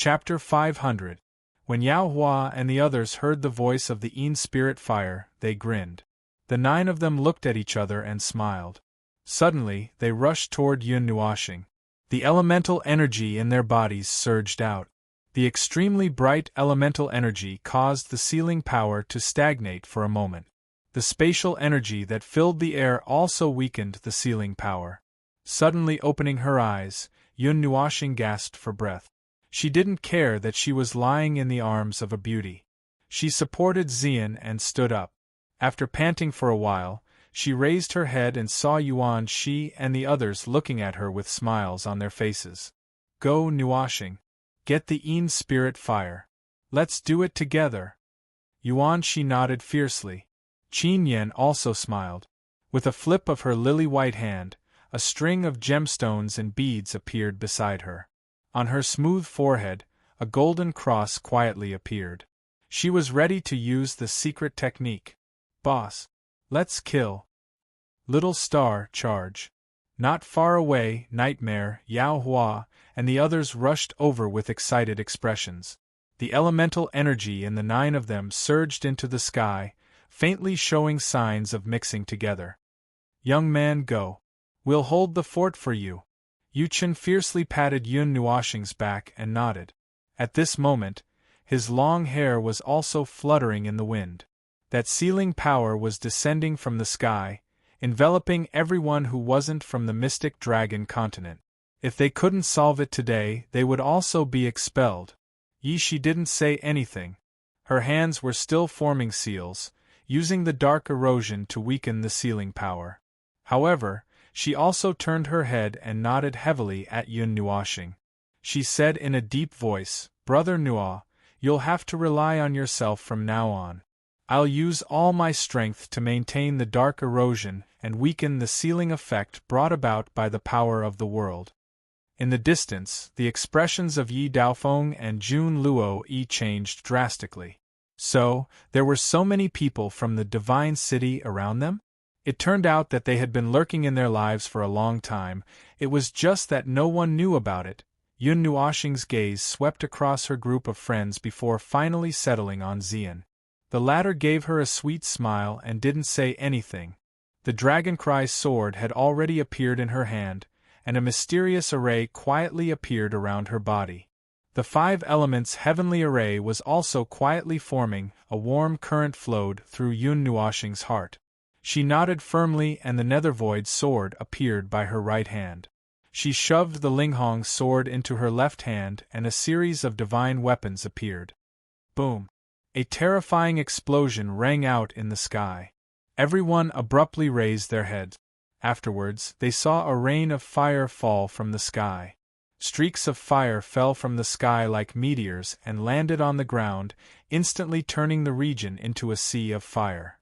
Chapter 500. When Yao Hua and the others heard the voice of the Yin Spirit Fire, they grinned. The 9 of them looked at each other and smiled. Suddenly, they rushed toward Yun Nuoxing. The elemental energy in their bodies surged out. The extremely bright elemental energy caused the sealing power to stagnate for a moment. The spatial energy that filled the air also weakened the sealing power. Suddenly opening her eyes, Yun Nuoxing gasped for breath. She didn't care that she was lying in the arms of a beauty. She supported Xian and stood up. After panting for a while, she raised her head and saw Yuan Shi and the others looking at her with smiles on their faces. Go, Nuoxing. Get the Yin Spirit Fire. Let's do it together. Yuan Shi nodded fiercely. Qin Yan also smiled. With a flip of her lily-white hand, a string of gemstones and beads appeared beside her. On her smooth forehead, a golden cross quietly appeared. She was ready to use the secret technique. Boss, let's kill. Little Star, charge. Not far away, Nightmare, Yao Hua, and the others rushed over with excited expressions. The elemental energy in the 9 of them surged into the sky, faintly showing signs of mixing together. Young man, go. We'll hold the fort for you. Yu Chen fiercely patted Yun Nuoxing's back and nodded. At this moment, his long hair was also fluttering in the wind. That sealing power was descending from the sky, enveloping everyone who wasn't from the mystic dragon continent. If they couldn't solve it today, they would also be expelled. Yi Shi didn't say anything. Her hands were still forming seals, using the dark erosion to weaken the sealing power. However, she also turned her head and nodded heavily at Yun Nuoxing. She said in a deep voice, Brother Nuo, you'll have to rely on yourself from now on. I'll use all my strength to maintain the dark erosion and weaken the sealing effect brought about by the power of the world. In the distance, the expressions of Yi Daofeng and Jun Luo Yi changed drastically. So, there were so many people from the Divine City around them? It turned out that they had been lurking in their lives for a long time. It was just that no one knew about it. Yun Nuoxing's gaze swept across her group of friends before finally settling on Xian. The latter gave her a sweet smile and didn't say anything. The Dragoncry sword had already appeared in her hand, and a mysterious array quietly appeared around her body. The 5 elements heavenly array was also quietly forming. A warm current flowed through Yun Nuoxing's heart. She nodded firmly and the Nethervoid sword appeared by her right hand. She shoved the Linghong sword into her left hand and a series of divine weapons appeared. Boom! A terrifying explosion rang out in the sky. Everyone abruptly raised their heads. Afterwards, they saw a rain of fire fall from the sky. Streaks of fire fell from the sky like meteors and landed on the ground, instantly turning the region into a sea of fire.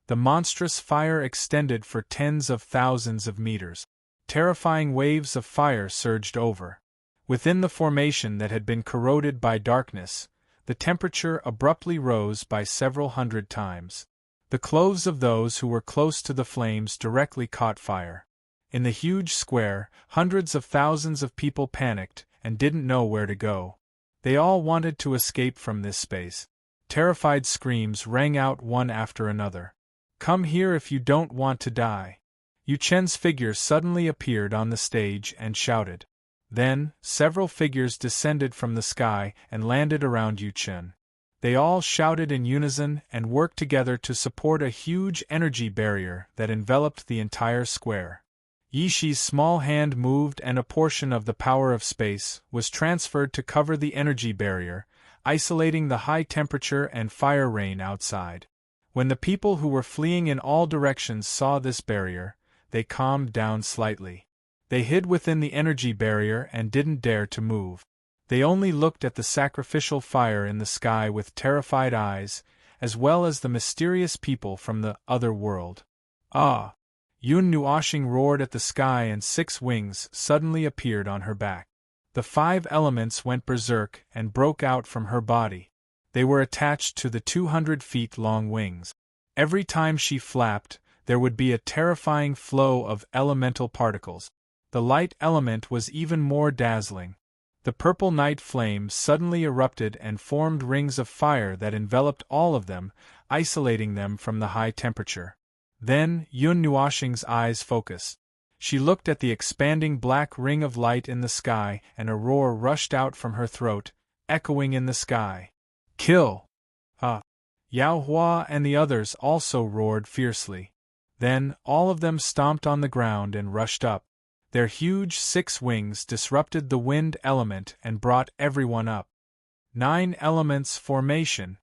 The monstrous fire extended for tens of thousands of meters. Terrifying waves of fire surged over. Within the formation that had been corroded by darkness, the temperature abruptly rose by several hundred times. The clothes of those who were close to the flames directly caught fire. In the huge square, hundreds of thousands of people panicked and didn't know where to go. They all wanted to escape from this space. Terrified screams rang out one after another. Come here if you don't want to die. Yu Chen's figure suddenly appeared on the stage and shouted. Then, several figures descended from the sky and landed around Yu Chen. They all shouted in unison and worked together to support a huge energy barrier that enveloped the entire square. Yi Shi's small hand moved and a portion of the power of space was transferred to cover the energy barrier, isolating the high temperature and fire rain outside. When the people who were fleeing in all directions saw this barrier, they calmed down slightly. They hid within the energy barrier and didn't dare to move. They only looked at the sacrificial fire in the sky with terrified eyes, as well as the mysterious people from the other world. Ah! Yun Nuoxing roared at the sky and 6 wings suddenly appeared on her back. The 5 elements went berserk and broke out from her body. They were attached to the 200 feet long wings. Every time she flapped, there would be a terrifying flow of elemental particles. The light element was even more dazzling. The purple night flames suddenly erupted and formed rings of fire that enveloped all of them, isolating them from the high temperature. Then, Yun Nuoxing's eyes focused. She looked at the expanding black ring of light in the sky, and a roar rushed out from her throat, echoing in the sky. Kill! Yao Hua and the others also roared fiercely. Then, all of them stomped on the ground and rushed up. Their huge 6 wings disrupted the wind element and brought everyone up. 9 elements formation,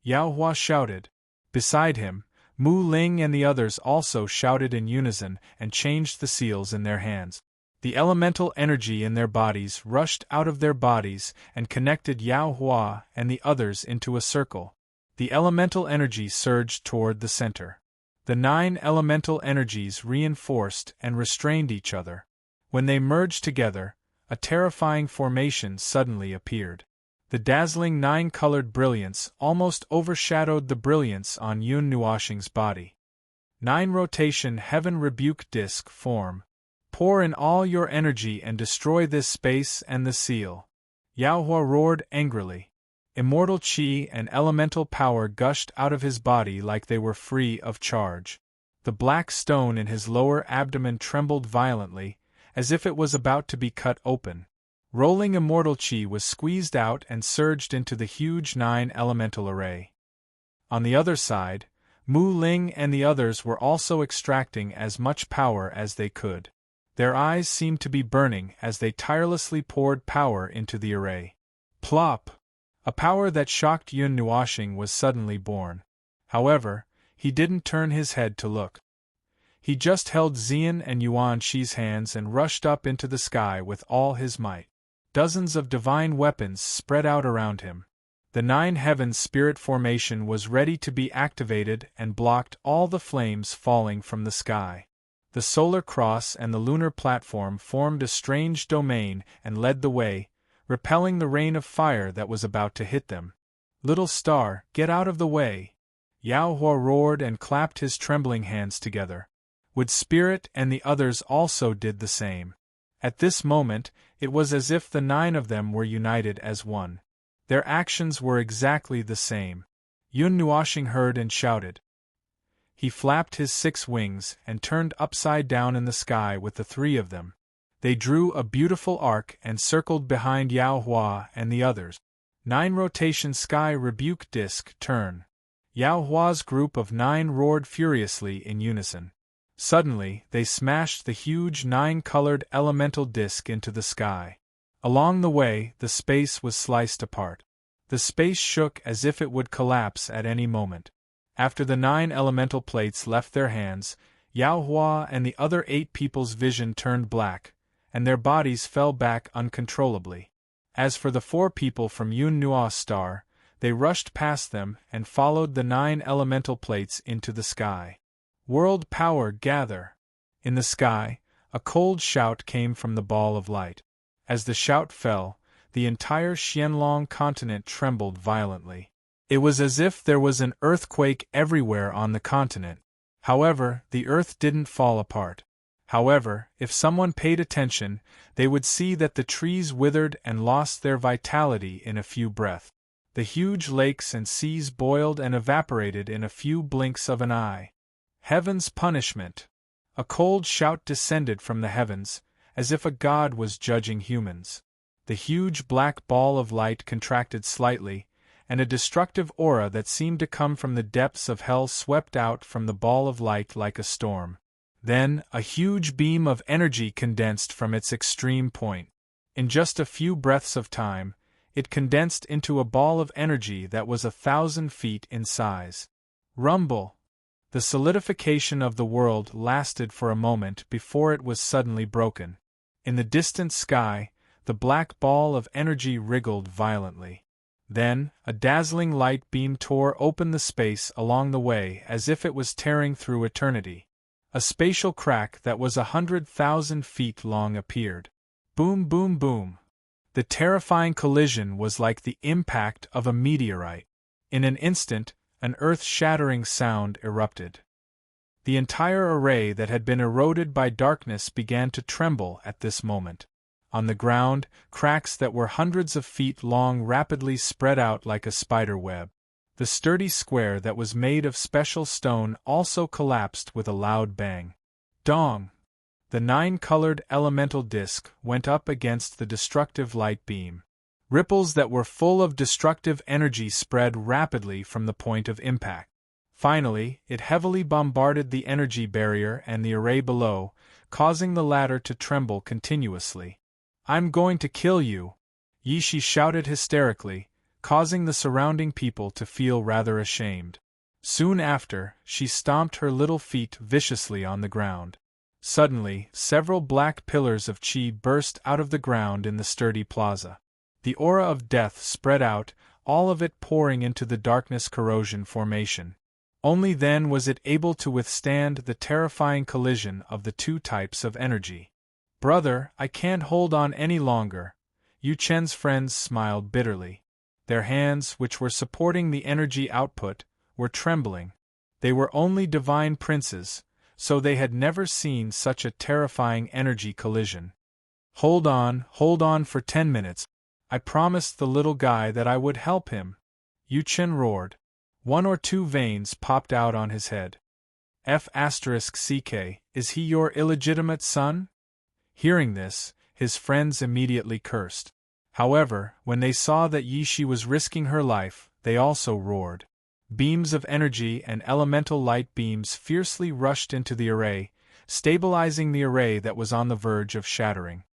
Yao Hua shouted. Beside him, Mu Ling and the others also shouted in unison and changed the seals in their hands. The elemental energy in their bodies rushed out of their bodies and connected Yao Hua and the others into a circle. The elemental energy surged toward the center. The 9 elemental energies reinforced and restrained each other. When they merged together, a terrifying formation suddenly appeared. The dazzling 9-colored brilliance almost overshadowed the brilliance on Yun Nuoxing's body. 9 rotation heaven rebuke disc form. Pour in all your energy and destroy this space and the seal. Yao Hua roared angrily. Immortal qi and elemental power gushed out of his body like they were free of charge. The black stone in his lower abdomen trembled violently, as if it was about to be cut open. Rolling immortal qi was squeezed out and surged into the huge 9 elemental array. On the other side, Mu Ling and the others were also extracting as much power as they could. Their eyes seemed to be burning as they tirelessly poured power into the array. Plop! A power that shocked Yun Nuoxing was suddenly born. However, he didn't turn his head to look. He just held Xian and Yuan Shi's hands and rushed up into the sky with all his might. Dozens of divine weapons spread out around him. The 9 heavens spirit formation was ready to be activated and blocked all the flames falling from the sky. The solar cross and the lunar platform formed a strange domain and led the way, repelling the rain of fire that was about to hit them. Little star, get out of the way! Yao Hua roared and clapped his trembling hands together. Wood Spirit and the others also did the same. At this moment, it was as if the 9 of them were united as one. Their actions were exactly the same. Yun Nuoxing heard and shouted. He flapped his 6 wings and turned upside down in the sky with the 3 of them. They drew a beautiful arc and circled behind Yao Hua and the others. 9 rotation sky rebuke disc turn. Yao Hua's group of 9 roared furiously in unison. Suddenly, they smashed the huge 9-colored elemental disc into the sky. Along the way, the space was sliced apart. The space shook as if it would collapse at any moment. After the 9 elemental plates left their hands, Yao Hua and the other 8 people's vision turned black, and their bodies fell back uncontrollably. As for the 4 people from Yun Nuo's star, they rushed past them and followed the 9 elemental plates into the sky. World power gather! In the sky, a cold shout came from the ball of light. As the shout fell, the entire Xianlong continent trembled violently. It was as if there was an earthquake everywhere on the continent. However, the earth didn't fall apart. However, if someone paid attention, they would see that the trees withered and lost their vitality in a few breaths. The huge lakes and seas boiled and evaporated in a few blinks of an eye. Heaven's punishment! A cold shout descended from the heavens, as if a god was judging humans. The huge black ball of light contracted slightly, and a destructive aura that seemed to come from the depths of hell swept out from the ball of light like a storm. Then, a huge beam of energy condensed from its extreme point. In just a few breaths of time, it condensed into a ball of energy that was 1,000 feet in size. Rumble! The solidification of the world lasted for a moment before it was suddenly broken. In the distant sky, the black ball of energy wriggled violently. Then, a dazzling light beam tore open the space along the way as if it was tearing through eternity. A spatial crack that was 100,000 feet long appeared. Boom, boom, boom. The terrifying collision was like the impact of a meteorite. In an instant, an earth-shattering sound erupted. The entire array that had been eroded by darkness began to tremble at this moment. On the ground, cracks that were hundreds of feet long rapidly spread out like a spider web. The sturdy square that was made of special stone also collapsed with a loud bang. Dong! The nine-colored elemental disc went up against the destructive light beam. Ripples that were full of destructive energy spread rapidly from the point of impact. Finally, it heavily bombarded the energy barrier and the array below, causing the latter to tremble continuously. "I'm going to kill you!" Yishi shouted hysterically, causing the surrounding people to feel rather ashamed. Soon after, she stomped her little feet viciously on the ground. Suddenly, several black pillars of chi burst out of the ground in the sturdy plaza. The aura of death spread out, all of it pouring into the darkness corrosion formation. Only then was it able to withstand the terrifying collision of the two types of energy. "Brother, I can't hold on any longer." Yu Chen's friends smiled bitterly. Their hands, which were supporting the energy output, were trembling. They were only divine princes, so they had never seen such a terrifying energy collision. Hold on for 10 minutes. I promised the little guy that I would help him," Yu Chen roared. 1 or 2 veins popped out on his head. F***CK, is he your illegitimate son? Hearing this, his friends immediately cursed. However, when they saw that Yishi was risking her life, they also roared. Beams of energy and elemental light beams fiercely rushed into the array, stabilizing the array that was on the verge of shattering.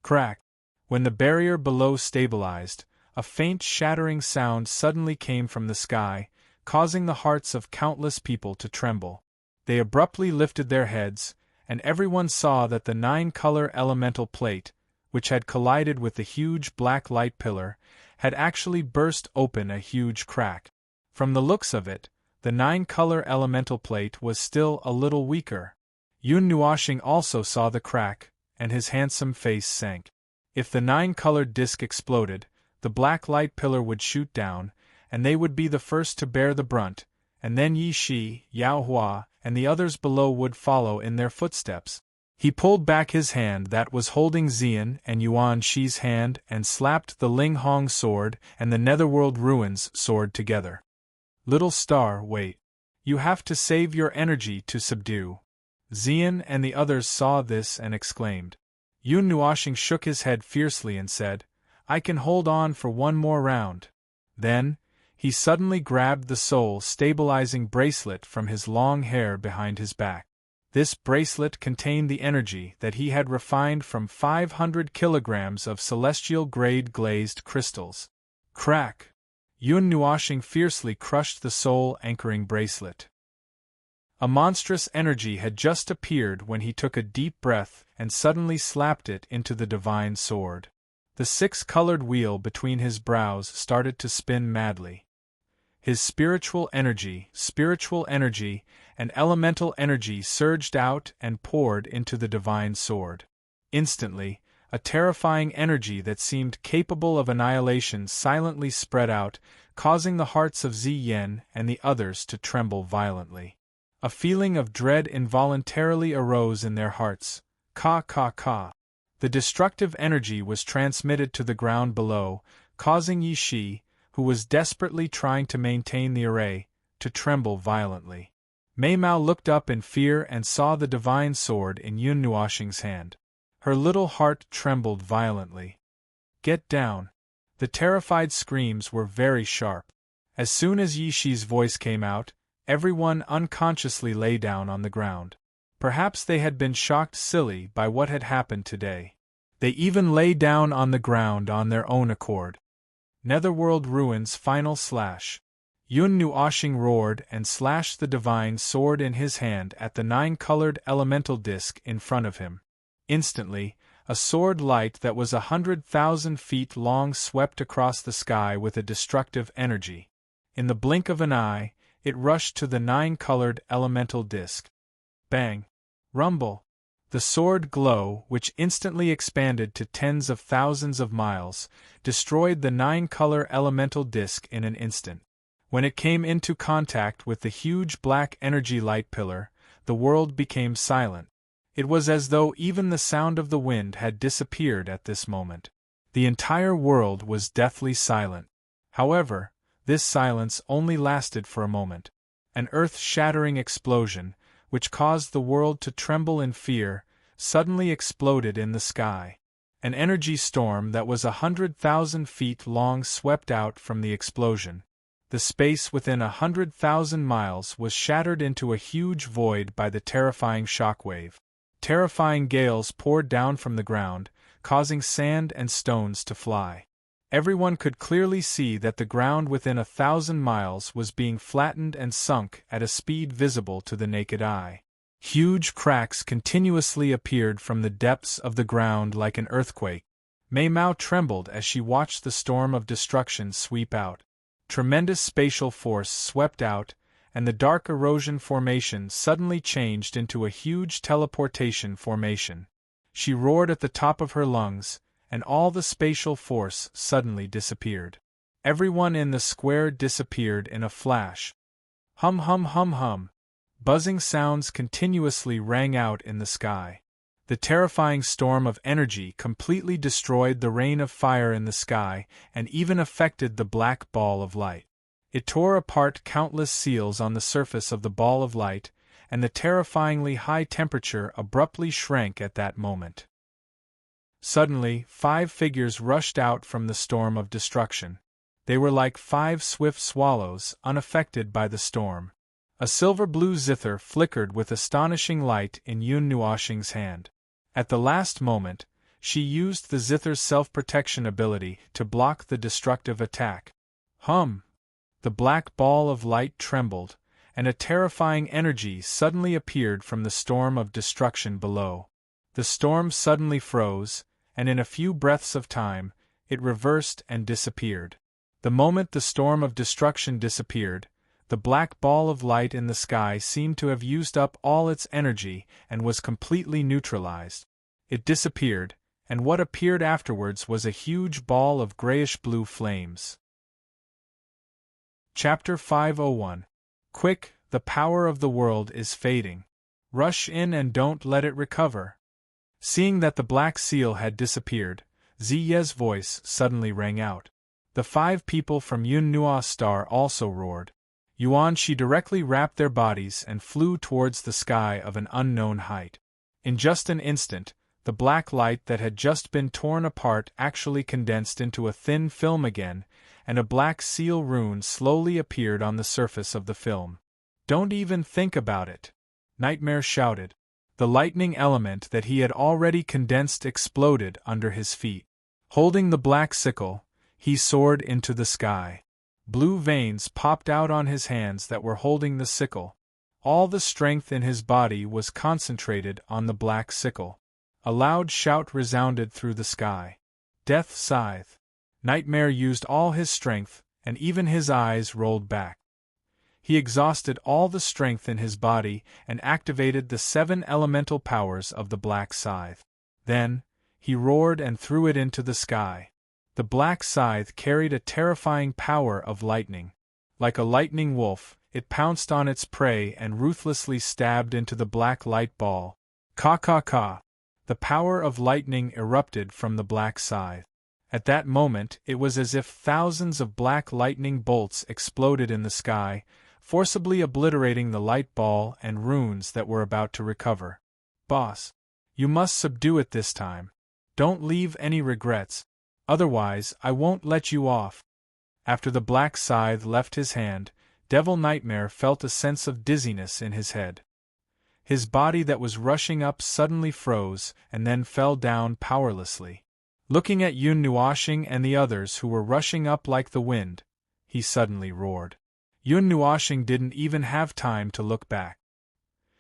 Crack! When the barrier below stabilized, a faint shattering sound suddenly came from the sky, causing the hearts of countless people to tremble. They abruptly lifted their heads, and everyone saw that the 9-color elemental plate, which had collided with the huge black light pillar, had actually burst open a huge crack. From the looks of it, the 9-color elemental plate was still a little weaker. Yun Nuoxing also saw the crack, and his handsome face sank. If the 9-colored disc exploded, the black light pillar would shoot down, and they would be the first to bear the brunt, and then Yi Shi, Yao Hua, and the others below would follow in their footsteps. He pulled back his hand that was holding Xian and Yuan Shi's hand and slapped the Ling Hong sword and the Netherworld Ruins sword together. "Little star, wait. You have to save your energy to subdue." Xian and the others saw this and exclaimed. Yun Nuoxing shook his head fiercely and said, "I can hold on for one more round." Then, he suddenly grabbed the soul-stabilizing bracelet from his long hair behind his back. This bracelet contained the energy that he had refined from 500 kilograms of celestial-grade glazed crystals. Crack! Yun Nuoxing fiercely crushed the soul-anchoring bracelet. A monstrous energy had just appeared when he took a deep breath and suddenly slapped it into the divine sword. The 6-colored wheel between his brows started to spin madly. His spiritual energy, and elemental energy surged out and poured into the divine sword. Instantly, a terrifying energy that seemed capable of annihilation silently spread out, causing the hearts of Ziyan and the others to tremble violently. A feeling of dread involuntarily arose in their hearts. Ka ka ka. The destructive energy was transmitted to the ground below, causing Yi Shi, who was desperately trying to maintain the array, to tremble violently. Mei Mao looked up in fear and saw the divine sword in Yun Nuoxing's hand. Her little heart trembled violently. "Get down!" The terrified screams were very sharp. As soon as Yi Shi's voice came out, everyone unconsciously lay down on the ground. Perhaps they had been shocked silly by what had happened today. They even lay down on the ground on their own accord. Netherworld Ruins Final Slash. Yun Nuoxing roared and slashed the divine sword in his hand at the 9-colored elemental disc in front of him. Instantly, a sword light that was 100,000 feet long swept across the sky with a destructive energy. In the blink of an eye, it rushed to the 9-colored elemental disc. Bang! Rumble! The sword glow, which instantly expanded to tens of thousands of miles, destroyed the 9-color elemental disc in an instant. When it came into contact with the huge black energy light pillar, the world became silent. It was as though even the sound of the wind had disappeared at this moment. The entire world was deathly silent. However, this silence only lasted for a moment. An earth-shattering explosion, which caused the world to tremble in fear, suddenly exploded in the sky. An energy storm that was 100,000 feet long swept out from the explosion. The space within 100,000 miles was shattered into a huge void by the terrifying shockwave. Terrifying gales poured down from the ground, causing sand and stones to fly. Everyone could clearly see that the ground within 1,000 miles was being flattened and sunk at a speed visible to the naked eye. Huge cracks continuously appeared from the depths of the ground like an earthquake. Mei Mao trembled as she watched the storm of destruction sweep out. Tremendous spatial force swept out, and the dark erosion formation suddenly changed into a huge teleportation formation. She roared at the top of her lungs, and all the spatial force suddenly disappeared. Everyone in the square disappeared in a flash. Hum hum hum hum. Buzzing sounds continuously rang out in the sky. The terrifying storm of energy completely destroyed the rain of fire in the sky and even affected the black ball of light. It tore apart countless seals on the surface of the ball of light, and the terrifyingly high temperature abruptly shrank at that moment. Suddenly, 5 figures rushed out from the storm of destruction. They were like 5 swift swallows, unaffected by the storm. A silver-blue zither flickered with astonishing light in Yun Nuoxing's hand. At the last moment, she used the zither's self-protection ability to block the destructive attack. Hum! The black ball of light trembled, and a terrifying energy suddenly appeared from the storm of destruction below. The storm suddenly froze, and in a few breaths of time, it reversed and disappeared. The moment the storm of destruction disappeared, the black ball of light in the sky seemed to have used up all its energy and was completely neutralized. It disappeared, and what appeared afterwards was a huge ball of grayish-blue flames. Chapter 501. Quick, the power of the world is fading. Rush in and don't let it recover. Seeing that the black seal had disappeared, Ziye's voice suddenly rang out. The 5 people from Yun Nuo's star also roared. Yuan Shi directly wrapped their bodies and flew towards the sky of an unknown height. In just an instant, the black light that had just been torn apart actually condensed into a thin film again, and a black seal rune slowly appeared on the surface of the film. Don't even think about it! Nightmare shouted. The lightning element that he had already condensed exploded under his feet. Holding the black sickle, he soared into the sky. Blue veins popped out on his hands that were holding the sickle. All the strength in his body was concentrated on the black sickle. A loud shout resounded through the sky. Death Scythe! Nightmare used all his strength, and even his eyes rolled back. He exhausted all the strength in his body and activated the 7 elemental powers of the black scythe. Then, he roared and threw it into the sky. The black scythe carried a terrifying power of lightning. Like a lightning wolf, it pounced on its prey and ruthlessly stabbed into the black light ball. Ka ka ka! The power of lightning erupted from the black scythe. At that moment, it was as if thousands of black lightning bolts exploded in the sky, forcibly obliterating the light ball and runes that were about to recover. Boss, you must subdue it this time. Don't leave any regrets. Otherwise, I won't let you off. After the black scythe left his hand, Devil Nightmare felt a sense of dizziness in his head. His body that was rushing up suddenly froze and then fell down powerlessly. Looking at Yun Nuoxing and the others who were rushing up like the wind, he suddenly roared. Yun Nuoxing didn't even have time to look back.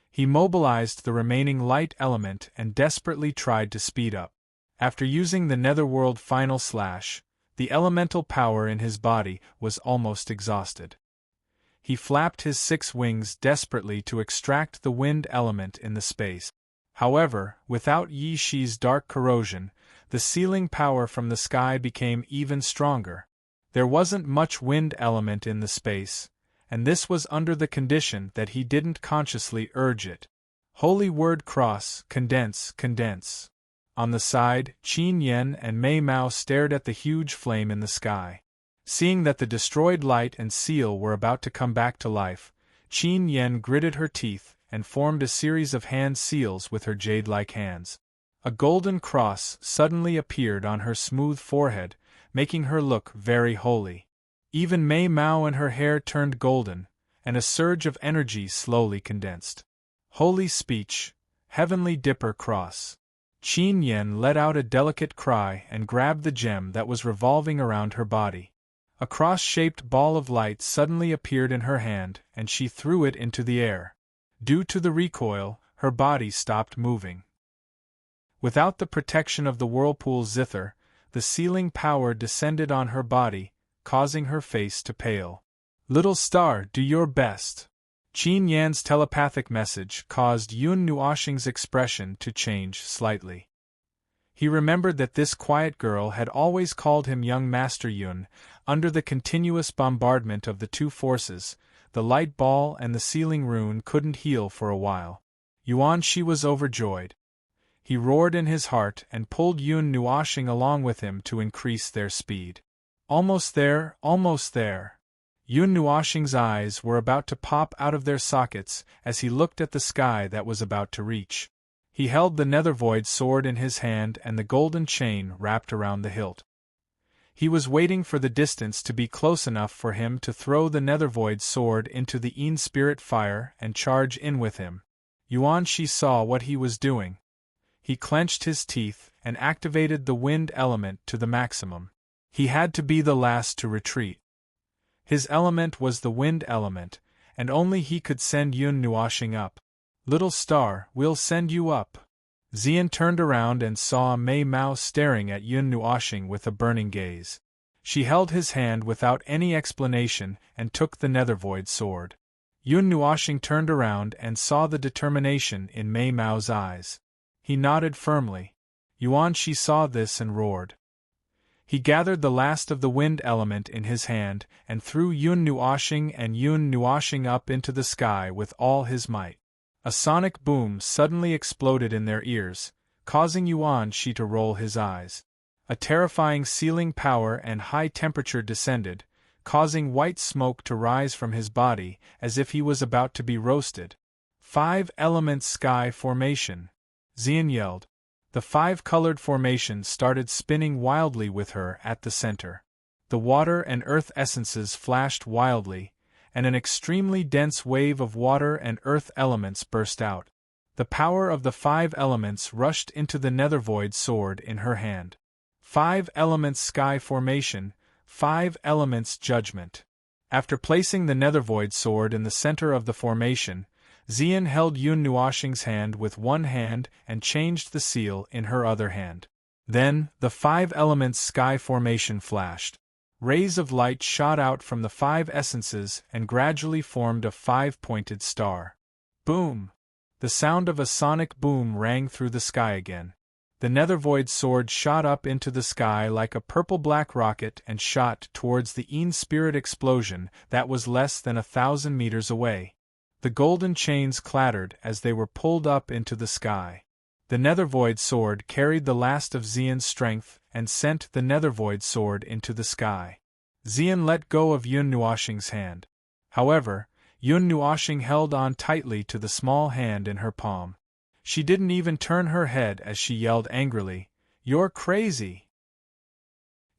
He mobilized the remaining light element and desperately tried to speed up. After using the Netherworld Final Slash, the elemental power in his body was almost exhausted. He flapped his 6 wings desperately to extract the wind element in the space. However, without Yi Shi's dark corrosion, the sealing power from the sky became even stronger. There wasn't much wind element in the space, and this was under the condition that he didn't consciously urge it. Holy word cross, condense, condense. On the side, Qin Yen and Mei Mao stared at the huge flame in the sky. Seeing that the destroyed light and seal were about to come back to life, Qin Yen gritted her teeth and formed a series of hand seals with her jade-like hands. A golden cross suddenly appeared on her smooth forehead, making her look very holy. Even Mei Mao and her hair turned golden, and a surge of energy slowly condensed. Holy speech, heavenly dipper cross. Qin Yen let out a delicate cry and grabbed the gem that was revolving around her body. A cross-shaped ball of light suddenly appeared in her hand, and she threw it into the air. Due to the recoil, her body stopped moving. Without the protection of the whirlpool zither, the sealing power descended on her body, causing her face to pale. Little star, do your best. Qin Yan's telepathic message caused Yun Nuoxing's expression to change slightly. He remembered that this quiet girl had always called him young Master Yun. Under the continuous bombardment of the two forces, the light ball and the sealing rune couldn't heal for a while. Yuan Shi was overjoyed. He roared in his heart and pulled Yun Nuoxing along with him to increase their speed. Almost there, almost there. Yun Nuoxing's eyes were about to pop out of their sockets as he looked at the sky that was about to reach. He held the Nethervoid sword in his hand and the golden chain wrapped around the hilt. He was waiting for the distance to be close enough for him to throw the Nethervoid sword into the Een Spirit fire and charge in with him. Yuan Shi saw what he was doing. He clenched his teeth and activated the wind element to the maximum. He had to be the last to retreat. His element was the wind element, and only he could send Yun Nuoxing up. Little star, we'll send you up. Xian turned around and saw Mei Mao staring at Yun Nuoxing with a burning gaze. She held his hand without any explanation and took the Nethervoid sword. Yun Nuoxing turned around and saw the determination in Mei Mao's eyes. He nodded firmly. Yuan Shi saw this and roared. He gathered the last of the wind element in his hand and threw Yun Nuoxing up into the sky with all his might. A sonic boom suddenly exploded in their ears, causing Yuan Shi to roll his eyes. A terrifying sealing power and high temperature descended, causing white smoke to rise from his body as if he was about to be roasted. 5-element sky formation. Xian yelled. The 5-colored formation started spinning wildly with her at the center. The water and earth essences flashed wildly, and an extremely dense wave of water and earth elements burst out. The power of the 5 elements rushed into the Nethervoid sword in her hand. 5 elements sky formation, 5 elements judgment. After placing the Nethervoid sword in the center of the formation, Xian held Yun Nuoxing's hand with one hand and changed the seal in her other hand. Then, the 5 elements sky formation flashed. Rays of light shot out from the 5 essences and gradually formed a 5-pointed star. Boom! The sound of a sonic boom rang through the sky again. The Nethervoid sword shot up into the sky like a purple-black rocket and shot towards the Een Spirit explosion that was less than 1,000 meters away. The golden chains clattered as they were pulled up into the sky. The Nethervoid sword carried the last of Xian's strength and sent the Nethervoid sword into the sky. Xian let go of Yun Nuoxing's hand. However, Yun Nuoxing held on tightly to the small hand in her palm. She didn't even turn her head as she yelled angrily, "You're crazy!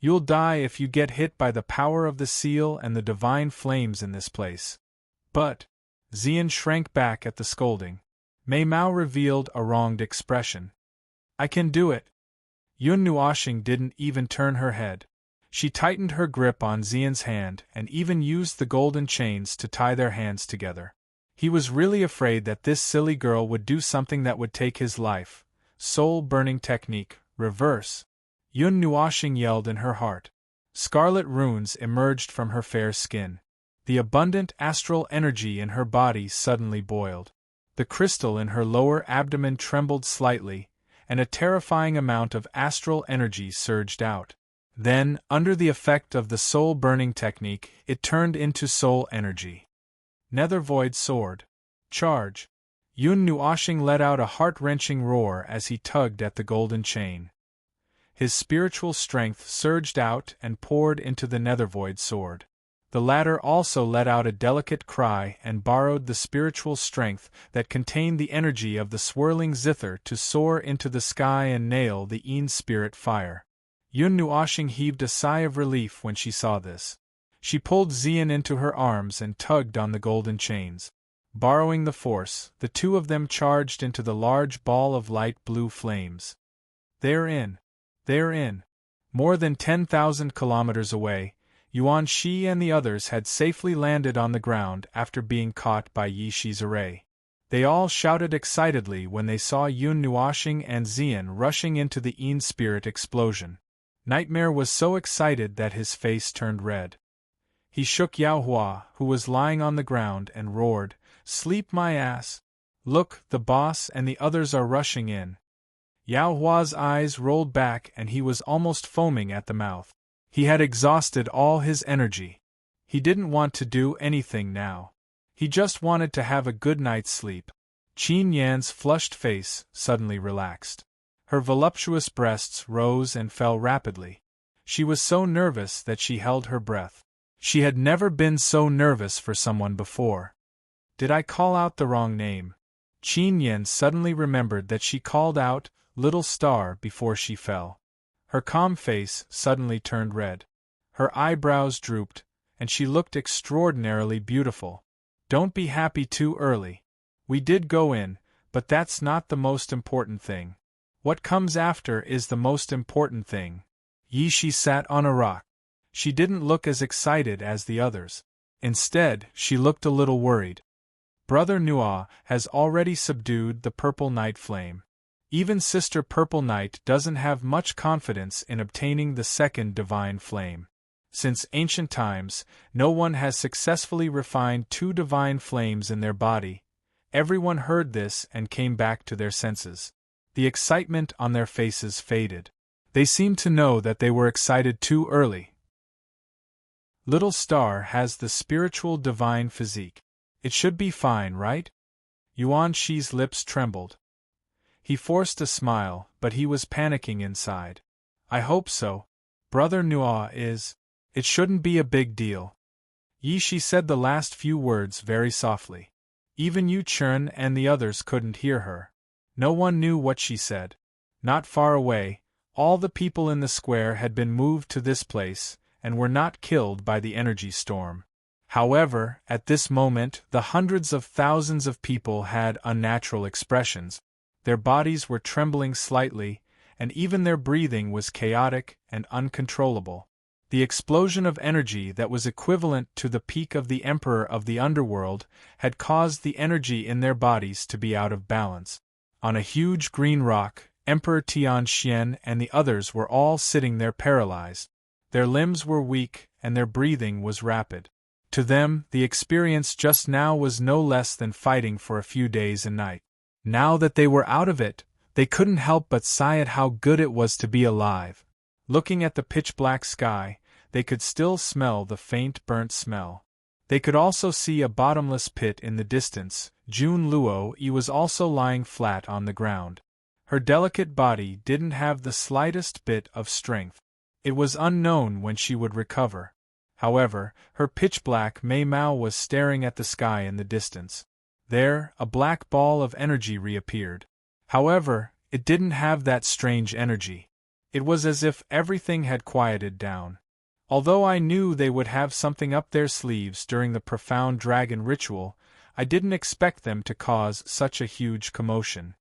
You'll die if you get hit by the power of the seal and the divine flames in this place." But Xian shrank back at the scolding. Mei Mao revealed a wronged expression. "I can do it." Yun Nuoxing didn't even turn her head. She tightened her grip on Xian's hand and even used the golden chains to tie their hands together. He was really afraid that this silly girl would do something that would take his life. Soul-burning technique, reverse. Yun Nuoxing yelled in her heart. Scarlet runes emerged from her fair skin. The abundant astral energy in her body suddenly boiled. The crystal in her lower abdomen trembled slightly, and a terrifying amount of astral energy surged out. Then, under the effect of the soul-burning technique, it turned into soul energy. Nethervoid sword. Charge. Yun Nuashing let out a heart-wrenching roar as he tugged at the golden chain. His spiritual strength surged out and poured into the Nethervoid sword. The latter also let out a delicate cry and borrowed the spiritual strength that contained the energy of the swirling zither to soar into the sky and nail the Een spirit fire. Yun Nuashing heaved a sigh of relief when she saw this. She pulled Xian into her arms and tugged on the golden chains. Borrowing the force, the two of them charged into the large ball of light blue flames. They're in. They're in. More than 10,000 kilometers away, Yuan Shi and the others had safely landed on the ground after being caught by Yi Shi's array. They all shouted excitedly when they saw Yun Nuashing and Xian rushing into the Een spirit explosion. Nightmare was so excited that his face turned red. He shook Yao Hua, who was lying on the ground, and roared, "Sleep my ass! Look, the boss and the others are rushing in." Yao Hua's eyes rolled back and he was almost foaming at the mouth. He had exhausted all his energy. He didn't want to do anything now. He just wanted to have a good night's sleep. Qin Yan's flushed face suddenly relaxed. Her voluptuous breasts rose and fell rapidly. She was so nervous that she held her breath. She had never been so nervous for someone before. Did I call out the wrong name? Qin Yan suddenly remembered that she called out, "Little star," before she fell. Her calm face suddenly turned red. Her eyebrows drooped, and she looked extraordinarily beautiful. "Don't be happy too early. We did go in, but that's not the most important thing. What comes after is the most important thing." Yi Shi sat on a rock. She didn't look as excited as the others. Instead, she looked a little worried. Brother Nua has already subdued the Purple Night flame. Even Sister Purple Night doesn't have much confidence in obtaining the second divine flame. Since ancient times, no one has successfully refined two divine flames in their body. Everyone heard this and came back to their senses. The excitement on their faces faded. They seemed to know that they were excited too early. Little Star has the spiritual divine physique. It should be fine, right? Yuan Shi's lips trembled. He forced a smile, but he was panicking inside. "I hope so. Brother Nua is. It shouldn't be a big deal." Yi Shi said the last few words very softly. Even Yu Chun and the others couldn't hear her. No one knew what she said. Not far away, all the people in the square had been moved to this place, and were not killed by the energy storm. However, at this moment, the hundreds of thousands of people had unnatural expressions. Their bodies were trembling slightly, and even their breathing was chaotic and uncontrollable. The explosion of energy that was equivalent to the peak of the Emperor of the Underworld had caused the energy in their bodies to be out of balance. On a huge green rock, Emperor Tian Xian and the others were all sitting there paralyzed. Their limbs were weak, and their breathing was rapid. To them, the experience just now was no less than fighting for a few days and nights. Now that they were out of it, they couldn't help but sigh at how good it was to be alive. Looking at the pitch-black sky, they could still smell the faint burnt smell. They could also see a bottomless pit in the distance. Jun Luo Yi was also lying flat on the ground. Her delicate body didn't have the slightest bit of strength. It was unknown when she would recover. However, her pitch-black Mei Mao was staring at the sky in the distance. There, a black ball of energy reappeared. However, it didn't have that strange energy. It was as if everything had quieted down. Although I knew they would have something up their sleeves during the profound dragon ritual, I didn't expect them to cause such a huge commotion.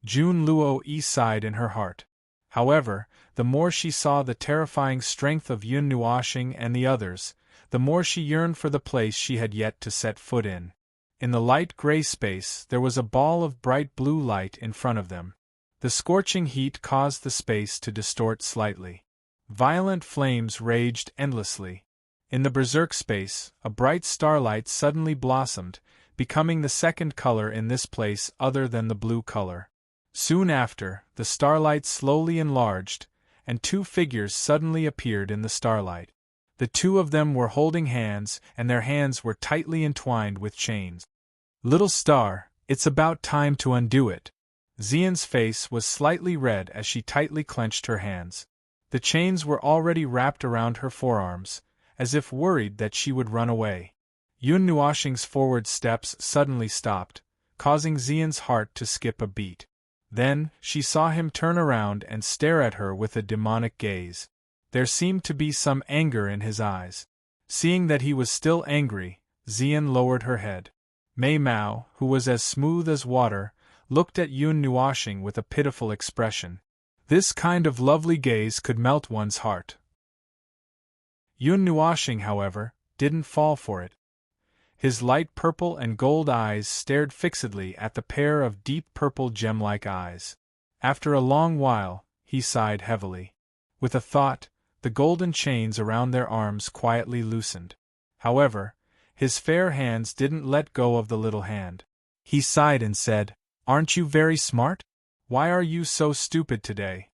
Jun Luo Yi sighed in her heart. However, the more she saw the terrifying strength of Yun Nuashing and the others, the more she yearned for the place she had yet to set foot in. In the light gray space, there was a ball of bright blue light in front of them. The scorching heat caused the space to distort slightly. Violent flames raged endlessly. In the berserk space, a bright starlight suddenly blossomed, becoming the second color in this place other than the blue color. Soon after, the starlight slowly enlarged, and two figures suddenly appeared in the starlight. The two of them were holding hands, and their hands were tightly entwined with chains. "Little Star, It's about time to undo it. Xian's face was slightly red as she tightly clenched her hands. The chains were already wrapped around her forearms, as if worried that she would run away. Yun Nuoxing's forward steps suddenly stopped, causing Xian's heart to skip a beat. Then, she saw him turn around and stare at her with a demonic gaze. There seemed to be some anger in his eyes. Seeing that he was still angry, Xian lowered her head. Mei Mao, who was as smooth as water, looked at Yun Nuoxing with a pitiful expression. This kind of lovely gaze could melt one's heart. Yun Nuoxing, however, didn't fall for it. His light purple and gold eyes stared fixedly at the pair of deep purple gem-like eyes. After a long while, he sighed heavily. With a thought, the golden chains around their arms quietly loosened. However, his fair hands didn't let go of the little hand. He sighed and said, "Aren't you very smart? Why are you so stupid today?"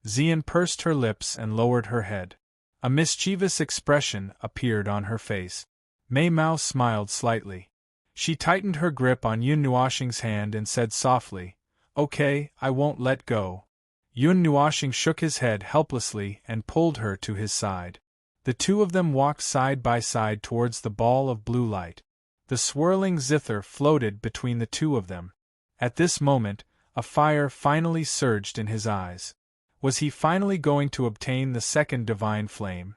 Xian pursed her lips and lowered her head. A mischievous expression appeared on her face. Mei Mao smiled slightly. She tightened her grip on Yun Nuoxing's hand and said softly, "Okay, I won't let go." Yun Nuoxing shook his head helplessly and pulled her to his side. The two of them walked side by side towards the ball of blue light. The swirling zither floated between the two of them. At this moment, a fire finally surged in his eyes. Was he finally going to obtain the second divine flame?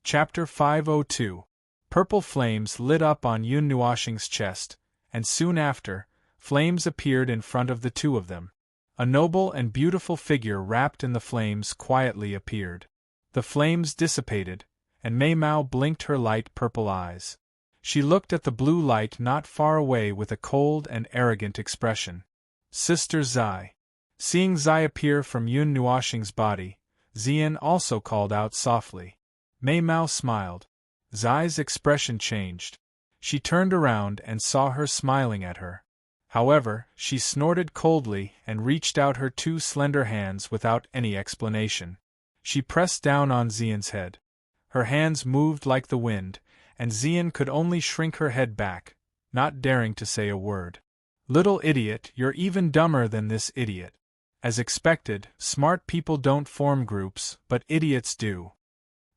Chapter 502. Purple flames lit up on Yun Nuoxing's chest, and soon after, flames appeared in front of the two of them. A noble and beautiful figure wrapped in the flames quietly appeared. The flames dissipated, and Mei Mao blinked her light purple eyes. She looked at the blue light not far away with a cold and arrogant expression. "Sister Zai." Seeing Zai appear from Yun Nuoxing's body, Xian also called out softly. Mei Mao smiled. Zai's expression changed. She turned around and saw her smiling at her. However, she snorted coldly and reached out her two slender hands without any explanation. She pressed down on Xian's head. Her hands moved like the wind, and Xian could only shrink her head back, not daring to say a word. "Little idiot, you're even dumber than this idiot." As expected, smart people don't form groups, but idiots do.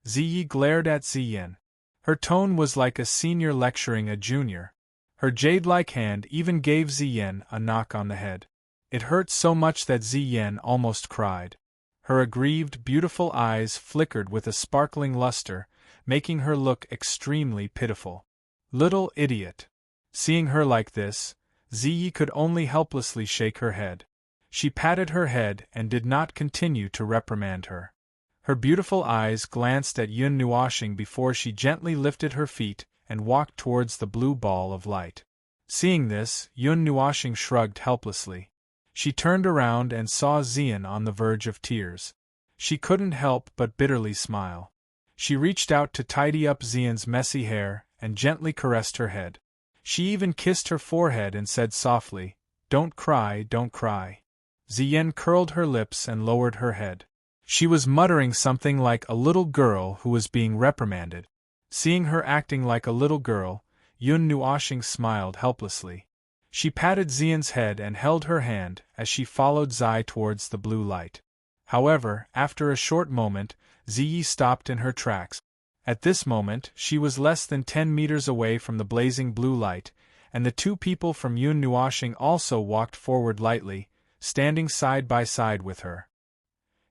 Ziyi glared at Xian. Her tone was like a senior lecturing a junior. Her jade-like hand even gave Xian a knock on the head. It hurt so much that Xian almost cried. Her aggrieved, beautiful eyes flickered with a sparkling luster, making her look extremely pitiful. Little idiot. Seeing her like this, Ziyi could only helplessly shake her head. She patted her head and did not continue to reprimand her. Her beautiful eyes glanced at Yun Nuoxing before she gently lifted her feet and walked towards the blue ball of light. Seeing this, Yun Nuoxing shrugged helplessly. She turned around and saw Xian on the verge of tears. She couldn't help but bitterly smile. She reached out to tidy up Xian's messy hair and gently caressed her head. She even kissed her forehead and said softly, "Don't cry, don't cry." Xian curled her lips and lowered her head. She was muttering something like a little girl who was being reprimanded. Seeing her acting like a little girl, Yun Nuoxing smiled helplessly. She patted Xian's head and held her hand as she followed Zai towards the blue light. However, after a short moment, Ziyi stopped in her tracks. At this moment, she was less than 10 meters away from the blazing blue light, and the two people from Yun Nuoxing also walked forward lightly, standing side by side with her.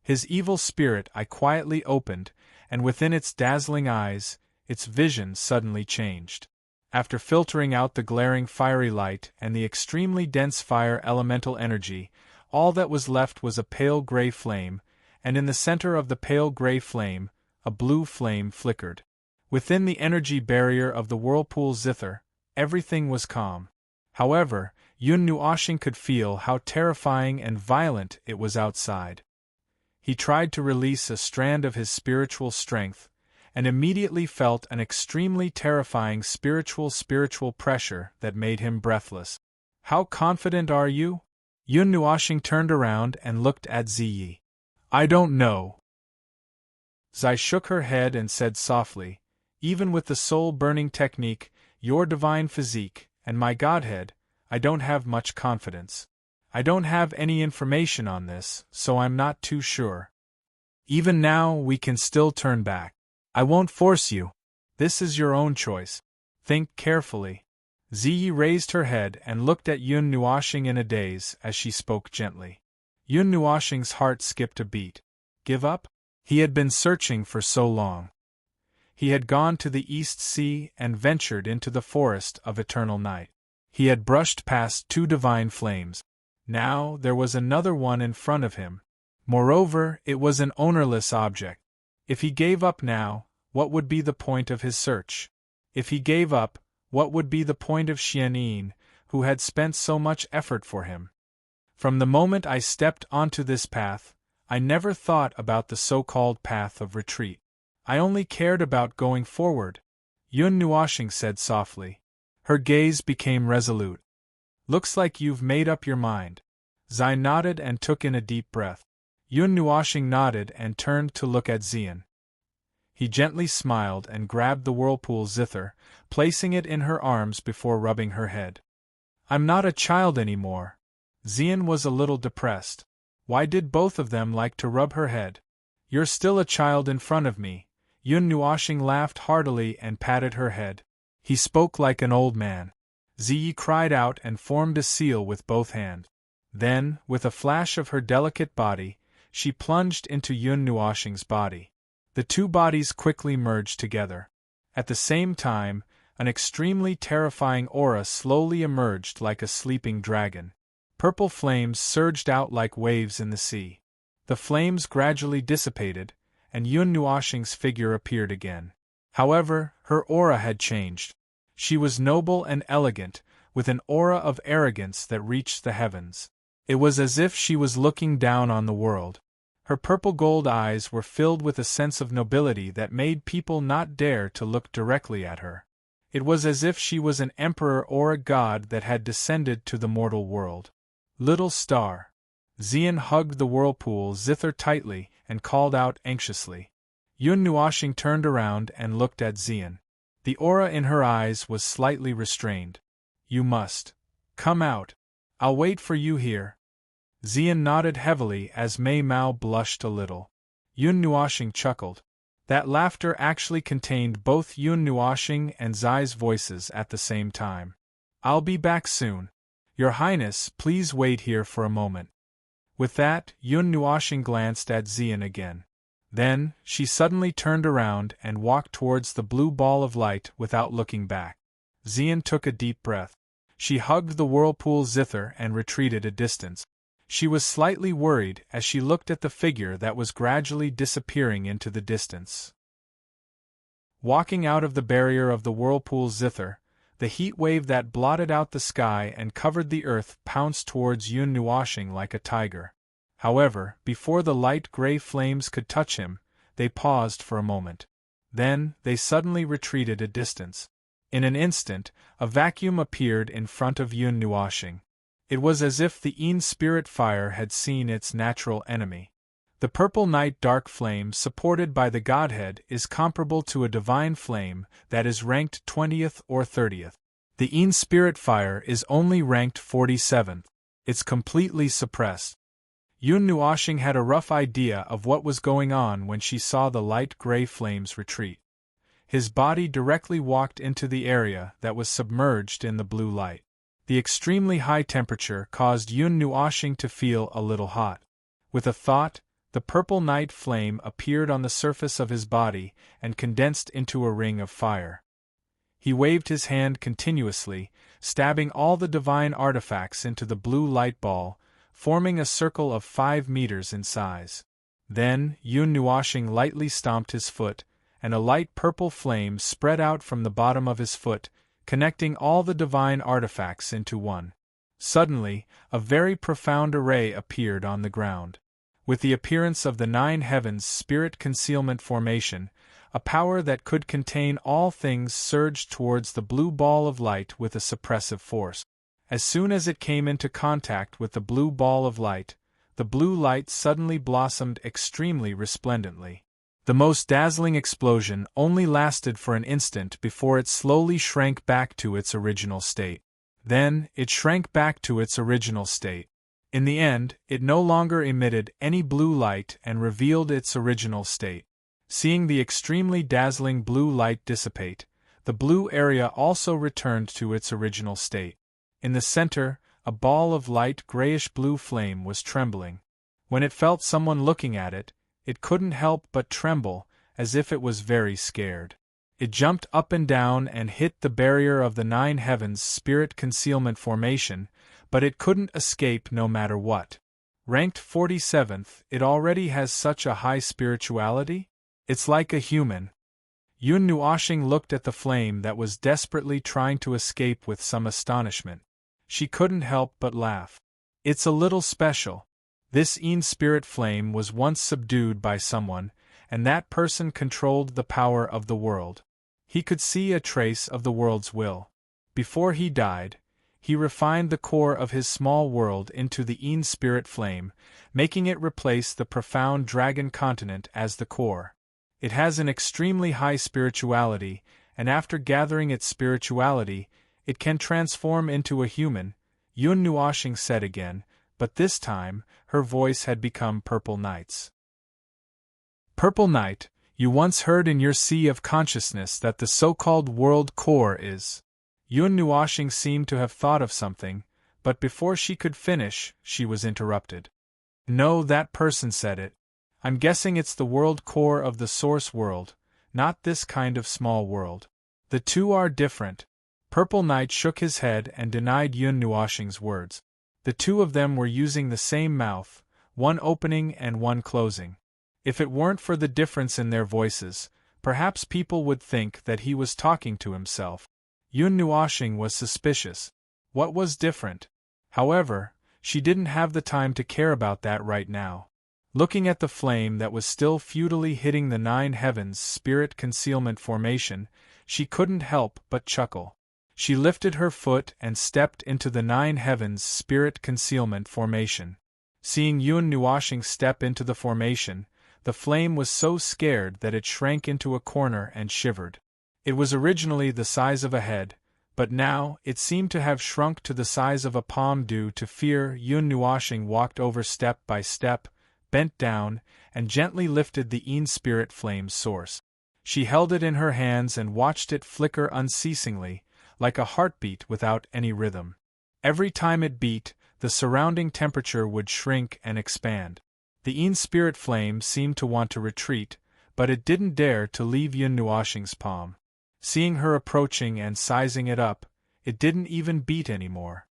His evil spirit eye quietly opened, and within its dazzling eyes, its vision suddenly changed. After filtering out the glaring fiery light and the extremely dense fire elemental energy, all that was left was a pale gray flame, and in the center of the pale gray flame, a blue flame flickered. Within the energy barrier of the whirlpool zither, everything was calm. However, Yun Nuoxing could feel how terrifying and violent it was outside. He tried to release a strand of his spiritual strength, and immediately felt an extremely terrifying spiritual pressure that made him breathless. "How confident are you?" Yun Nuoxing turned around and looked at Ziyi. "I don't know." Zai shook her head and said softly, "Even with the soul-burning technique, your divine physique, and my godhead, I don't have much confidence. I don't have any information on this, so I'm not too sure. Even now, we can still turn back. I won't force you. This is your own choice. Think carefully. Ziyi raised her head and looked at Yun Nuoxing in a daze as she spoke gently. Yun Nuoxing's heart skipped a beat. Give up? He had been searching for so long. He had gone to the East Sea and ventured into the forest of eternal night. He had brushed past 2 divine flames. Now there was another one in front of him. Moreover, it was an ownerless object. If he gave up now, what would be the point of his search? If he gave up, what would be the point of Xianyin, who had spent so much effort for him? From the moment I stepped onto this path, I never thought about the so-called path of retreat. I only cared about going forward, Yun Nuoxing said softly. Her gaze became resolute. Looks like you've made up your mind. Zai nodded and took in a deep breath. Yun Nuoxing nodded and turned to look at Xian. He gently smiled and grabbed the whirlpool zither, placing it in her arms before rubbing her head. I'm not a child anymore. Xian was a little depressed. Why did both of them like to rub her head? You're still a child in front of me. Yun Nuoxing laughed heartily and patted her head. He spoke like an old man. Ziyi cried out and formed a seal with both hands. Then, with a flash of her delicate body, she plunged into Yun Nuoxing's body. The 2 bodies quickly merged together. At the same time, an extremely terrifying aura slowly emerged like a sleeping dragon. Purple flames surged out like waves in the sea. The flames gradually dissipated, and Yun Nuoxing's figure appeared again. However, her aura had changed. She was noble and elegant, with an aura of arrogance that reached the heavens. It was as if she was looking down on the world. Her purple-gold eyes were filled with a sense of nobility that made people not dare to look directly at her. It was as if she was an emperor or a god that had descended to the mortal world. Little star. Xian hugged the whirlpool zither tightly and called out anxiously. Yun Nuoxing turned around and looked at Xian. The aura in her eyes was slightly restrained. You must. Come out. I'll wait for you here. Xian nodded heavily as Mei Mao blushed a little. Yun Nuoxing chuckled. That laughter actually contained both Yun Nuoxing and Zai's voices at the same time. I'll be back soon. Your Highness, please wait here for a moment. With that, Yun Nuoxing glanced at Xian again. Then, she suddenly turned around and walked towards the blue ball of light without looking back. Xian took a deep breath. She hugged the whirlpool zither and retreated a distance. She was slightly worried as she looked at the figure that was gradually disappearing into the distance. Walking out of the barrier of the whirlpool zither, the heat wave that blotted out the sky and covered the earth pounced towards Yun Nuoxing like a tiger. However, before the light gray flames could touch him, they paused for a moment. Then, they suddenly retreated a distance. In an instant, a vacuum appeared in front of Yun Nuoxing. It was as if the Yin spirit fire had seen its natural enemy. The purple night dark flame supported by the Godhead is comparable to a divine flame that is ranked 20th or 30th. The Yin spirit fire is only ranked 47th. It's completely suppressed. Yun Nuoxing had a rough idea of what was going on when she saw the light gray flames retreat. His body directly walked into the area that was submerged in the blue light. The extremely high temperature caused Yun Nuoxing to feel a little hot. With a thought, the purple night flame appeared on the surface of his body and condensed into a ring of fire. He waved his hand continuously, stabbing all the divine artifacts into the blue light ball, forming a circle of 5 meters in size. Then, Yun Nuoxing lightly stomped his foot, and a light purple flame spread out from the bottom of his foot, connecting all the divine artifacts into one. Suddenly, a very profound array appeared on the ground. With the appearance of the 9 heavens spirit concealment formation, a power that could contain all things surged towards the blue ball of light with a suppressive force. As soon as it came into contact with the blue ball of light, the blue light suddenly blossomed extremely resplendently. The most dazzling explosion only lasted for an instant before it slowly shrank back to its original state. Then, it shrank back to its original state. In the end, it no longer emitted any blue light and revealed its original state. Seeing the extremely dazzling blue light dissipate, the blue area also returned to its original state. In the center, a ball of light grayish-blue flame was trembling. When it felt someone looking at it, it couldn't help but tremble, as if it was very scared. It jumped up and down and hit the barrier of the 9 heavens spirit concealment formation, but it couldn't escape no matter what. Ranked 47th, it already has such a high spirituality? It's like a human. Yun Nuoshing looked at the flame that was desperately trying to escape with some astonishment. She couldn't help but laugh. It's a little special. This Yin spirit flame was once subdued by someone, and that person controlled the power of the world. He could see a trace of the world's will. Before he died, he refined the core of his small world into the Yin spirit flame, making it replace the profound dragon continent as the core. It has an extremely high spirituality, and after gathering its spirituality, it can transform into a human, Yun Nuoshing said again, but this time, her voice had become Purple Night's. Purple Night, you once heard in your sea of consciousness that the so-called world core is. Yun Nuoshing seemed to have thought of something, but before she could finish, she was interrupted. No, that person said it. I'm guessing it's the world core of the source world, not this kind of small world. The two are different. Purple Night shook his head and denied Yun Nuoshing's words. The two of them were using the same mouth, one opening and one closing. If it weren't for the difference in their voices, perhaps people would think that he was talking to himself. Yun Nuoshing was suspicious. What was different? However, she didn't have the time to care about that right now. Looking at the flame that was still futilely hitting the 9 heavens spirit concealment formation, she couldn't help but chuckle. She lifted her foot and stepped into the 9 heavens spirit concealment formation. Seeing Yun Nuoshing step into the formation, the flame was so scared that it shrank into a corner and shivered. It was originally the size of a head, but now it seemed to have shrunk to the size of a palm due to fear. Yun Nuoshing walked over step by step, bent down, and gently lifted the Yin spirit flame's source. She held it in her hands and watched it flicker unceasingly, like a heartbeat without any rhythm. Every time it beat, the surrounding temperature would shrink and expand. The Yin spirit flame seemed to want to retreat, but it didn't dare to leave Yun Nuoshing's palm. Seeing her approaching and sizing it up, it didn't even beat anymore.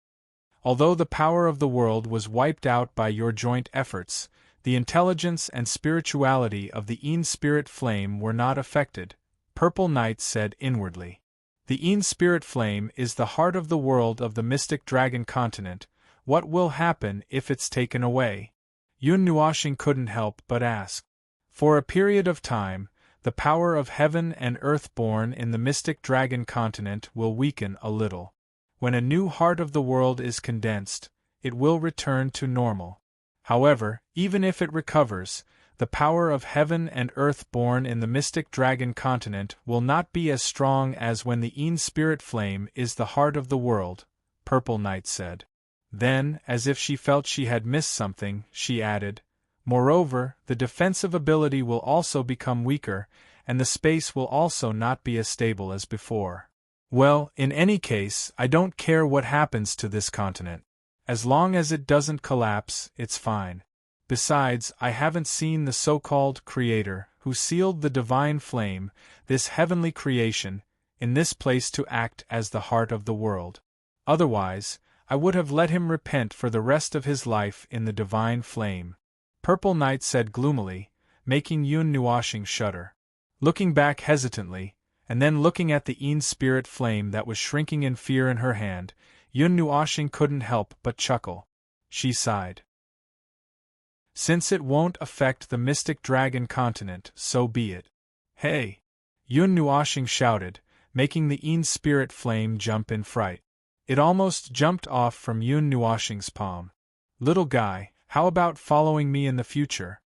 Although the power of the world was wiped out by your joint efforts, the intelligence and spirituality of the Yin spirit flame were not affected, Purple Night said inwardly. The Yin spirit flame is the heart of the world of the mystic dragon continent. What will happen if it's taken away? Yun Nuoshing couldn't help but ask. For a period of time, the power of heaven and earth born in the mystic dragon continent will weaken a little. When a new heart of the world is condensed, it will return to normal. However, even if it recovers, the power of heaven and earth born in the mystic dragon continent will not be as strong as when the Yin spirit flame is the heart of the world, Purple Night said. Then, as if she felt she had missed something, she added, moreover, the defensive ability will also become weaker, and the space will also not be as stable as before. Well, in any case, I don't care what happens to this continent. As long as it doesn't collapse, it's fine. Besides, I haven't seen the so-called creator, who sealed the divine flame, this heavenly creation, in this place to act as the heart of the world. Otherwise, I would have let him repent for the rest of his life in the divine flame. Purple Night said gloomily, making Yun Nuoshing shudder. Looking back hesitantly, and then looking at the Yin spirit flame that was shrinking in fear in her hand, Yun Nuoshing couldn't help but chuckle. She sighed. Since it won't affect the mystic dragon continent, so be it. Hey! Yun Nuoshing shouted, making the Yin spirit flame jump in fright. It almost jumped off from Yun Nuoshing's palm. Little guy, how about following me in the future?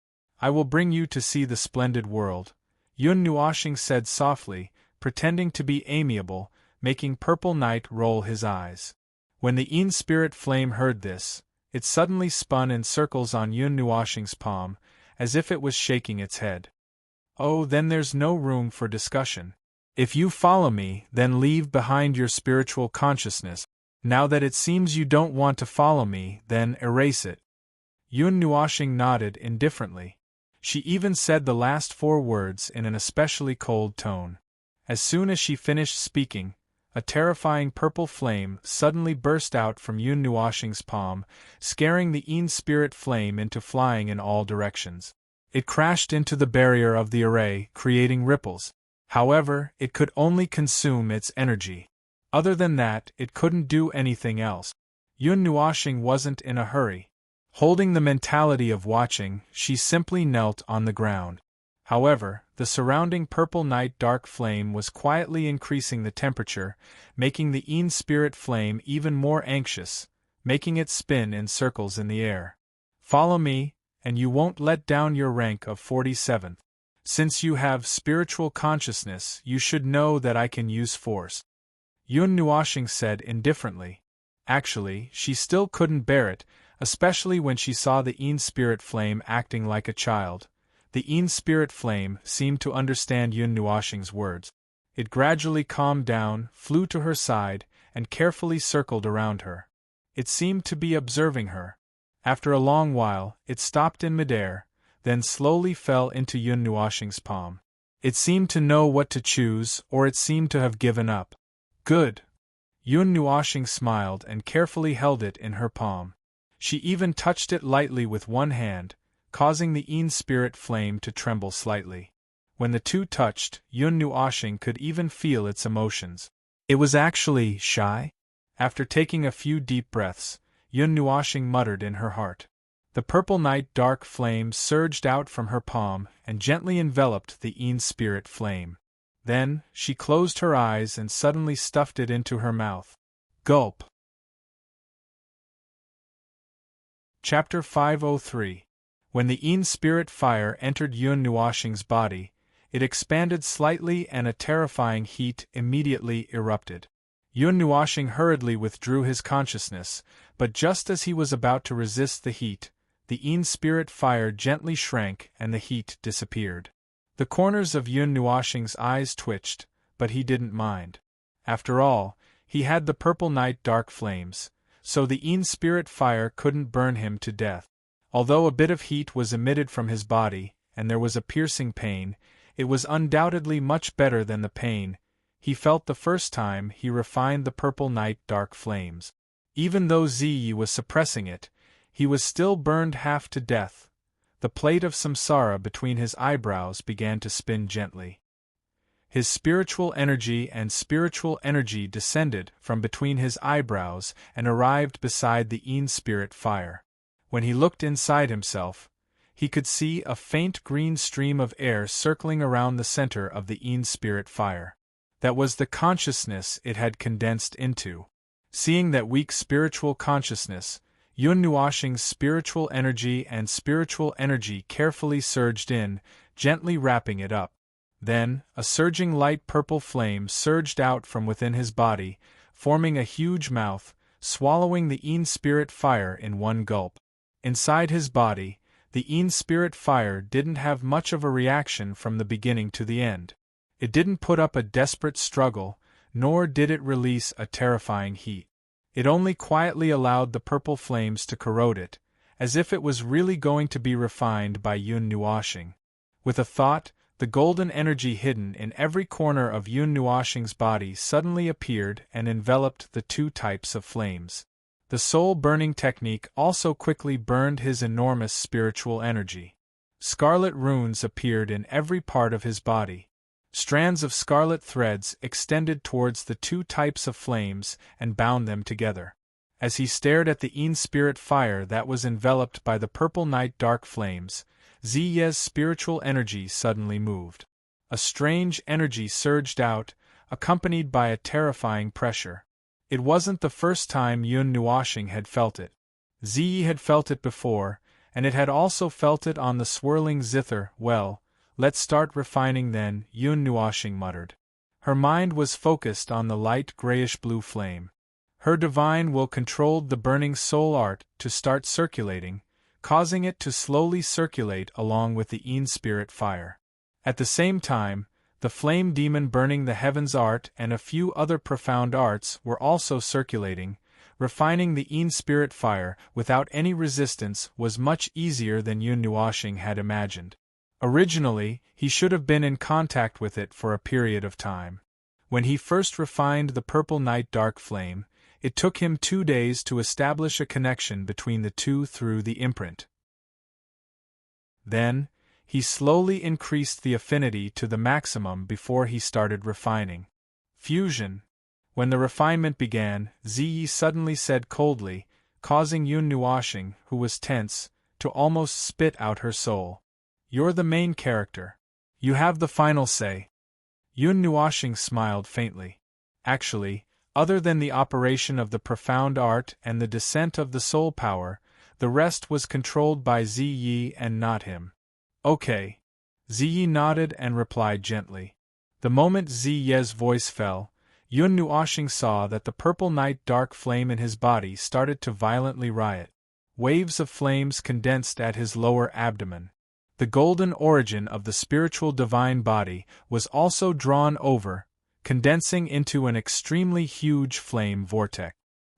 I will bring you to see the splendid world, Yun Nuoxing said softly, pretending to be amiable, making Purple Night roll his eyes. When the Yin spirit flame heard this, it suddenly spun in circles on Yun Nuoxing's palm, as if it was shaking its head. Oh, then there's no room for discussion. If you follow me, then leave behind your spiritual consciousness. Now that it seems you don't want to follow me, then erase it. Yun Nuoxing nodded indifferently. She even said the last 4 words in an especially cold tone. As soon as she finished speaking, a terrifying purple flame suddenly burst out from Yun Nuoxing's palm, scaring the Yin spirit flame into flying in all directions. It crashed into the barrier of the array, creating ripples. However, it could only consume its energy. Other than that, it couldn't do anything else. Yun Nuoxing wasn't in a hurry. Holding the mentality of watching, she simply knelt on the ground. However, the surrounding purple night dark flame was quietly increasing the temperature, making the Yin spirit flame even more anxious, making it spin in circles in the air. Follow me, and you won't let down your rank of 47th. Since you have spiritual consciousness, you should know that I can use force. Yun Nuoxing said indifferently. Actually, she still couldn't bear it, especially when she saw the Yin spirit flame acting like a child. The Yin spirit flame seemed to understand Yun Nuoxing's words. It gradually calmed down, flew to her side, and carefully circled around her. It seemed to be observing her. After a long while, it stopped in midair, then slowly fell into Yun Nuoxing's palm. It seemed to know what to choose, or it seemed to have given up. Good. Yun Nuoxing smiled and carefully held it in her palm. She even touched it lightly with one hand, causing the Yin spirit flame to tremble slightly. When the two touched, Yun Nuoxing could even feel its emotions. It was actually shy? After taking a few deep breaths, Yun Nuoxing muttered in her heart. The purple night dark flame surged out from her palm and gently enveloped the Yin spirit flame. Then, she closed her eyes and suddenly stuffed it into her mouth. Gulp. Chapter 503. When the Yin spirit fire entered Yun Nuoxing's body, it expanded slightly and a terrifying heat immediately erupted. Yun Nuoxing hurriedly withdrew his consciousness, but just as he was about to resist the heat, the Yin spirit fire gently shrank and the heat disappeared. The corners of Yun Nuoxing's eyes twitched, but he didn't mind. After all, he had the purple night dark flames, so the Yin spirit fire couldn't burn him to death. Although a bit of heat was emitted from his body, and there was a piercing pain, it was undoubtedly much better than the pain he felt the first time he refined the purple night dark flames. Even though Ziyi was suppressing it, he was still burned half to death. The plate of samsara between his eyebrows began to spin gently. His spiritual energy descended from between his eyebrows and arrived beside the Yin spirit fire. When he looked inside himself, he could see a faint green stream of air circling around the center of the Yin spirit fire. That was the consciousness it had condensed into. Seeing that weak spiritual consciousness, Yun Nuoxing's spiritual energy carefully surged in, gently wrapping it up. Then, a surging light purple flame surged out from within his body, forming a huge mouth, swallowing the Yin spirit fire in one gulp. Inside his body, the Yin spirit fire didn't have much of a reaction from the beginning to the end. It didn't put up a desperate struggle, nor did it release a terrifying heat. It only quietly allowed the purple flames to corrode it, as if it was really going to be refined by Yun Nuoxing. With a thought, the golden energy hidden in every corner of Yun Nuoxing's body suddenly appeared and enveloped the two types of flames. The soul-burning technique also quickly burned his enormous spiritual energy. Scarlet runes appeared in every part of his body. Strands of scarlet threads extended towards the two types of flames and bound them together. As he stared at the Yin spirit fire that was enveloped by the purple night dark flames, Ziye's spiritual energy suddenly moved. A strange energy surged out, accompanied by a terrifying pressure. It wasn't the first time Yun Nuoxing had felt it. Ziyi had felt it before, and it had also felt it on the swirling zither. Well, let's start refining then, Yun Nuoxing muttered. Her mind was focused on the light grayish-blue flame. Her divine will controlled the burning soul art to start circulating, causing it to slowly circulate along with the Yin spirit fire. At the same time, the flame demon burning the heavens art and a few other profound arts were also circulating. Refining the Yin spirit fire without any resistance was much easier than Yun Nuoxing had imagined. Originally, he should have been in contact with it for a period of time. When he first refined the purple night dark flame, it took him 2 days to establish a connection between the two through the imprint. Then, he slowly increased the affinity to the maximum before he started refining. Fusion. When the refinement began, Ziyi suddenly said coldly, causing Yun Nuoxing, who was tense, to almost spit out her soul. You're the main character. You have the final say. Yun Nuoxing smiled faintly. Actually, other than the operation of the profound art and the descent of the soul power, the rest was controlled by Ziyi and not him. Okay. Ziyi nodded and replied gently. The moment Ziyi's voice fell, Yun Nuoxing saw that the purple night dark flame in his body started to violently riot. Waves of flames condensed at his lower abdomen. The golden origin of the spiritual divine body was also drawn over, condensing into an extremely huge flame vortex.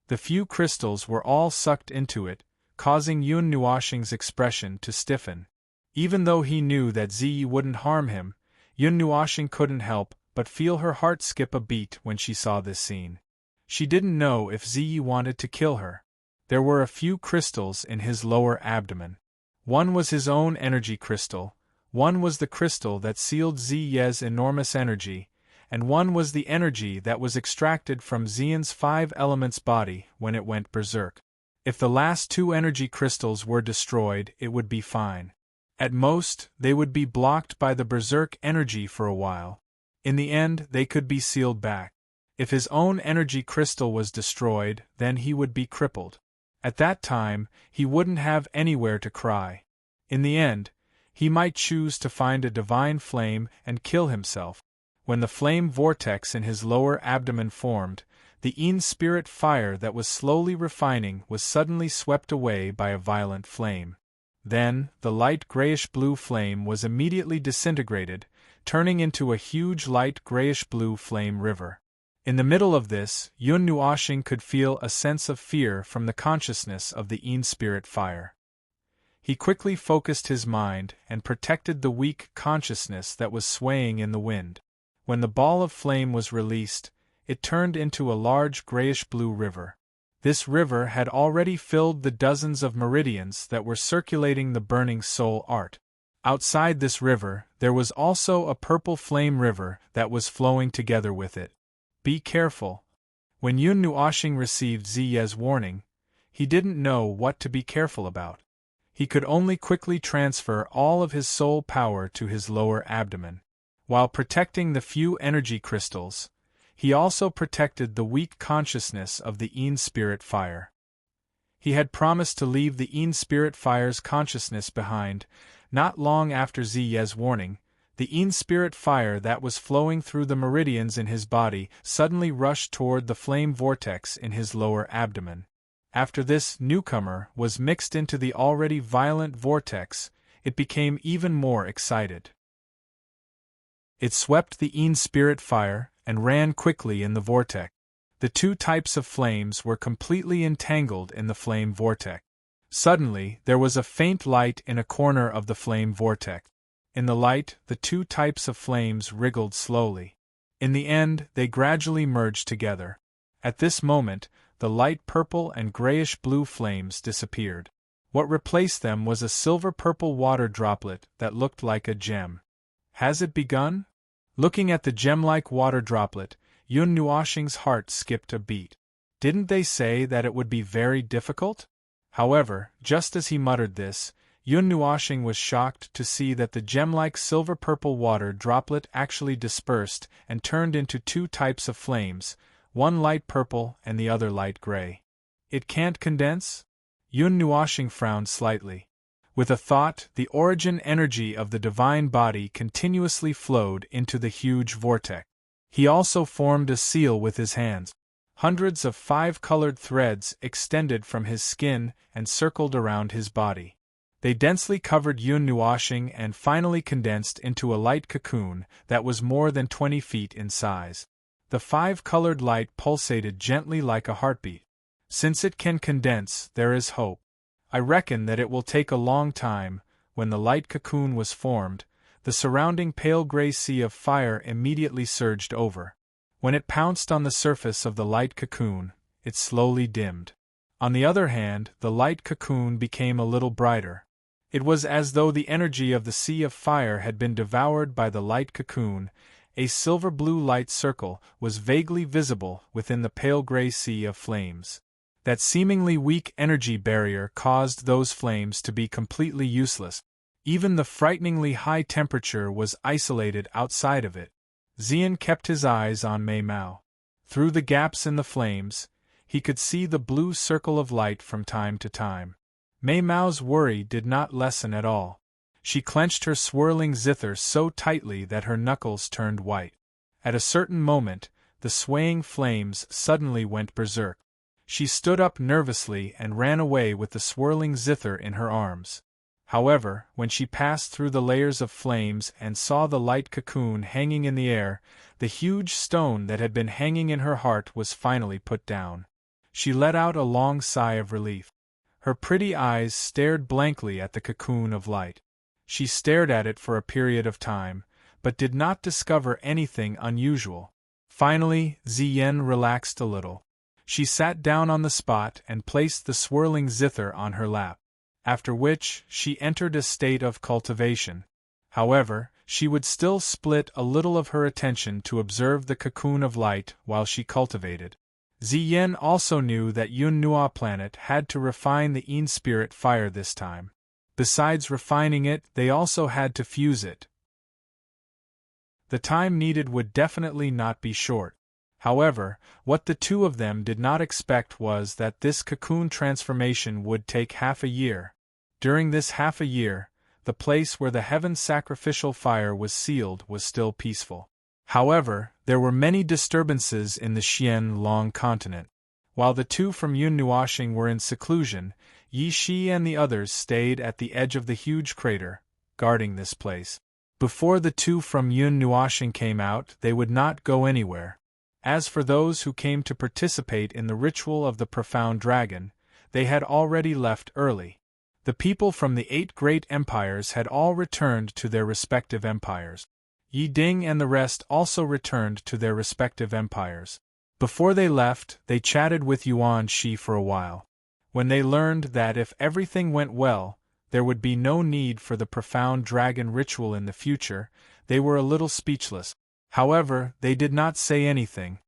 The few crystals were all sucked into it, causing Yun Nuoxing's expression to stiffen. Even though he knew that Ziyi wouldn't harm him, Yun Nuoxing couldn't help but feel her heart skip a beat when she saw this scene. She didn't know if Ziyi wanted to kill her. There were a few crystals in his lower abdomen. One was his own energy crystal, one was the crystal that sealed Ziyi's enormous energy, and one was the energy that was extracted from Xian's 5 elements body when it went berserk. If the last 2 energy crystals were destroyed, it would be fine. At most, they would be blocked by the berserk energy for a while. In the end, they could be sealed back. If his own energy crystal was destroyed, then he would be crippled. At that time, he wouldn't have anywhere to cry. In the end, he might choose to find a divine flame and kill himself. When the flame vortex in his lower abdomen formed, the Yin spirit fire that was slowly refining was suddenly swept away by a violent flame. Then, the light grayish-blue flame was immediately disintegrated, turning into a huge light grayish-blue flame river. In the middle of this, Yun Nuoxing could feel a sense of fear from the consciousness of the Yin spirit fire. He quickly focused his mind and protected the weak consciousness that was swaying in the wind. When the ball of flame was released, it turned into a large grayish-blue river. This river had already filled the dozens of meridians that were circulating the burning soul art. Outside this river, there was also a purple flame river that was flowing together with it. Be careful. When Yun Nuoxing received Ziyi's warning, he didn't know what to be careful about. He could only quickly transfer all of his soul power to his lower abdomen. While protecting the few energy crystals, he also protected the weak consciousness of the Yin spirit fire. He had promised to leave the Yin spirit fire's consciousness behind. Not long after Ziyi's warning, the Yin spirit fire that was flowing through the meridians in his body suddenly rushed toward the flame vortex in his lower abdomen. After this newcomer was mixed into the already violent vortex, it became even more excited. It swept the Yin spirit fire and ran quickly in the vortex. The 2 types of flames were completely entangled in the flame vortex. Suddenly, there was a faint light in a corner of the flame vortex. In the light, the 2 types of flames wriggled slowly. In the end, they gradually merged together. At this moment, the light purple and grayish-blue flames disappeared. What replaced them was a silver-purple water droplet that looked like a gem. Has it begun? Looking at the gem-like water droplet, Yun Nuoxing's heart skipped a beat. Didn't they say that it would be very difficult? However, just as he muttered this, Yun Nuoxing was shocked to see that the gem-like silver-purple water droplet actually dispersed and turned into 2 types of flames, one light purple and the other light gray. It can't condense? Yun Nuoxing frowned slightly. With a thought, the origin energy of the divine body continuously flowed into the huge vortex. He also formed a seal with his hands. Hundreds of 5-colored threads extended from his skin and circled around his body. They densely covered Yun Nuashing and finally condensed into a light cocoon that was more than 20 feet in size. The 5-colored light pulsated gently like a heartbeat. Since it can condense, there is hope. I reckon that it will take a long time. When the light cocoon was formed, the surrounding pale gray sea of fire immediately surged over. When it pounced on the surface of the light cocoon, it slowly dimmed. On the other hand, the light cocoon became a little brighter. It was as though the energy of the sea of fire had been devoured by the light cocoon. A silver-blue light circle was vaguely visible within the pale gray sea of flames. That seemingly weak energy barrier caused those flames to be completely useless. Even the frighteningly high temperature was isolated outside of it. Xian kept his eyes on Mei Mao. Through the gaps in the flames, he could see the blue circle of light from time to time. Mei Mao's worry did not lessen at all. She clenched her swirling zither so tightly that her knuckles turned white. At a certain moment, the swaying flames suddenly went berserk. She stood up nervously and ran away with the swirling zither in her arms. However, when she passed through the layers of flames and saw the light cocoon hanging in the air, the huge stone that had been hanging in her heart was finally put down. She let out a long sigh of relief. Her pretty eyes stared blankly at the cocoon of light. She stared at it for a period of time, but did not discover anything unusual. Finally, Ziyen relaxed a little. She sat down on the spot and placed the swirling zither on her lap. After which, she entered a state of cultivation. However, she would still split a little of her attention to observe the cocoon of light while she cultivated. Ziyen also knew that Yun Nua planet had to refine the Yin spirit fire this time. Besides refining it, they also had to fuse it. The time needed would definitely not be short. However, what the two of them did not expect was that this cocoon transformation would take half a year. During this half a year, the place where the heaven sacrificial fire was sealed was still peaceful. However, there were many disturbances in the Xian Long continent. While the two from Yun Nuashing were in seclusion, Yi Shi and the others stayed at the edge of the huge crater, guarding this place. Before the two from Yun Nuashing came out, they would not go anywhere. As for those who came to participate in the ritual of the profound dragon, they had already left early. The people from the 8 great empires had all returned to their respective empires. Yi Ding and the rest also returned to their respective empires. Before they left, they chatted with Yuan Shi for a while. When they learned that if everything went well, there would be no need for the profound dragon ritual in the future, they were a little speechless. However, they did not say anything.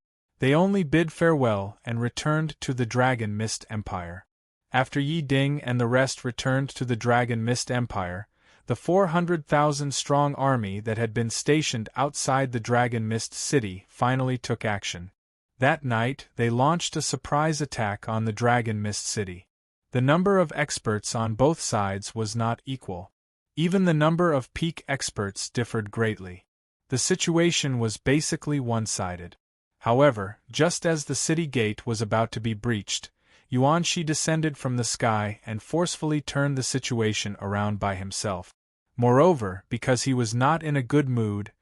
They only bid farewell and returned to the Dragon Mist Empire. After Yi Ding and the rest returned to the Dragon Mist Empire, the 400,000-strong army that had been stationed outside the Dragon Mist City finally took action. That night, they launched a surprise attack on the Dragon Mist City. The number of experts on both sides was not equal. Even the number of peak experts differed greatly. The situation was basically one-sided. However, just as the city gate was about to be breached, Yuan Shi descended from the sky and forcefully turned the situation around by himself. Moreover, because he was not in a good mood,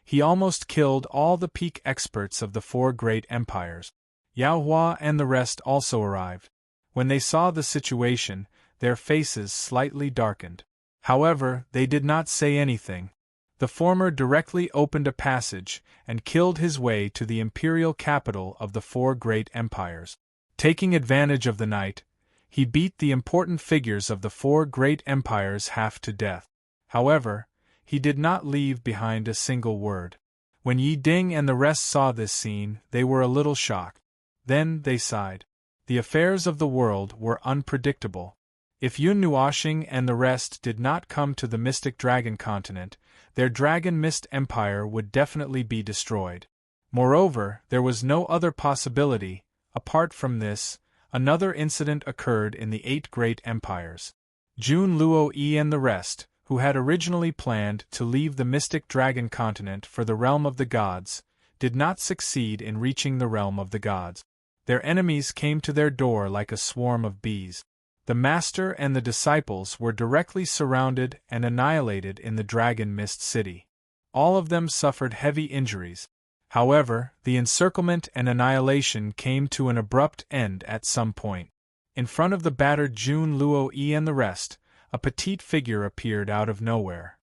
he almost killed all the peak experts of the 4 great empires. Yao Hua and the rest also arrived. When they saw the situation, their faces slightly darkened. However, they did not say anything. The former directly opened a passage and killed his way to the imperial capital of the 4 great empires. Taking advantage of the night, he beat the important figures of the 4 great empires half to death. However, he did not leave behind a single word. When Yi Ding and the rest saw this scene, they were a little shocked. Then they sighed. The affairs of the world were unpredictable. If Yun Nuashing and the rest did not come to the Mystic Dragon continent, their Dragon Mist Empire would definitely be destroyed. Moreover, there was no other possibility. Apart from this, another incident occurred in the 8 great empires. Jun Luo Yi and the rest, who had originally planned to leave the mystic dragon continent for the realm of the gods, did not succeed in reaching the realm of the gods. Their enemies came to their door like a swarm of bees. The master and the disciples were directly surrounded and annihilated in the Dragon Mist City. All of them suffered heavy injuries. However, the encirclement and annihilation came to an abrupt end at some point. In front of the battered Jun Luo Yi and the rest, a petite figure appeared out of nowhere.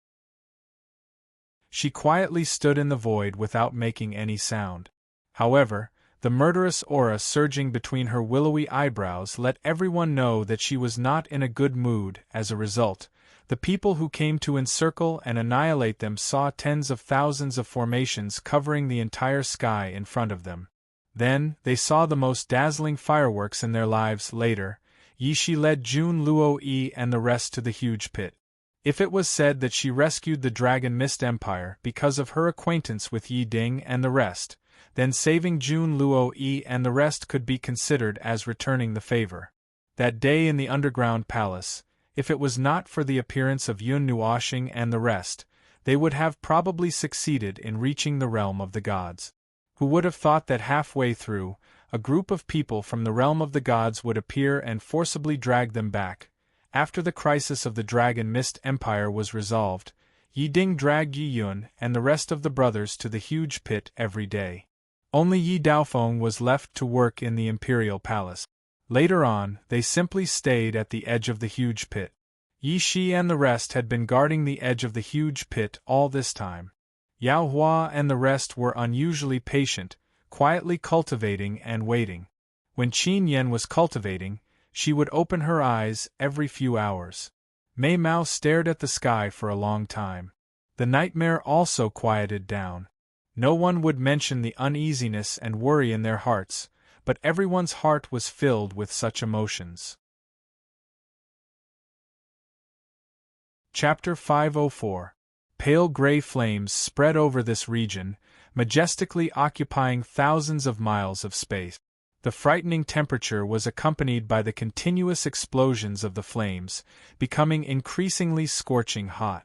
She quietly stood in the void without making any sound. However, the murderous aura surging between her willowy eyebrows let everyone know that she was not in a good mood. As a result, the people who came to encircle and annihilate them saw tens of thousands of formations covering the entire sky in front of them. Then, they saw the most dazzling fireworks in their lives. Later, Yi Shi led Jun Luo Yi and the rest to the huge pit. If it was said that she rescued the Dragon Mist Empire because of her acquaintance with Yi Ding and the rest, then saving Jun Luo Yi and the rest could be considered as returning the favor. That day in the underground palace, if it was not for the appearance of Yun Nuoxing and the rest, they would have probably succeeded in reaching the realm of the gods. Who would have thought that halfway through, a group of people from the realm of the gods would appear and forcibly drag them back? After the crisis of the Dragon Mist Empire was resolved, Yi Ding dragged Yi Yun and the rest of the brothers to the huge pit every day. Only Yi Daofeng was left to work in the imperial palace. Later on, they simply stayed at the edge of the huge pit. Yi Shi and the rest had been guarding the edge of the huge pit all this time. Yao Hua and the rest were unusually patient, quietly cultivating and waiting. When Qin Yan was cultivating, she would open her eyes every few hours. Mei Mao stared at the sky for a long time. The nightmare also quieted down. No one would mention the uneasiness and worry in their hearts, but everyone's heart was filled with such emotions. Chapter 504. Pale gray flames spread over this region, majestically occupying thousands of miles of space. The frightening temperature was accompanied by the continuous explosions of the flames, becoming increasingly scorching hot.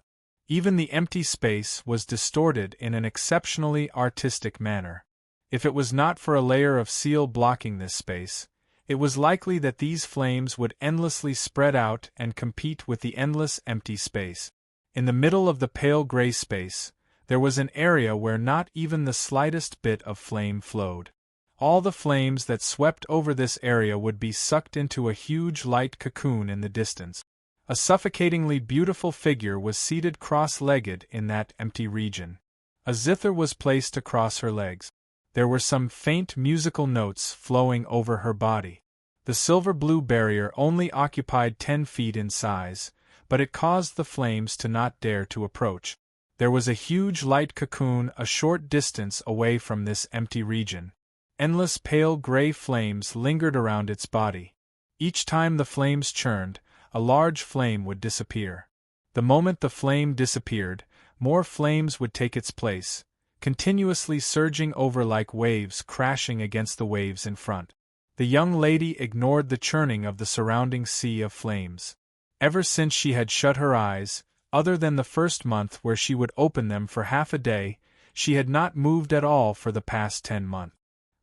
Even the empty space was distorted in an exceptionally artistic manner. If it was not for a layer of seal blocking this space, it was likely that these flames would endlessly spread out and compete with the endless empty space. In the middle of the pale gray space, there was an area where not even the slightest bit of flame flowed. All the flames that swept over this area would be sucked into a huge light cocoon in the distance. A suffocatingly beautiful figure was seated cross-legged in that empty region. A zither was placed across her legs. There were some faint musical notes flowing over her body. The silver-blue barrier only occupied 10 feet in size, but it caused the flames to not dare to approach. There was a huge light cocoon a short distance away from this empty region. Endless pale gray flames lingered around its body. Each time the flames churned, a large flame would disappear. The moment the flame disappeared, more flames would take its place, continuously surging over like waves crashing against the waves in front. The young lady ignored the churning of the surrounding sea of flames. Ever since she had shut her eyes, other than the first month where she would open them for half a day, she had not moved at all for the past 10 months.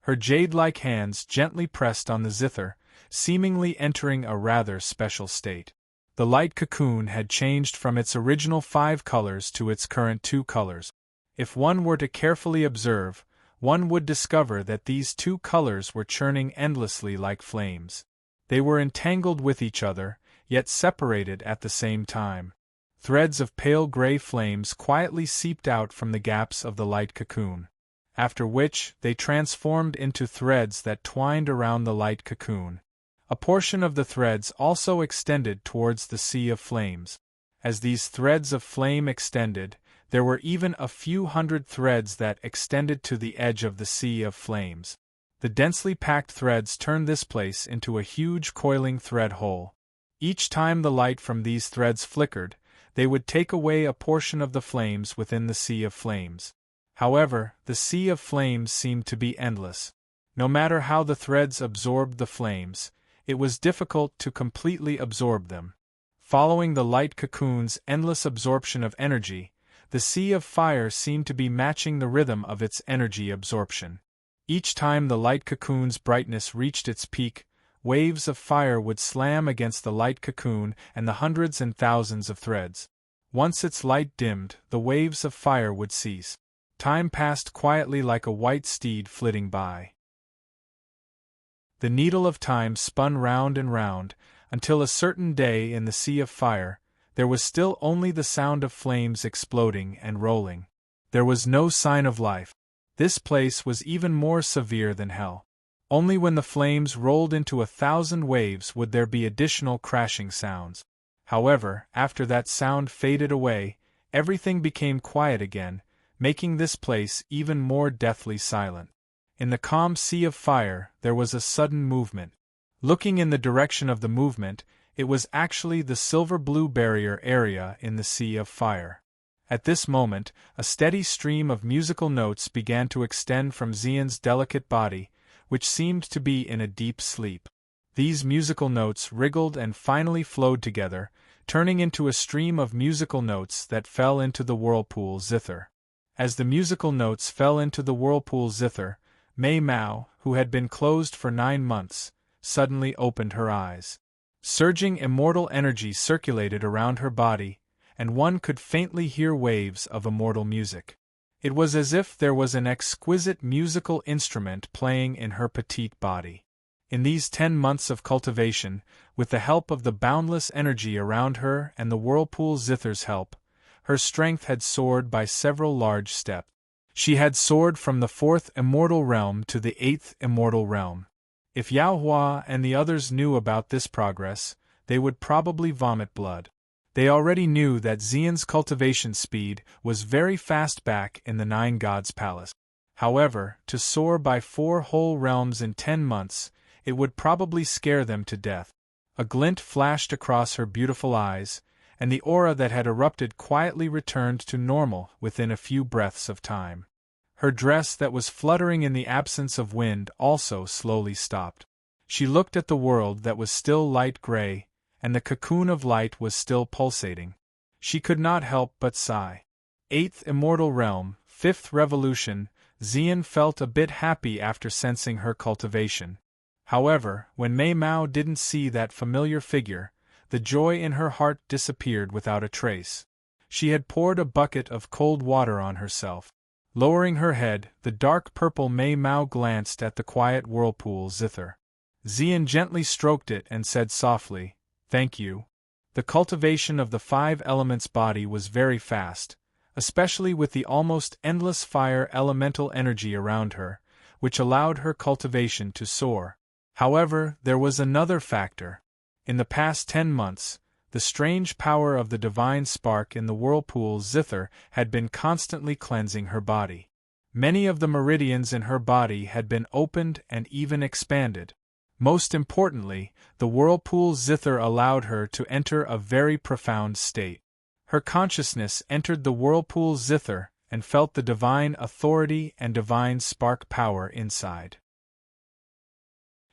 Her jade-like hands gently pressed on the zither, seemingly entering a rather special state. The light cocoon had changed from its original 5 colors to its current 2 colors. If one were to carefully observe, one would discover that these 2 colors were churning endlessly like flames. They were entangled with each other, yet separated at the same time. Threads of pale gray flames quietly seeped out from the gaps of the light cocoon, after which they transformed into threads that twined around the light cocoon. A portion of the threads also extended towards the sea of flames. As these threads of flame extended, there were even a few hundred threads that extended to the edge of the sea of flames. The densely packed threads turned this place into a huge coiling thread hole. Each time the light from these threads flickered, they would take away a portion of the flames within the sea of flames. However, the sea of flames seemed to be endless. No matter how the threads absorbed the flames, it was difficult to completely absorb them. Following the light cocoon's endless absorption of energy, the sea of fire seemed to be matching the rhythm of its energy absorption. Each time the light cocoon's brightness reached its peak, waves of fire would slam against the light cocoon and the hundreds and thousands of threads. Once its light dimmed, the waves of fire would cease. Time passed quietly like a white steed flitting by. The needle of time spun round and round, until a certain day in the sea of fire, there was still only the sound of flames exploding and rolling. There was no sign of life. This place was even more severe than hell. Only when the flames rolled into 1,000 waves would there be additional crashing sounds. However, after that sound faded away, everything became quiet again, making this place even more deathly silent. In the calm sea of fire, there was a sudden movement. Looking in the direction of the movement, it was actually the silver-blue barrier area in the sea of fire. At this moment, a steady stream of musical notes began to extend from Xian's delicate body, which seemed to be in a deep sleep. These musical notes wriggled and finally flowed together, turning into a stream of musical notes that fell into the whirlpool zither. As the musical notes fell into the whirlpool zither, Mei Mao, who had been closed for 9 months, suddenly opened her eyes. Surging immortal energy circulated around her body, and one could faintly hear waves of immortal music. It was as if there was an exquisite musical instrument playing in her petite body. In these 10 months of cultivation, with the help of the boundless energy around her and the whirlpool zither's help, her strength had soared by several large steps. She had soared from the 4th immortal realm to the 8th immortal realm. If Yao Hua and the others knew about this progress, they would probably vomit blood. They already knew that Xian's cultivation speed was very fast back in the 9 Gods' Palace. However, to soar by 4 whole realms in 10 months, it would probably scare them to death. A glint flashed across her beautiful eyes, and the aura that had erupted quietly returned to normal within a few breaths of time. Her dress that was fluttering in the absence of wind also slowly stopped. She looked at the world that was still light gray, and the cocoon of light was still pulsating. She could not help but sigh. 8th immortal realm, 5th revolution. Xian felt a bit happy after sensing her cultivation. However, when Mei Mao didn't see that familiar figure, the joy in her heart disappeared without a trace. She had poured a bucket of cold water on herself. Lowering her head, the dark purple Mei Mao glanced at the quiet whirlpool zither. Xian gently stroked it and said softly, "Thank you." The cultivation of the 5 elements body was very fast, especially with the almost endless fire elemental energy around her, which allowed her cultivation to soar. However, there was another factor. In the past 10 months, the strange power of the divine spark in the whirlpool zither had been constantly cleansing her body. Many of the meridians in her body had been opened and even expanded. Most importantly, the whirlpool zither allowed her to enter a very profound state. Her consciousness entered the whirlpool zither and felt the divine authority and divine spark power inside.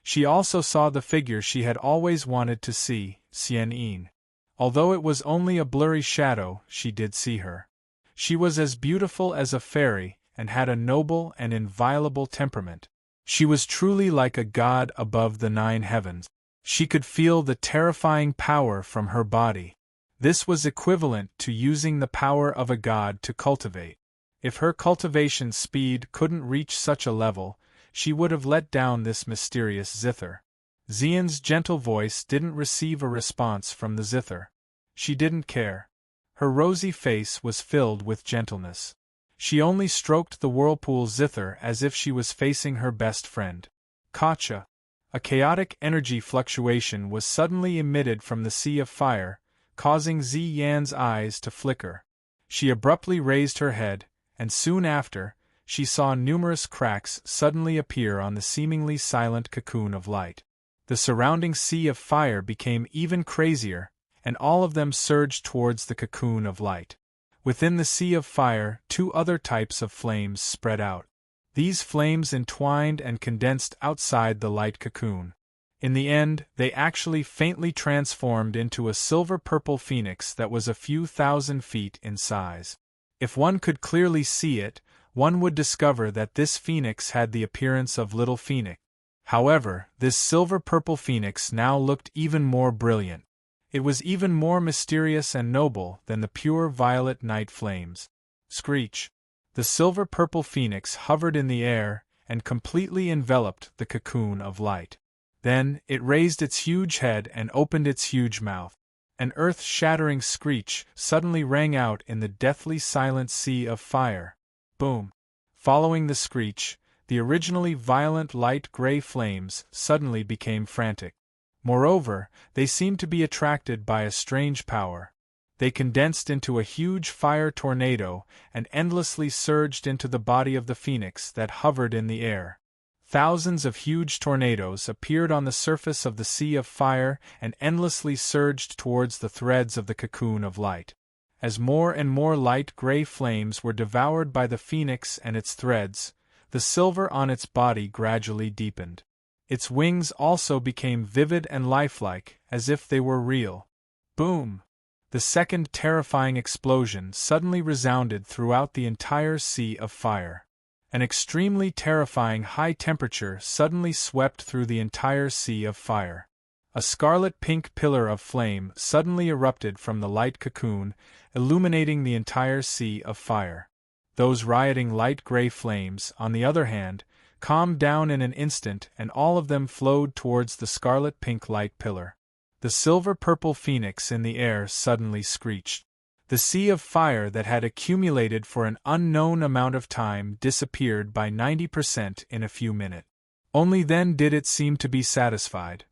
She also saw the figure she had always wanted to see, Xian Yin. Although it was only a blurry shadow, she did see her. She was as beautiful as a fairy, and had a noble and inviolable temperament. She was truly like a god above the 9 heavens. She could feel the terrifying power from her body. This was equivalent to using the power of a god to cultivate. If her cultivation speed couldn't reach such a level, she would have let down this mysterious zither. Xian's gentle voice didn't receive a response from the zither. She didn't care. Her rosy face was filled with gentleness. She only stroked the whirlpool zither as if she was facing her best friend. Kacha. A chaotic energy fluctuation was suddenly emitted from the sea of fire, causing Xian's eyes to flicker. She abruptly raised her head, and soon after, she saw numerous cracks suddenly appear on the seemingly silent cocoon of light. The surrounding sea of fire became even crazier, and all of them surged towards the cocoon of light. Within the sea of fire, 2 other types of flames spread out. These flames entwined and condensed outside the light cocoon. In the end, they actually faintly transformed into a silver-purple phoenix that was a few thousand feet in size. If one could clearly see it, one would discover that this phoenix had the appearance of Little Phoenix. However, this silver-purple phoenix now looked even more brilliant. It was even more mysterious and noble than the pure violet night flames. Screech! The silver-purple phoenix hovered in the air and completely enveloped the cocoon of light. Then, it raised its huge head and opened its huge mouth. An earth-shattering screech suddenly rang out in the deathly silent sea of fire. Boom! Following the screech, the originally violent light gray flames suddenly became frantic. Moreover, they seemed to be attracted by a strange power. They condensed into a huge fire tornado and endlessly surged into the body of the phoenix that hovered in the air. Thousands of huge tornadoes appeared on the surface of the sea of fire and endlessly surged towards the threads of the cocoon of light. As more and more light gray flames were devoured by the phoenix and its threads, the silver on its body gradually deepened. Its wings also became vivid and lifelike, as if they were real. Boom! The second terrifying explosion suddenly resounded throughout the entire sea of fire. An extremely terrifying high temperature suddenly swept through the entire sea of fire. A scarlet-pink pillar of flame suddenly erupted from the light cocoon, illuminating the entire sea of fire. Those rioting light gray flames, on the other hand, calmed down in an instant and all of them flowed towards the scarlet-pink light pillar. The silver-purple phoenix in the air suddenly screeched. The sea of fire that had accumulated for an unknown amount of time disappeared by 90% in a few minutes. Only then did it seem to be satisfied.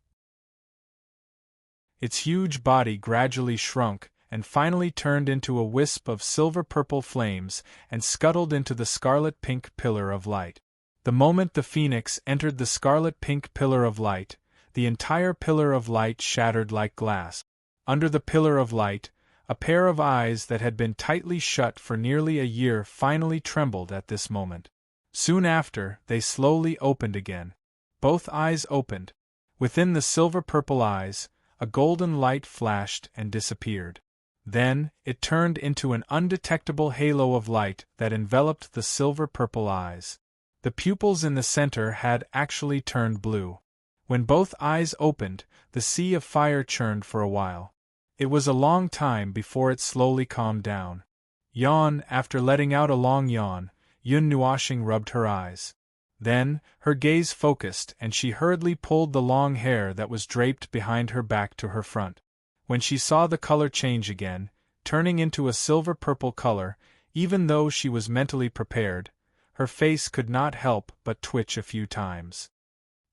Its huge body gradually shrunk and finally turned into a wisp of silver-purple flames and scuttled into the scarlet-pink pillar of light. The moment the phoenix entered the scarlet-pink pillar of light, the entire pillar of light shattered like glass. Under the pillar of light, a pair of eyes that had been tightly shut for nearly a year finally trembled at this moment. Soon after, they slowly opened again. Both eyes opened. Within the silver-purple eyes, a golden light flashed and disappeared. Then, it turned into an undetectable halo of light that enveloped the silver-purple eyes. The pupils in the center had actually turned blue. When both eyes opened, the sea of fire churned for a while. It was a long time before it slowly calmed down. Yawn after letting out a long yawn, Yun Nuoxing rubbed her eyes. Then, her gaze focused and she hurriedly pulled the long hair that was draped behind her back to her front. When she saw the color change again, turning into a silver-purple color, even though she was mentally prepared, her face could not help but twitch a few times.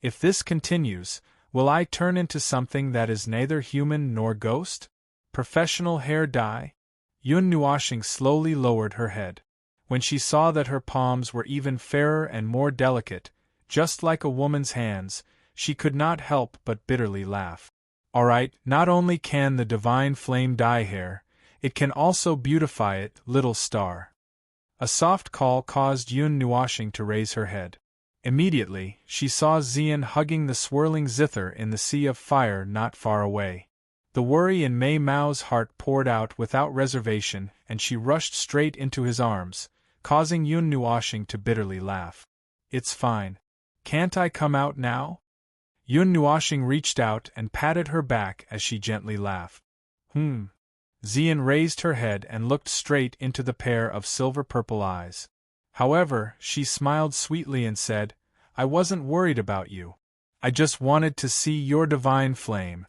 If this continues, will I turn into something that is neither human nor ghost? Professional hair dye? Yun Nuoxing slowly lowered her head. When she saw that her palms were even fairer and more delicate, just like a woman's hands, she could not help but bitterly laugh. Alright, not only can the divine flame dye hair, it can also beautify it, little star. A soft call caused Yun Nuoxing to raise her head. Immediately, she saw Xian hugging the swirling zither in the sea of fire not far away. The worry in Mei Mao's heart poured out without reservation and she rushed straight into his arms, causing Yun Nuoxing to bitterly laugh. It's fine. Can't I come out now? Yun Nuoxing reached out and patted her back as she gently laughed. Xian raised her head and looked straight into the pair of silver-purple eyes. However, she smiled sweetly and said, I wasn't worried about you. I just wanted to see your divine flame.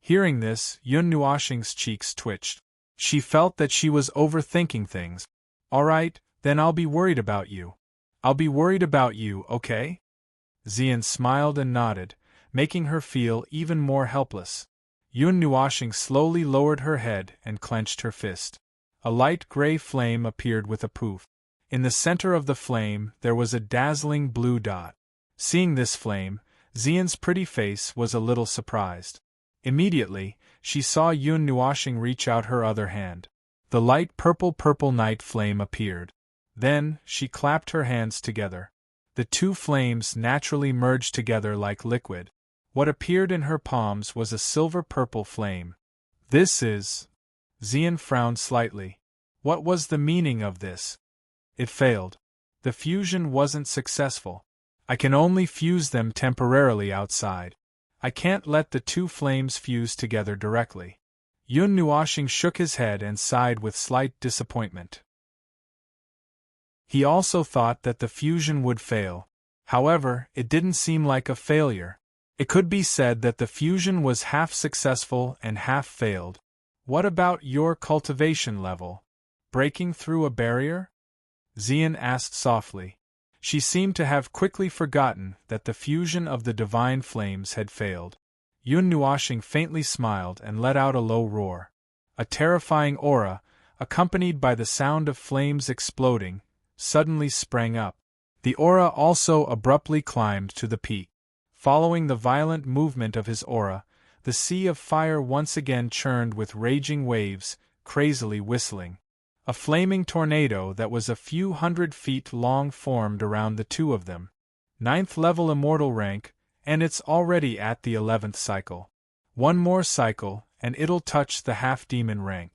Hearing this, Yun Nuoxing's cheeks twitched. She felt that she was overthinking things. Alright, then I'll be worried about you. I'll be worried about you, okay? Xian smiled and nodded, making her feel even more helpless. Yun Nuoxing slowly lowered her head and clenched her fist. A light gray flame appeared with a poof. In the center of the flame there was a dazzling blue dot. Seeing this flame, Xian's pretty face was a little surprised. Immediately, she saw Yun Nuoxing reach out her other hand. The light purple night flame appeared. Then, she clapped her hands together. The two flames naturally merged together like liquid. What appeared in her palms was a silver-purple flame. This is… Xian frowned slightly. What was the meaning of this? It failed. The fusion wasn't successful. I can only fuse them temporarily outside. I can't let the two flames fuse together directly. Yun Nuoxing shook his head and sighed with slight disappointment. He also thought that the fusion would fail. However, it didn't seem like a failure. It could be said that the fusion was half successful and half failed. What about your cultivation level? Breaking through a barrier? Xian asked softly. She seemed to have quickly forgotten that the fusion of the divine flames had failed. Yun Nuoxing faintly smiled and let out a low roar. A terrifying aura, accompanied by the sound of flames exploding, suddenly sprang up. The aura also abruptly climbed to the peak. Following the violent movement of his aura, the sea of fire once again churned with raging waves, crazily whistling. A flaming tornado that was a few hundred feet long formed around the two of them. 9th level immortal rank, and it's already at the 11th cycle. One more cycle, and it'll touch the half-demon rank.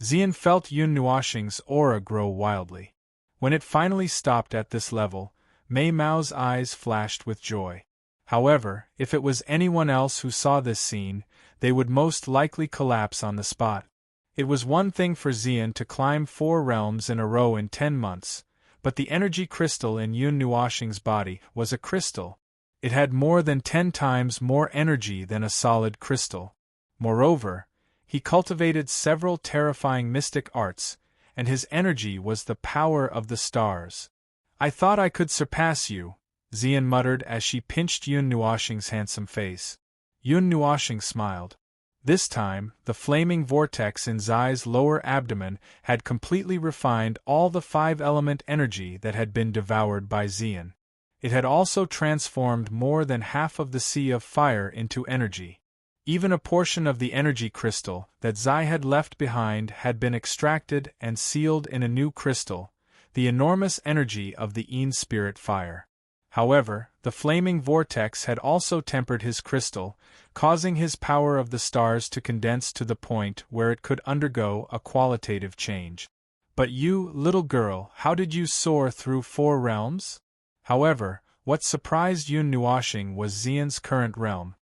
Xian felt Yun Nuoxing's aura grow wildly. When it finally stopped at this level, Mei Mao's eyes flashed with joy. However, if it was anyone else who saw this scene, they would most likely collapse on the spot. It was one thing for Xian to climb 4 realms in a row in 10 months, but the energy crystal in Yun Nuoxing's body was a crystal. It had more than 10 times more energy than a solid crystal. Moreover, he cultivated several terrifying mystic arts, and his energy was the power of the stars. I thought I could surpass you, Xian muttered as she pinched Yun Nuoxing's handsome face. Yun Nuoxing smiled. This time, the flaming vortex in Zai's lower abdomen had completely refined all the 5-element energy that had been devoured by Xian. It had also transformed more than half of the sea of fire into energy. Even a portion of the energy crystal that Zai had left behind had been extracted and sealed in a new crystal, the enormous energy of the Yin spirit fire. However, the flaming vortex had also tempered his crystal, causing his power of the stars to condense to the point where it could undergo a qualitative change. But you, little girl, how did you soar through 4 realms? However, what surprised Yun Nuoxing was Xian's current realm.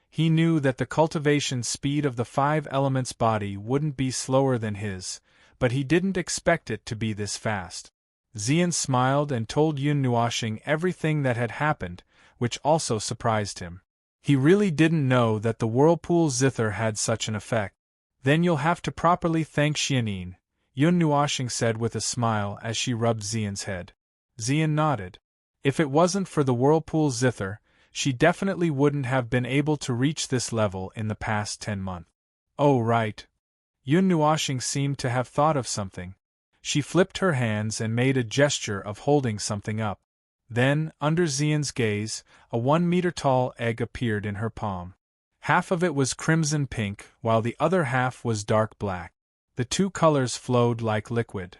He knew that the cultivation speed of the 5 elements body wouldn't be slower than his, but he didn't expect it to be this fast. Xian smiled and told Yun Nuoxing everything that had happened, which also surprised him. He really didn't know that the whirlpool zither had such an effect. Then you'll have to properly thank Xianin, Yun Nuoxing said with a smile as she rubbed Xian's head. Xian nodded. If it wasn't for the whirlpool zither, she definitely wouldn't have been able to reach this level in the past 10 months. Oh right. Yun Nuoxing seemed to have thought of something. She flipped her hands and made a gesture of holding something up. Then, under Xian's gaze, a 1-meter-tall egg appeared in her palm. Half of it was crimson pink, while the other half was dark black. The two colors flowed like liquid.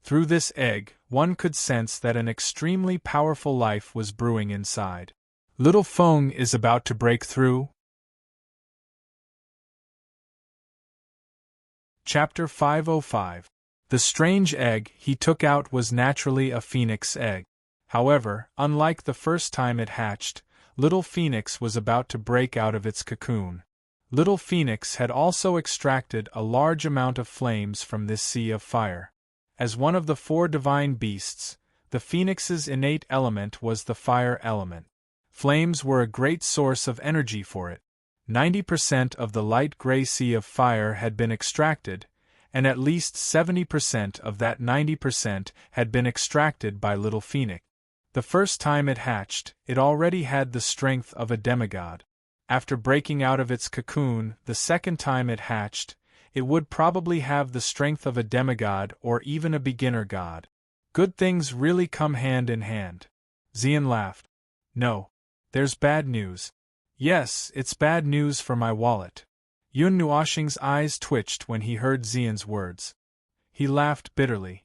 Through this egg, one could sense that an extremely powerful life was brewing inside. Little Feng is about to break through. Chapter 505. The strange egg he took out was naturally a phoenix egg. However, unlike the first time it hatched, Little Phoenix was about to break out of its cocoon. Little Phoenix had also extracted a large amount of flames from this sea of fire. As one of the 4 divine beasts, the phoenix's innate element was the fire element. Flames were a great source of energy for it. 90% of the light gray sea of fire had been extracted, and at least 70% of that 90% had been extracted by Little Phoenix. The first time it hatched, it already had the strength of a demigod. After breaking out of its cocoon, the second time it hatched, it would probably have the strength of a demigod or even a beginner god. Good things really come hand in hand. Xian laughed. No. There's bad news. Yes, it's bad news for my wallet. Yun Nuoxing's eyes twitched when he heard Xian's words. He laughed bitterly.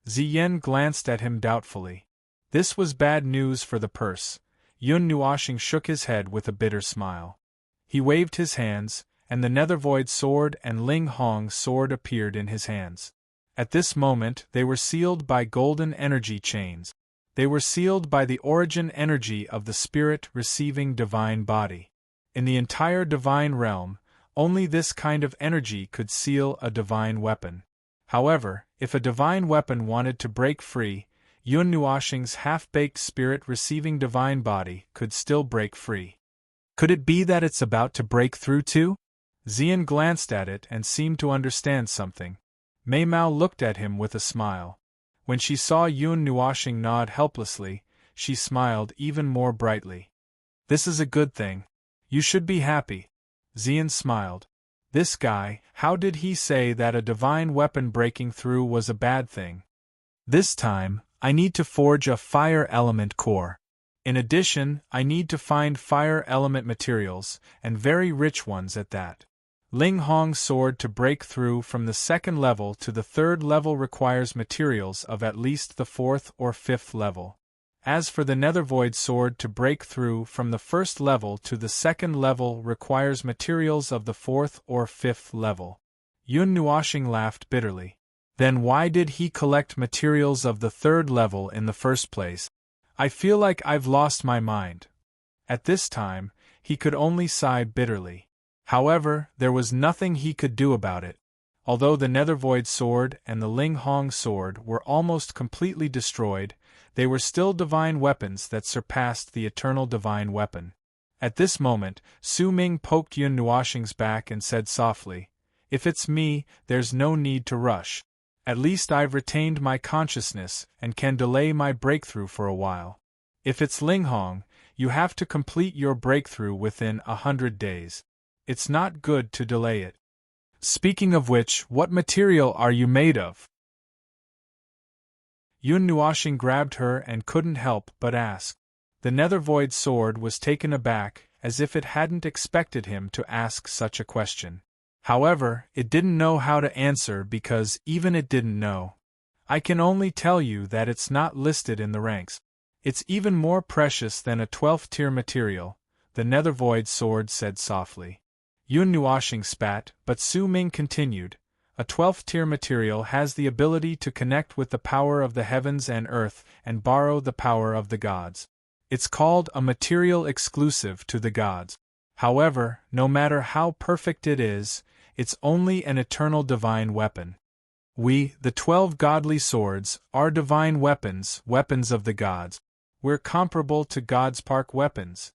Ziyen glanced at him doubtfully. This was bad news for the purse. Yun Nuoshing shook his head with a bitter smile. He waved his hands, and the Nethervoid sword and Ling Hong's sword appeared in his hands. At this moment they were sealed by golden energy chains. They were sealed by the origin energy of the spirit receiving divine body. In the entire divine realm, only this kind of energy could seal a divine weapon. However, if a divine weapon wanted to break free, Yun Nuoshing's half-baked spirit receiving divine body could still break free. Could it be that it's about to break through too? Xian glanced at it and seemed to understand something. Mei Mao looked at him with a smile. When she saw Yun Nuoshing nod helplessly, she smiled even more brightly. This is a good thing. You should be happy. Xian smiled. This guy, how did he say that a divine weapon breaking through was a bad thing? This time, I need to forge a fire element core. In addition, I need to find fire element materials, and very rich ones at that. Ling Hong's sword to break through from the 2nd level to the 3rd level requires materials of at least the 4th or 5th level. As for the Nethervoid sword to break through from the 1st level to the 2nd level requires materials of the 4th or 5th level. Yun Nuoshing laughed bitterly. Then why did he collect materials of the 3rd level in the first place? I feel like I've lost my mind. At this time, he could only sigh bitterly. However, there was nothing he could do about it. Although the Nethervoid sword and the Ling Hong sword were almost completely destroyed, they were still divine weapons that surpassed the eternal divine weapon. At this moment, Su Ming poked Yun Nuoshing's back and said softly, "If it's me, there's no need to rush. At least I've retained my consciousness and can delay my breakthrough for a while. If it's Ling Hong, you have to complete your breakthrough within 100 days. It's not good to delay it. Speaking of which, what material are you made of?" Yun Nuoshing grabbed her and couldn't help but ask. The Nethervoid sword was taken aback, as if it hadn't expected him to ask such a question. However, it didn't know how to answer because even it didn't know. I can only tell you that it's not listed in the ranks. It's even more precious than a 12th tier material, the Nethervoid sword said softly. Yun Nuoshing spat, but Su Ming continued. A 12th tier material has the ability to connect with the power of the heavens and earth and borrow the power of the gods. It's called a material exclusive to the gods. However, no matter how perfect it is, it's only an eternal divine weapon. We, the 12 godly swords, are divine weapons, weapons of the gods. We're comparable to God's Park weapons.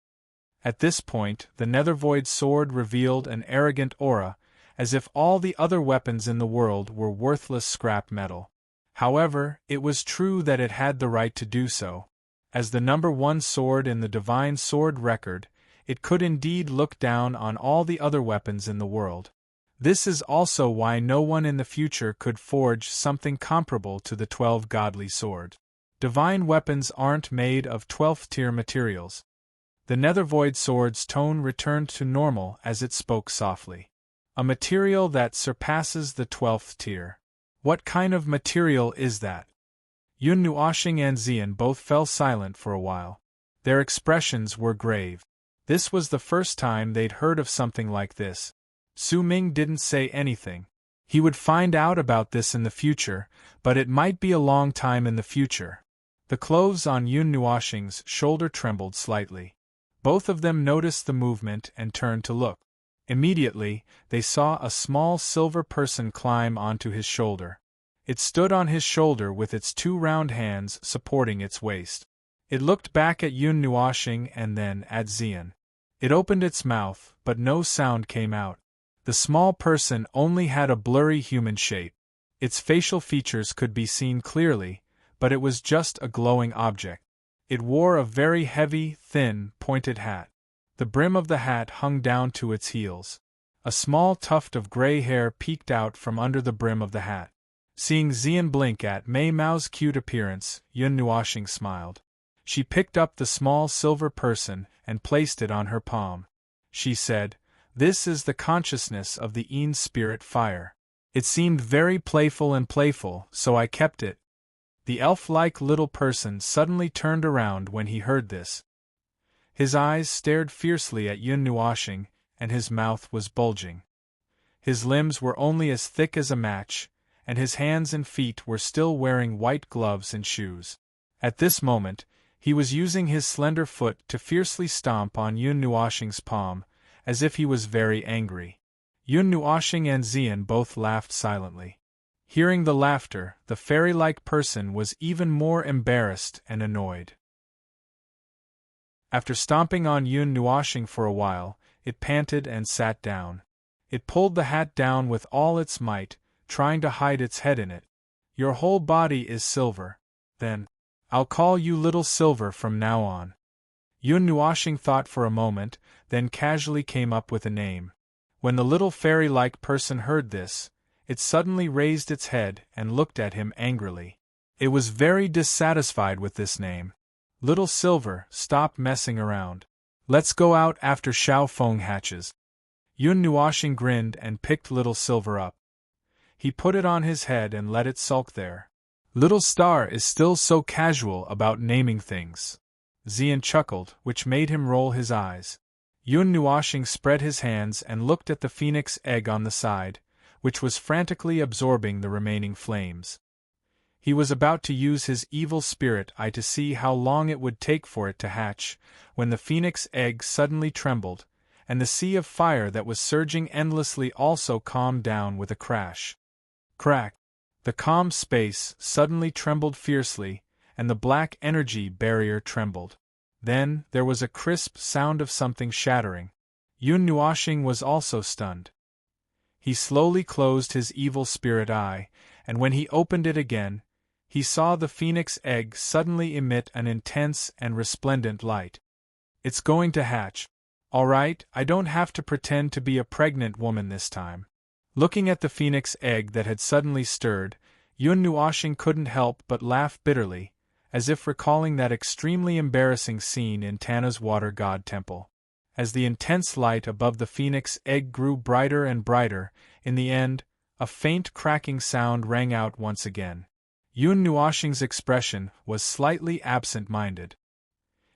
At this point, the Nethervoid sword revealed an arrogant aura, as if all the other weapons in the world were worthless scrap metal. However, it was true that it had the right to do so. As the number 1 sword in the divine sword record, it could indeed look down on all the other weapons in the world. This is also why no one in the future could forge something comparable to the 12 godly swords. Divine weapons aren't made of 12th tier materials. The Nethervoid sword's tone returned to normal as it spoke softly. A material that surpasses the 12th tier. What kind of material is that? Yun Nuoshing and Xian both fell silent for a while. Their expressions were grave. This was the first time they'd heard of something like this. Su Ming didn't say anything. He would find out about this in the future, but it might be a long time in the future. The clothes on Yun Nuoshing's shoulder trembled slightly. Both of them noticed the movement and turned to look. Immediately, they saw a small silver person climb onto his shoulder. It stood on his shoulder with its 2 round hands supporting its waist. It looked back at Yun Nuoshing and then at Xian. It opened its mouth, but no sound came out. The small person only had a blurry human shape. Its facial features could be seen clearly, but it was just a glowing object. It wore a very heavy, thin, pointed hat. The brim of the hat hung down to its heels. A small tuft of gray hair peeked out from under the brim of the hat. Seeing Xian blink at Mei Mao's cute appearance, Yun Nuoshing smiled. She picked up the small silver person and placed it on her palm. She said, "This is the consciousness of the Een spirit fire. It seemed very playful, so I kept it." The elf-like little person suddenly turned around when he heard this. His eyes stared fiercely at Yun Nuoshing, and his mouth was bulging. His limbs were only as thick as a match, and his hands and feet were still wearing white gloves and shoes. At this moment, he was using his slender foot to fiercely stomp on Yun Nuoshing's palm, as if he was very angry. Yun Nuoshing and Xian both laughed silently. Hearing the laughter, the fairy-like person was even more embarrassed and annoyed. After stomping on Yun Nuoshing for a while, it panted and sat down. It pulled the hat down with all its might, trying to hide its head in it. "Your whole body is silver. Then, I'll call you Little Silver from now on." Yun Nuoshing thought for a moment, then casually came up with a name. When the little fairy-like person heard this, it suddenly raised its head and looked at him angrily. It was very dissatisfied with this name. "Little Silver, stop messing around. Let's go out after Xiao Feng hatches." Yun Nuoshing grinned and picked Little Silver up. He put it on his head and let it sulk there. "Little Star is still so casual about naming things." Xian chuckled, which made him roll his eyes. Yun Nuoshing spread his hands and looked at the phoenix egg on the side, which was frantically absorbing the remaining flames. He was about to use his evil spirit eye to see how long it would take for it to hatch, when the phoenix egg suddenly trembled, and the sea of fire that was surging endlessly also calmed down with a crash. Crack! The calm space suddenly trembled fiercely, and the black energy barrier trembled. Then there was a crisp sound of something shattering. Yun Nuoshing was also stunned. He slowly closed his evil spirit eye, and when he opened it again, he saw the phoenix egg suddenly emit an intense and resplendent light. "It's going to hatch. All right, I don't have to pretend to be a pregnant woman this time." Looking at the phoenix egg that had suddenly stirred, Yun Nuoshing couldn't help but laugh bitterly, as if recalling that extremely embarrassing scene in Tana's water god temple. As the intense light above the phoenix egg grew brighter and brighter, in the end, a faint cracking sound rang out once again. Yun Nuoshing's expression was slightly absent-minded.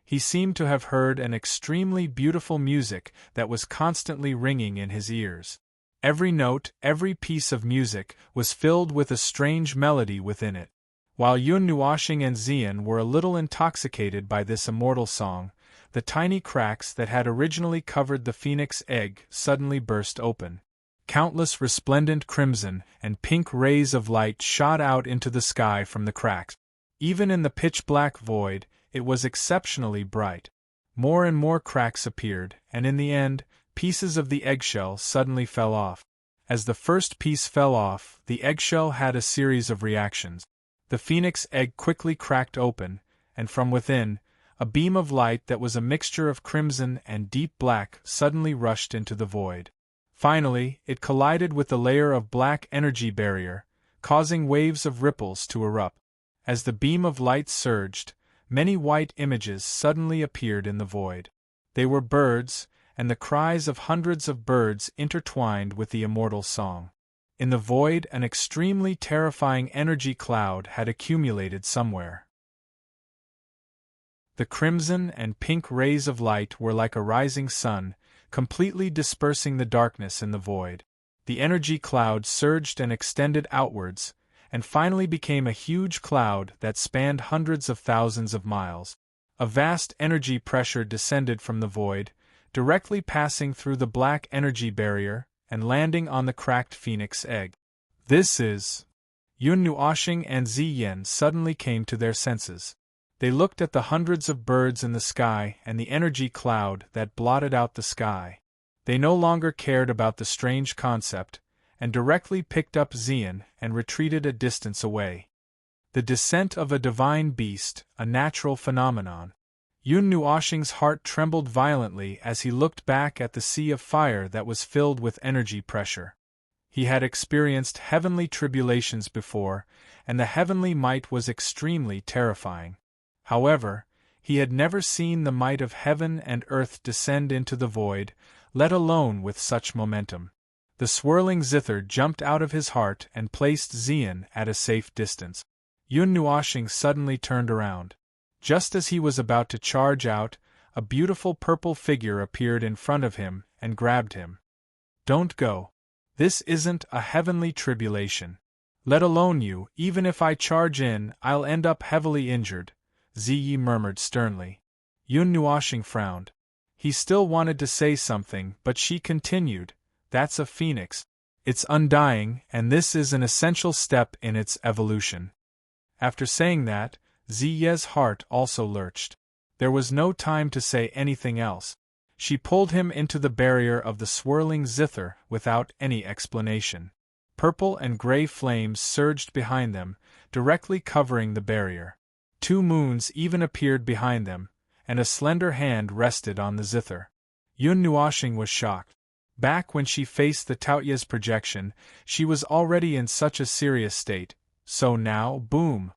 He seemed to have heard an extremely beautiful music that was constantly ringing in his ears. Every note, every piece of music, was filled with a strange melody within it. While Yun Nuoshing and Xian were a little intoxicated by this immortal song, the tiny cracks that had originally covered the phoenix egg suddenly burst open. Countless resplendent crimson and pink rays of light shot out into the sky from the cracks. Even in the pitch-black void, it was exceptionally bright. More and more cracks appeared, and in the end, pieces of the eggshell suddenly fell off. As the first piece fell off, the eggshell had a series of reactions. The phoenix egg quickly cracked open, and from within, a beam of light that was a mixture of crimson and deep black suddenly rushed into the void. Finally, it collided with the layer of black energy barrier, causing waves of ripples to erupt. As the beam of light surged, many white images suddenly appeared in the void. They were birds, and the cries of hundreds of birds intertwined with the immortal song. In the void, an extremely terrifying energy cloud had accumulated somewhere. The crimson and pink rays of light were like a rising sun, completely dispersing the darkness in the void. The energy cloud surged and extended outwards, and finally became a huge cloud that spanned hundreds of thousands of miles. A vast energy pressure descended from the void, directly passing through the black energy barrier and landing on the cracked phoenix egg. "This is..." Yun Nuoshing and Xian suddenly came to their senses. They looked at the hundreds of birds in the sky and the energy cloud that blotted out the sky. They no longer cared about the strange concept, and directly picked up Xian and retreated a distance away. The descent of a divine beast, a natural phenomenon. Yun Nuoshing's heart trembled violently as he looked back at the sea of fire that was filled with energy pressure. He had experienced heavenly tribulations before, and the heavenly might was extremely terrifying. However, he had never seen the might of heaven and earth descend into the void, let alone with such momentum. The swirling zither jumped out of his heart and placed Xian at a safe distance. Yun Nuoshing suddenly turned around. Just as he was about to charge out, a beautiful purple figure appeared in front of him and grabbed him. "Don't go. This isn't a heavenly tribulation. Let alone you, even if I charge in, I'll end up heavily injured," Ziyi murmured sternly. Yun Nuoshing frowned. He still wanted to say something, but she continued, "That's a phoenix. It's undying, and this is an essential step in its evolution." After saying that, Ziye's heart also lurched. There was no time to say anything else. She pulled him into the barrier of the swirling zither without any explanation. Purple and gray flames surged behind them, directly covering the barrier. 2 moons even appeared behind them, and a slender hand rested on the zither. Yun Nuoshing was shocked. Back when she faced the Taoye's projection, she was already in such a serious state, so now, boom!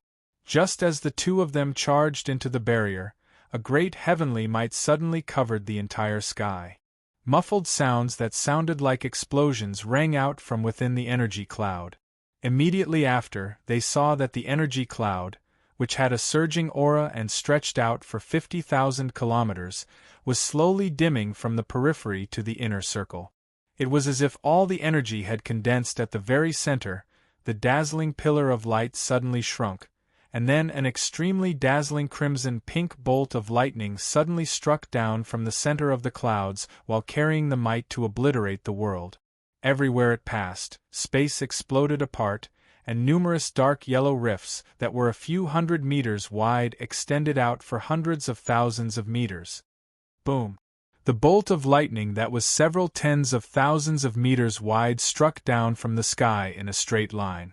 Just as the 2 of them charged into the barrier, a great heavenly might suddenly covered the entire sky. Muffled sounds that sounded like explosions rang out from within the energy cloud. Immediately after, they saw that the energy cloud, which had a surging aura and stretched out for 50,000 kilometers, was slowly dimming from the periphery to the inner circle. It was as if all the energy had condensed at the very center. The dazzling pillar of light suddenly shrunk, and then an extremely dazzling crimson-pink bolt of lightning suddenly struck down from the center of the clouds while carrying the might to obliterate the world. Everywhere it passed, space exploded apart, and numerous dark yellow rifts that were a few hundred meters wide extended out for hundreds of thousands of meters. Boom! The bolt of lightning that was several tens of thousands of meters wide struck down from the sky in a straight line.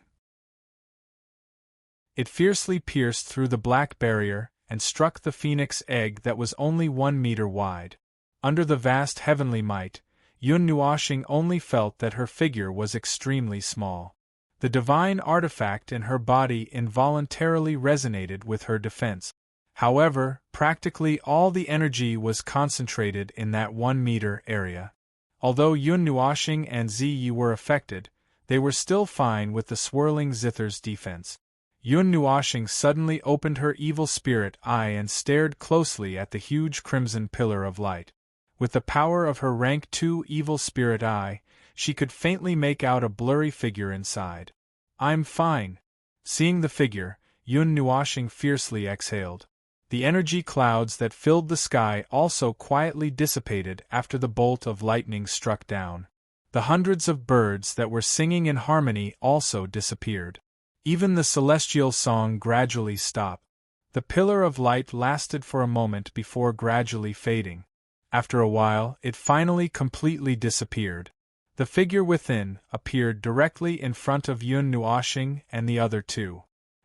It fiercely pierced through the black barrier and struck the phoenix egg that was only 1 meter wide. Under the vast heavenly might, Yun Nuoshing only felt that her figure was extremely small. The divine artifact in her body involuntarily resonated with her defense. However, practically all the energy was concentrated in that 1-meter area. Although Yun Nuoshing and Ziyi were affected, they were still fine with the swirling zither's defense. Yun Nuoshing suddenly opened her evil spirit eye and stared closely at the huge crimson pillar of light. With the power of her rank 2 evil spirit eye, she could faintly make out a blurry figure inside. "I'm fine." Seeing the figure, Yun Nuoshing fiercely exhaled. The energy clouds that filled the sky also quietly dissipated after the bolt of lightning struck down. The hundreds of birds that were singing in harmony also disappeared. Even the celestial song gradually stopped. The pillar of light lasted for a moment before gradually fading. After a while, it finally completely disappeared. The figure within appeared directly in front of Yun Nuoshing and the other 2.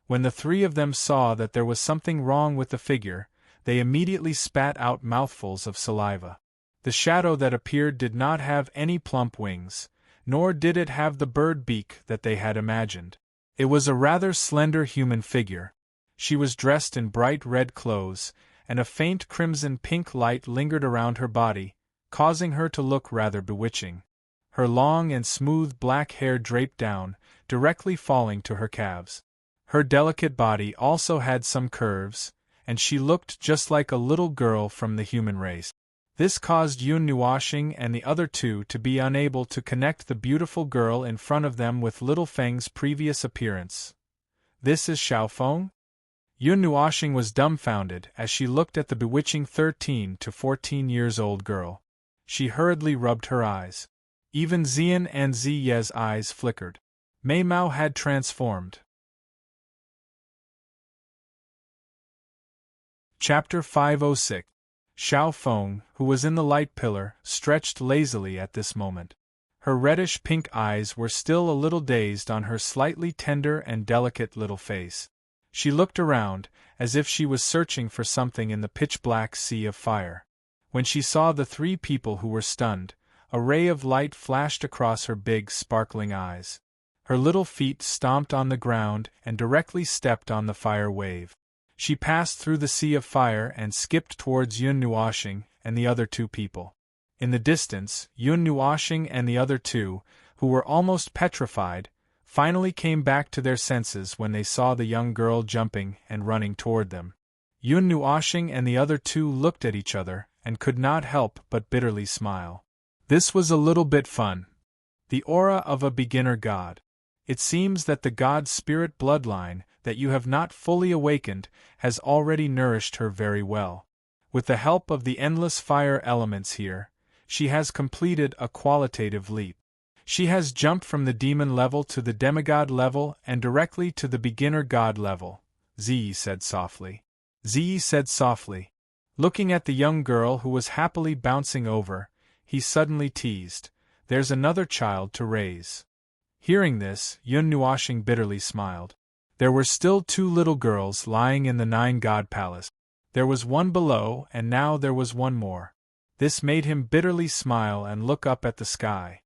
When the 3 of them saw that there was something wrong with the figure, they immediately spat out mouthfuls of saliva. The shadow that appeared did not have any plump wings, nor did it have the bird beak that they had imagined. It was a rather slender human figure. She was dressed in bright red clothes, and a faint crimson-pink light lingered around her body, causing her to look rather bewitching. Her long and smooth black hair draped down, directly falling to her calves. Her delicate body also had some curves, and she looked just like a little girl from the human race. This caused Yun Nuoshing and the other 2 to be unable to connect the beautiful girl in front of them with Little Feng's previous appearance. "This is Xiaofeng?" Yun Nuoshing was dumbfounded as she looked at the bewitching 13 to 14 years old girl. She hurriedly rubbed her eyes. Even Xian and Ziye's eyes flickered. Mei Mao had transformed. Chapter 506. Xiaofeng, who was in the light pillar, stretched lazily at this moment. Her reddish-pink eyes were still a little dazed on her slightly tender and delicate little face. She looked around, as if she was searching for something in the pitch-black sea of fire. When she saw the 3 people who were stunned, a ray of light flashed across her big, sparkling eyes. Her little feet stomped on the ground and directly stepped on the fire wave. She passed through the sea of fire and skipped towards Yun Nuoshing and the other 2 people. In the distance, Yun Nuoshing and the other 2, who were almost petrified, finally came back to their senses when they saw the young girl jumping and running toward them. Yun Nuoshing and the other two looked at each other, and could not help but bitterly smile. This was a little bit fun. The aura of a beginner god. It seems that the god spirit bloodline that you have not fully awakened has already nourished her very well. With the help of the endless fire elements here, she has completed a qualitative leap. She has jumped from the demon level to the demigod level and directly to the beginner god level, Ziyi said softly. Ziyi said softly. Looking at the young girl who was happily bouncing over, he suddenly teased, "There's another child to raise." Hearing this, Yun Nuoshing bitterly smiled. There were still 2 little girls lying in the 9-god palace. There was one below, and now there was one more. This made him bitterly smile and look up at the sky.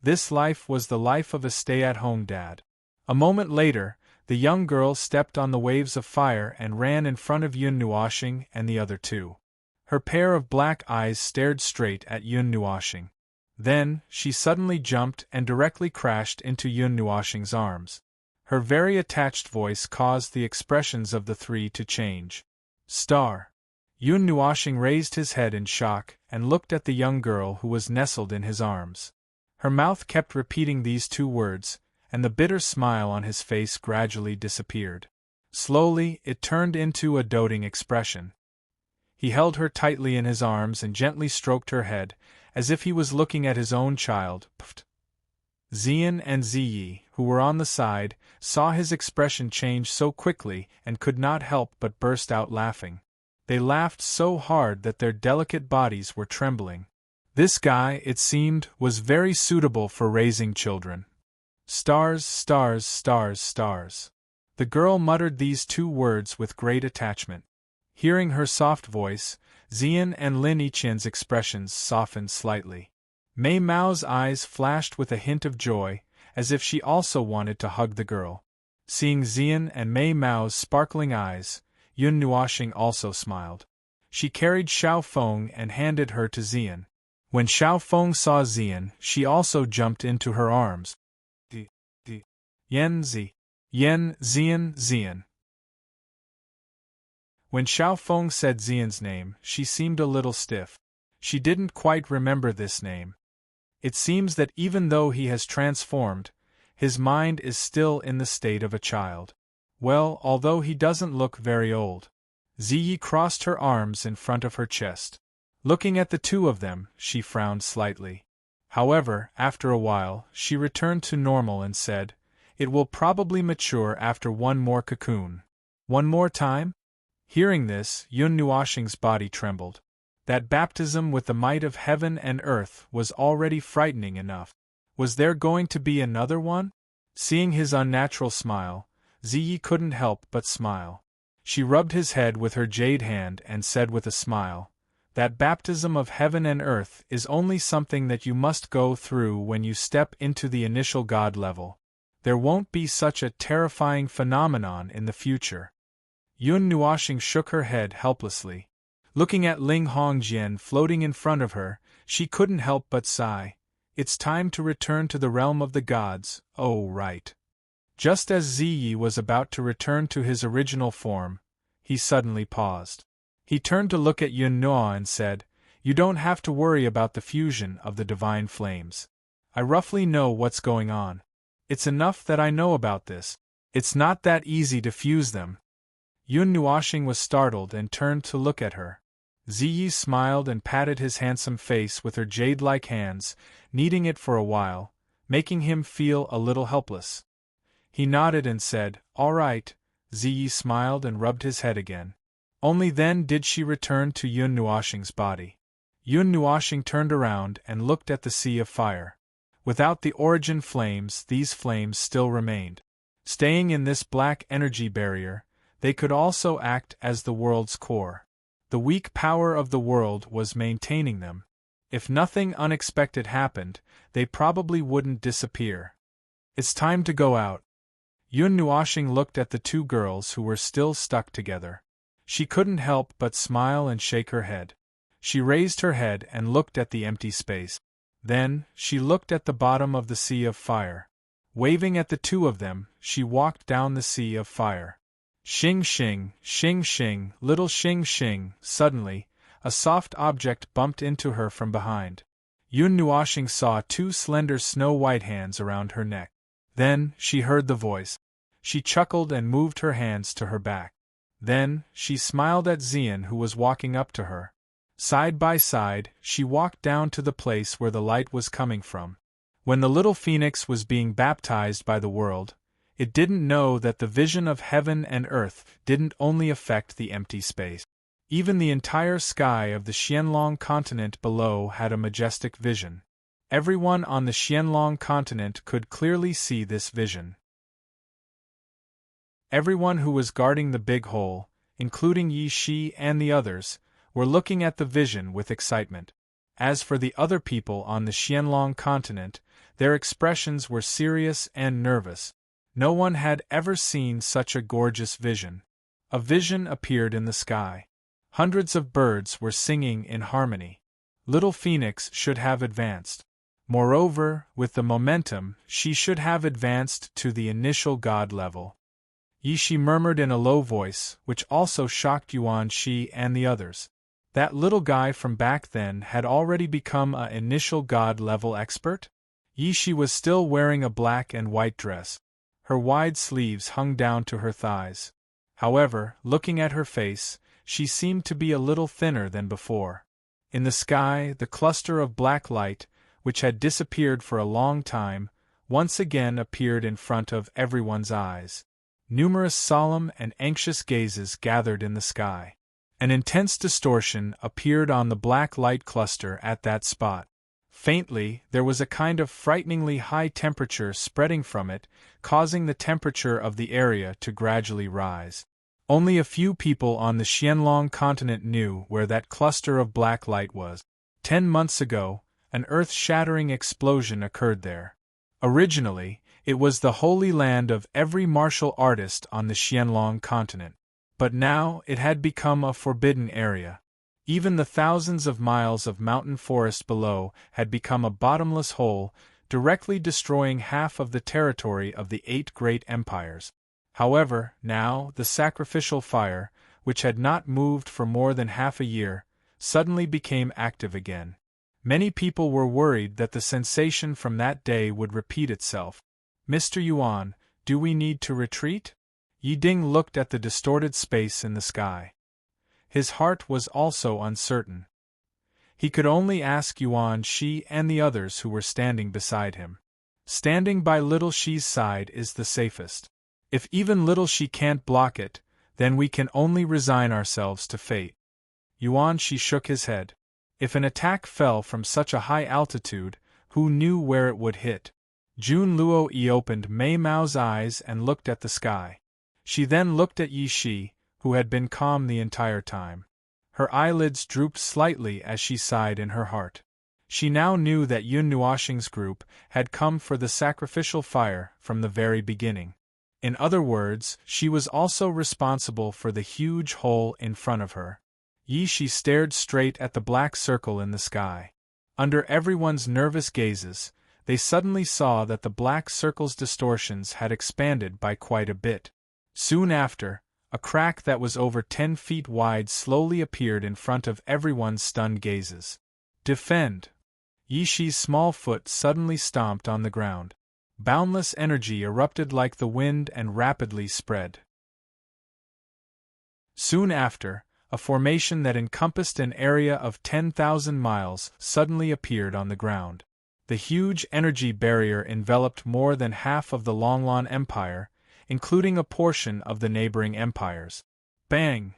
This life was the life of a stay-at-home dad. A moment later, the young girl stepped on the waves of fire and ran in front of Yun Nuoshing and the other 2. Her pair of black eyes stared straight at Yun Nuoshing. Then, she suddenly jumped and directly crashed into Yun Nuoshing's arms. Her very attached voice caused the expressions of the 3 to change. Star. Yun Nuoshing raised his head in shock and looked at the young girl who was nestled in his arms. Her mouth kept repeating these 2 words, and the bitter smile on his face gradually disappeared. Slowly, it turned into a doting expression. He held her tightly in his arms and gently stroked her head, as if he was looking at his own child. Xian and Ziyi, who were on the side, saw his expression change so quickly and could not help but burst out laughing. They laughed so hard that their delicate bodies were trembling. This guy, it seemed, was very suitable for raising children. Stars, stars, stars, stars. The girl muttered these 2 words with great attachment. Hearing her soft voice, Xian and Lin Yiqian's expressions softened slightly. Mei Mao's eyes flashed with a hint of joy, as if she also wanted to hug the girl. Seeing Xian and Mei Mao's sparkling eyes, Yun Nuoshing also smiled. She carried Xiao Feng and handed her to Xian. When Xiao Feng saw Xian, she also jumped into her arms. Yen Xian. When Xiao Feng said Xian's name, she seemed a little stiff. She didn't quite remember this name. It seems that even though he has transformed, his mind is still in the state of a child. Well, although he doesn't look very old. Ziyi crossed her arms in front of her chest. Looking at the 2 of them, she frowned slightly. However, after a while, she returned to normal and said, "It will probably mature after 1 more cocoon." "1 more time?" Hearing this, Yun Nuoshing's body trembled. That baptism with the might of heaven and earth was already frightening enough. Was there going to be another one? Seeing his unnatural smile, Ziyi couldn't help but smile. She rubbed his head with her jade hand and said with a smile, "That baptism of heaven and earth is only something that you must go through when you step into the initial god level. There won't be such a terrifying phenomenon in the future." Yun Nuoshing shook her head helplessly. Looking at Ling Hongjian floating in front of her, she couldn't help but sigh. It's time to return to the realm of the gods, oh right. Just as Ziyi was about to return to his original form, he suddenly paused. He turned to look at Yun Nuo and said, "You don't have to worry about the fusion of the divine flames. I roughly know what's going on. It's enough that I know about this. It's not that easy to fuse them." Yun Nuoshing was startled and turned to look at her. Ziyi smiled and patted his handsome face with her jade-like hands, kneading it for a while, making him feel a little helpless. He nodded and said, "All right." Ziyi smiled and rubbed his head again. Only then did she return to Yun Nuoshing's body. Yun Nuoshing turned around and looked at the sea of fire. Without the origin flames, these flames still remained. Staying in this black energy barrier, they could also act as the world's core. The weak power of the world was maintaining them. If nothing unexpected happened, they probably wouldn't disappear. "It's time to go out." Yun Nuoshing looked at the 2 girls who were still stuck together. She couldn't help but smile and shake her head. She raised her head and looked at the empty space. Then, she looked at the bottom of the sea of fire. Waving at the 2 of them, she walked down the sea of fire. Shing shing, shing shing, little shing shing. Suddenly, a soft object bumped into her from behind. Yun Nuoxing saw two slender snow-white hands around her neck. Then, she heard the voice. She chuckled and moved her hands to her back. Then, she smiled at Xian, who was walking up to her. Side by side, she walked down to the place where the light was coming from. When the little phoenix was being baptized by the world, it didn't know that the vision of heaven and earth didn't only affect the empty space. Even the entire sky of the Qianlong continent below had a majestic vision. Everyone on the Qianlong continent could clearly see this vision. Everyone who was guarding the big hole, including Yi Shi and the others, were looking at the vision with excitement. As for the other people on the Qianlong continent, their expressions were serious and nervous. No one had ever seen such a gorgeous vision. A vision appeared in the sky. Hundreds of birds were singing in harmony. Little Phoenix should have advanced. Moreover, with the momentum, she should have advanced to the initial god level. Yi Shi murmured in a low voice, which also shocked Yuan Shi and the others. That little guy from back then had already become an initial god level expert? Yi Shi was still wearing a black and white dress. Her wide sleeves hung down to her thighs. However, looking at her face, she seemed to be a little thinner than before. In the sky, the cluster of black light, which had disappeared for a long time, once again appeared in front of everyone's eyes. Numerous solemn and anxious gazes gathered in the sky. An intense distortion appeared on the black light cluster at that spot. Faintly, there was a kind of frighteningly high temperature spreading from it, causing the temperature of the area to gradually rise. Only a few people on the Qianlong continent knew where that cluster of black light was. 10 months ago, an earth-shattering explosion occurred there. Originally, it was the holy land of every martial artist on the Qianlong continent. But now it had become a forbidden area. Even the thousands of miles of mountain forest below had become a bottomless hole, directly destroying half of the territory of the 8 great empires. However, now, the sacrificial fire, which had not moved for more than half a year, suddenly became active again. Many people were worried that the sensation from that day would repeat itself. Mr. Yuan, do we need to retreat? Yi Ding looked at the distorted space in the sky. His heart was also uncertain. He could only ask Yuan Shi and the others who were standing beside him. Standing by Little Shi's side is the safest. If even Little Shi can't block it, then we can only resign ourselves to fate. Yuan Shi shook his head. If an attack fell from such a high altitude, who knew where it would hit? Jun Luo Yi opened Mei Mao's eyes and looked at the sky. She then looked at Yi Shi, who had been calm the entire time. Her eyelids drooped slightly as she sighed in her heart. She now knew that Yun Nuoxing's group had come for the sacrificial fire from the very beginning. In other words, she was also responsible for the huge hole in front of her. Yi Shi stared straight at the black circle in the sky. Under everyone's nervous gazes, they suddenly saw that the black circle's distortions had expanded by quite a bit. Soon after, a crack that was over 10 feet wide slowly appeared in front of everyone's stunned gazes. Defend! Yi Shi's small foot suddenly stomped on the ground. Boundless energy erupted like the wind and rapidly spread. Soon after, a formation that encompassed an area of 10,000 miles suddenly appeared on the ground. The huge energy barrier enveloped more than half of the Longlan Empire, including a portion of the neighboring empires. Bang!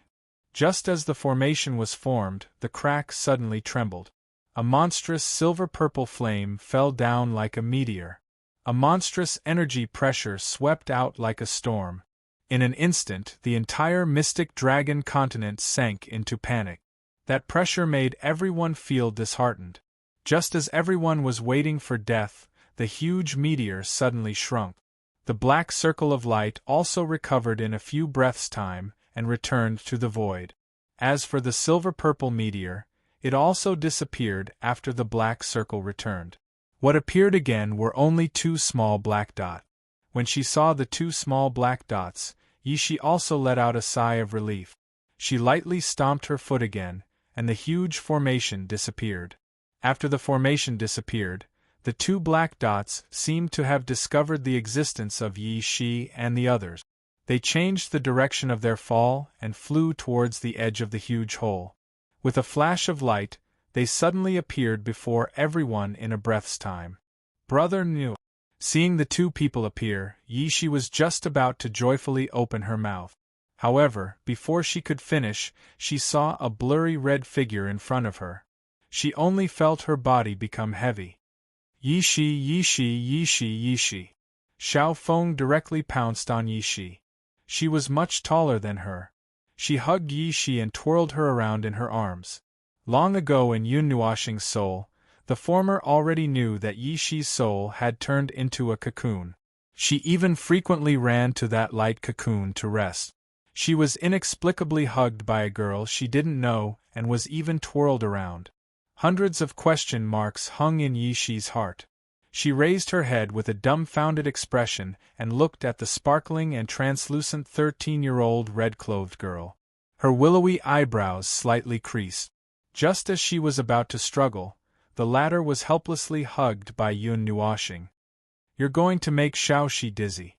Just as the formation was formed, the crack suddenly trembled. A monstrous silver-purple flame fell down like a meteor. A monstrous energy pressure swept out like a storm. In an instant, the entire Mystic Dragon continent sank into panic. That pressure made everyone feel disheartened. Just as everyone was waiting for death, the huge meteor suddenly shrunk. The black circle of light also recovered in a few breaths' time and returned to the void. As for the silver-purple meteor, it also disappeared after the black circle returned. What appeared again were only 2 small black dots. When she saw the 2 small black dots, Yishi also let out a sigh of relief. She lightly stomped her foot again, and the huge formation disappeared. After the formation disappeared, the two black dots seemed to have discovered the existence of Yishi and the others. They changed the direction of their fall and flew towards the edge of the huge hole. With a flash of light, they suddenly appeared before everyone in a breath's time. Brother knew. Seeing the two people appear, Yishi was just about to joyfully open her mouth. However, before she could finish, she saw a blurry red figure in front of her. She only felt her body become heavy. Yishi, Yishi, Yishi, Yishi. Xiao Feng directly pounced on Yishi. She was much taller than her. She hugged Yishi and twirled her around in her arms. Long ago in Yun Nuoxing's soul, the former already knew that Yishi's soul had turned into a cocoon. She even frequently ran to that light cocoon to rest. She was inexplicably hugged by a girl she didn't know and was even twirled around. Hundreds of question marks hung in Yishi's heart. She raised her head with a dumbfounded expression and looked at the sparkling and translucent 13-year-old red-clothed girl. Her willowy eyebrows slightly creased. Just as she was about to struggle, the latter was helplessly hugged by Yun Nuoxing. "You're going to make Xiaoxi dizzy."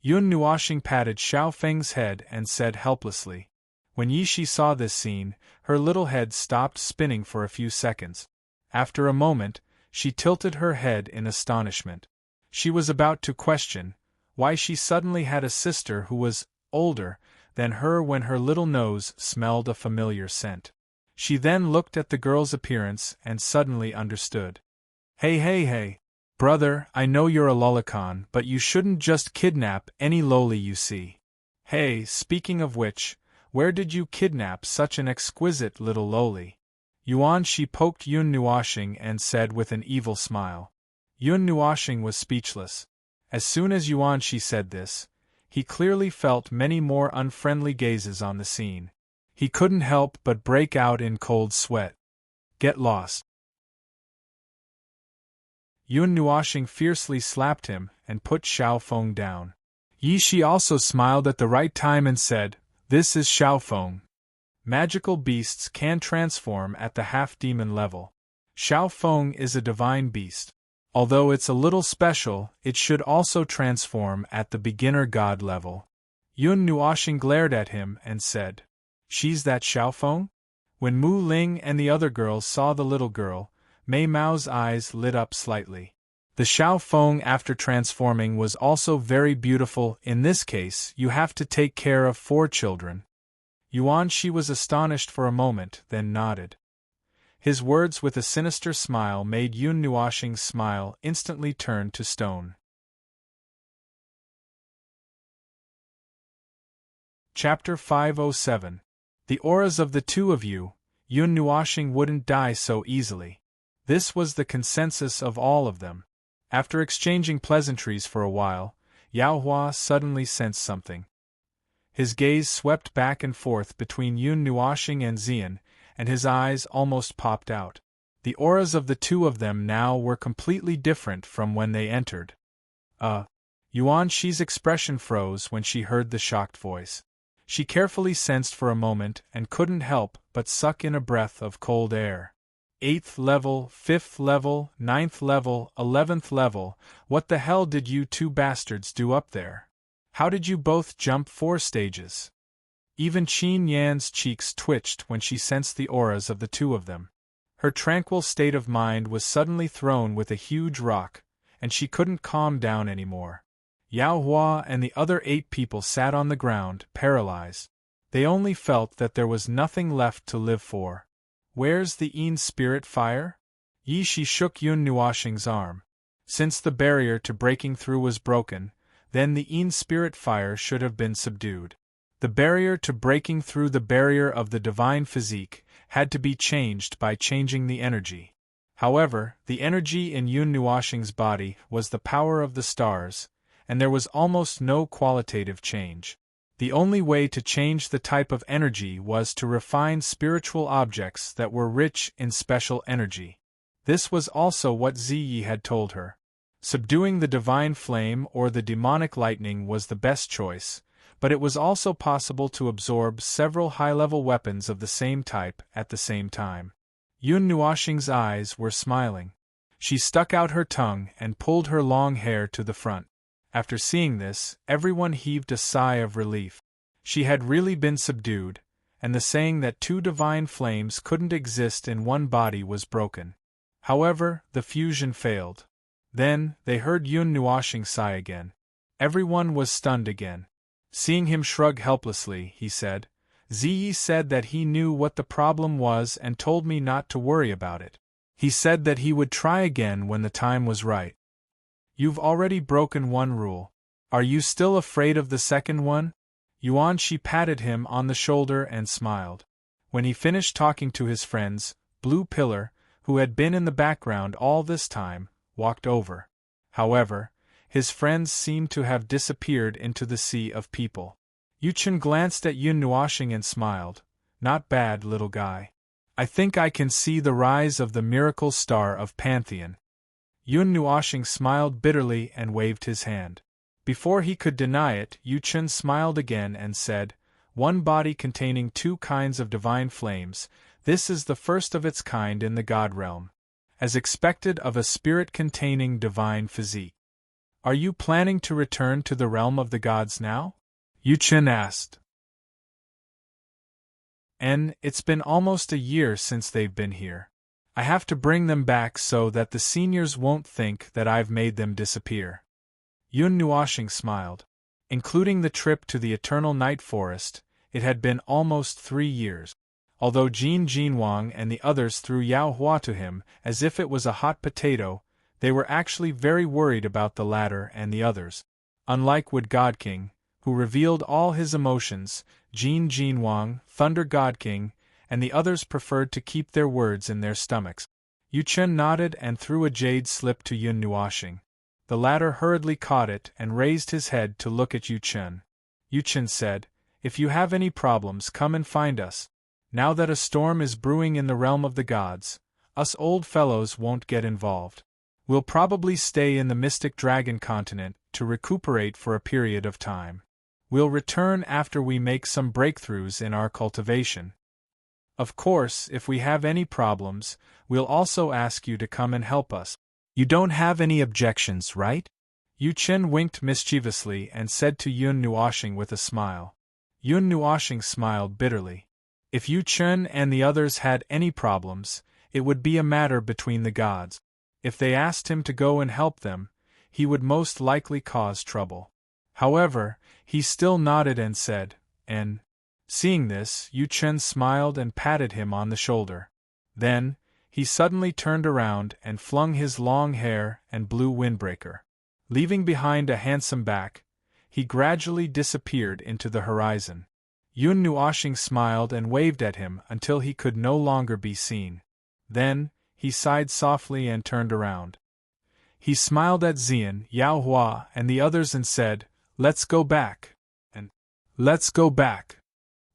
Yun Nuoxing patted Xiao Feng's head and said helplessly. When Yishi saw this scene, her little head stopped spinning for a few seconds. After a moment, she tilted her head in astonishment. She was about to question why she suddenly had a sister who was older than her when her little nose smelled a familiar scent. She then looked at the girl's appearance and suddenly understood. Hey, brother, I know you're a lolicon, but you shouldn't just kidnap any loli you see. Hey, speaking of which, where did you kidnap such an exquisite little loli? Yuanxi poked Yun Nuoxing and said with an evil smile. Yun Nuoxing was speechless. As soon as Yuanxi said this, he clearly felt many more unfriendly gazes on the scene. He couldn't help but break out in cold sweat. Get lost. Yun Nuoxing fiercely slapped him and put Xiao Feng down. Yishi also smiled at the right time and said, "This is Xiao Feng. Magical beasts can transform at the half-demon level. Xiao Feng is a divine beast. Although it's a little special, it should also transform at the beginner god level." Yun Nuoxing glared at him and said, "She's that Xiao Feng?" When Mu Ling and the other girls saw the little girl, Mei Mao's eyes lit up slightly. The Xiao Feng after transforming was also very beautiful. In this case, you have to take care of 4 children. Yuanxi was astonished for a moment, then nodded. His words with a sinister smile made Yun Nuoxing's smile instantly turn to stone. Chapter 507. The auras of the two of you. Yun Nuoxing wouldn't die so easily. This was the consensus of all of them. After exchanging pleasantries for a while, Yao Hua suddenly sensed something. His gaze swept back and forth between Yun Nuoxing and Xian, and his eyes almost popped out. The auras of the two of them now were completely different from when they entered. Yuanxi's expression froze when she heard the shocked voice. She carefully sensed for a moment and couldn't help but suck in a breath of cold air. 8th level, 5th level, 9th level, 11th level, what the hell did you two bastards do up there? How did you both jump 4 stages? Even Qin Yan's cheeks twitched when she sensed the auras of the two of them. Her tranquil state of mind was suddenly thrown with a huge rock, and she couldn't calm down anymore. Yao Hua and the other 8 people sat on the ground, paralyzed. They only felt that there was nothing left to live for. Where's the Yin spirit fire? Yishi shook Yun Nuoxing's arm. Since the barrier to breaking through was broken, then the Yin spirit fire should have been subdued. The barrier to breaking through the barrier of the divine physique had to be changed by changing the energy. However, the energy in Yun Nuoxing's body was the power of the stars, and there was almost no qualitative change. The only way to change the type of energy was to refine spiritual objects that were rich in special energy. This was also what Ziyi had told her. Subduing the divine flame or the demonic lightning was the best choice, but it was also possible to absorb several high-level weapons of the same type at the same time. Yun Nuoxing's eyes were smiling. She stuck out her tongue and pulled her long hair to the front. After seeing this, everyone heaved a sigh of relief. She had really been subdued, and the saying that two divine flames couldn't exist in one body was broken. However, the fusion failed. Then, they heard Yun Nuoxing sigh again. Everyone was stunned again. Seeing him shrug helplessly, he said, Ziyi said that he knew what the problem was and told me not to worry about it. He said that he would try again when the time was right. You've already broken one rule. Are you still afraid of the second one? Yuan Shi patted him on the shoulder and smiled. When he finished talking to his friends, Blue Pillar, who had been in the background all this time, walked over. However, his friends seemed to have disappeared into the sea of people. Yu Chen glanced at Yun Nuoxing and smiled. Not bad, little guy. I think I can see the rise of the miracle star of Pantheon. Yun Nuoxing smiled bitterly and waved his hand. Before he could deny it, Yu Chen smiled again and said, One body containing two kinds of divine flames, this is the first of its kind in the God realm. As expected of a spirit containing divine physique. Are you planning to return to the realm of the gods now? Yu Chen asked. It's been almost a year since they've been here. I have to bring them back so that the seniors won't think that I've made them disappear. Yun Nuoxing smiled. Including the trip to the Eternal Night Forest, it had been almost 3 years. Although Jin Jinwang and the others threw Yao Hua to him as if it was a hot potato, they were actually very worried about the latter and the others. Unlike Wood God King, who revealed all his emotions, Jin Jinwang, Thunder God King, and the others preferred to keep their words in their stomachs. Yu Chen nodded and threw a jade slip to Yun Nuoxing. The latter hurriedly caught it and raised his head to look at Yu Chen. Yu Chen said, If you have any problems, come and find us. Now that a storm is brewing in the realm of the gods, us old fellows won't get involved. We'll probably stay in the Mystic Dragon continent to recuperate for a period of time. We'll return after we make some breakthroughs in our cultivation. Of course, if we have any problems, we'll also ask you to come and help us. You don't have any objections, right? Yu Chen winked mischievously and said to Yun Nuoxing with a smile. Yun Nuoxing smiled bitterly. If Yu Chen and the others had any problems, it would be a matter between the gods. If they asked him to go and help them, he would most likely cause trouble. However, he still nodded and said, "N." Seeing this, Yu Chen smiled and patted him on the shoulder. Then, he suddenly turned around and flung his long hair and blue windbreaker. Leaving behind a handsome back, he gradually disappeared into the horizon. Yun Nuoxing smiled and waved at him until he could no longer be seen. Then, he sighed softly and turned around. He smiled at Xian, Yao Hua, and the others and said, "Let's go back." And, "Let's go back.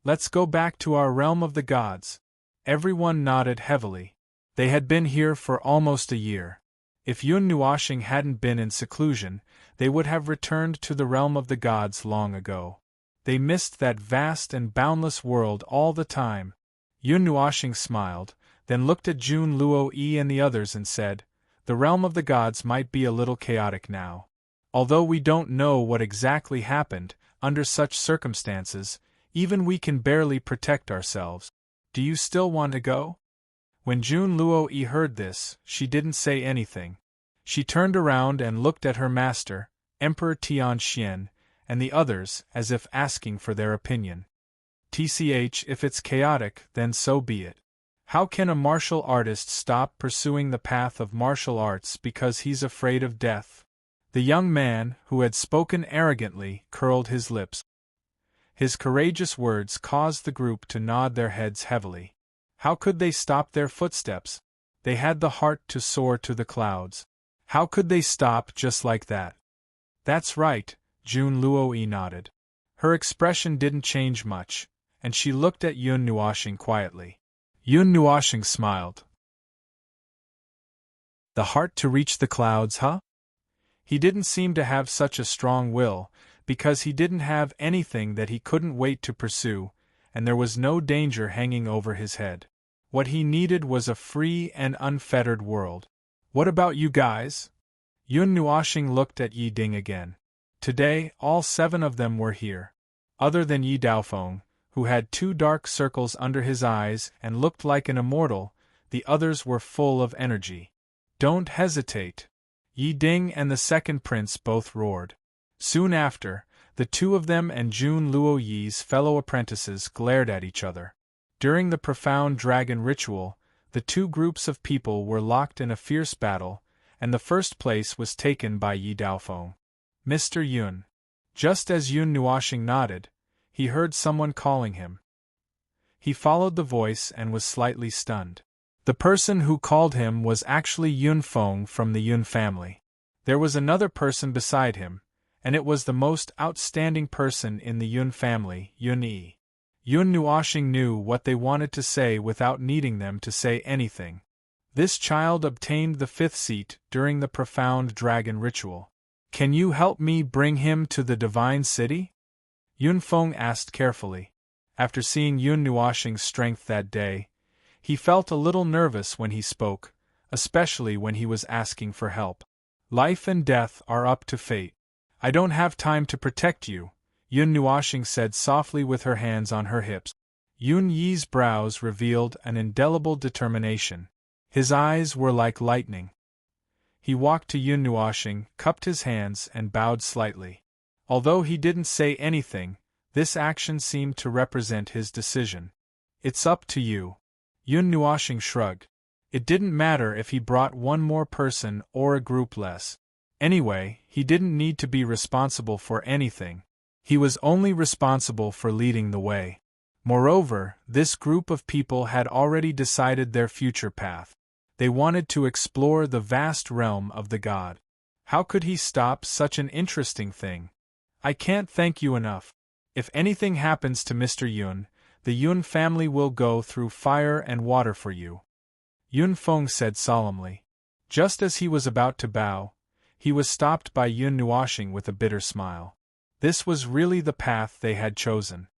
Let's go back to our realm of the gods." Everyone nodded heavily. They had been here for almost a year. If Yun Nuoxing hadn't been in seclusion, they would have returned to the realm of the gods long ago. They missed that vast and boundless world all the time. Yun Nuoxing smiled, then looked at Jun Luo Yi and the others and said, "The realm of the gods might be a little chaotic now. Although we don't know what exactly happened, under such circumstances, even we can barely protect ourselves. Do you still want to go?" When Jun Luo Yi heard this, she didn't say anything. She turned around and looked at her master, Emperor Tianxian, and the others, as if asking for their opinion. "Tch, if it's chaotic, then so be it. How can a martial artist stop pursuing the path of martial arts because he's afraid of death?" The young man, who had spoken arrogantly, curled his lips. His courageous words caused the group to nod their heads heavily. How could they stop their footsteps? They had the heart to soar to the clouds. How could they stop just like that? "That's right," Jun Luo Yi nodded. Her expression didn't change much, and she looked at Yun Nuoxing quietly. Yun Nuoxing smiled. The heart to reach the clouds, huh? He didn't seem to have such a strong will, because he didn't have anything that he couldn't wait to pursue, and there was no danger hanging over his head. What he needed was a free and unfettered world. What about you guys? Yun Nuoxing looked at Yi Ding again. Today, all 7 of them were here. Other than Yi Daofeng, who had 2 dark circles under his eyes and looked like an immortal, the others were full of energy. Don't hesitate! Yi Ding and the second prince both roared. Soon after, the 2 of them and Jun Luo Yi's fellow apprentices glared at each other. During the profound dragon ritual, the 2 groups of people were locked in a fierce battle, and the first place was taken by Yi Daofeng. Mr. Yun. Just as Yun Nuoxing nodded, he heard someone calling him. He followed the voice and was slightly stunned. The person who called him was actually Yun Feng from the Yun family. There was another person beside him, and it was the most outstanding person in the Yun family, Yun Yi. Yun Nuoxing knew what they wanted to say without needing them to say anything. This child obtained the 5th seat during the profound dragon ritual. Can you help me bring him to the divine city? Yun Feng asked carefully. After seeing Yun Nuoxing's strength that day, he felt a little nervous when he spoke, especially when he was asking for help. Life and death are up to fate. I don't have time to protect you, Yun Nuoxing said softly with her hands on her hips. Yun Yi's brows revealed an indelible determination. His eyes were like lightning. He walked to Yun Nuoxing, cupped his hands, and bowed slightly. Although he didn't say anything, this action seemed to represent his decision. It's up to you. Yun Nuoxing shrugged. It didn't matter if he brought 1 more person or a group less. Anyway, he didn't need to be responsible for anything. He was only responsible for leading the way. Moreover, this group of people had already decided their future path. They wanted to explore the vast realm of the god. How could he stop such an interesting thing? I can't thank you enough. If anything happens to Mr. Yun, the Yun family will go through fire and water for you. Yun Feng said solemnly. Just as he was about to bow, he was stopped by Yun Nuoxing with a bitter smile. This was really the path they had chosen.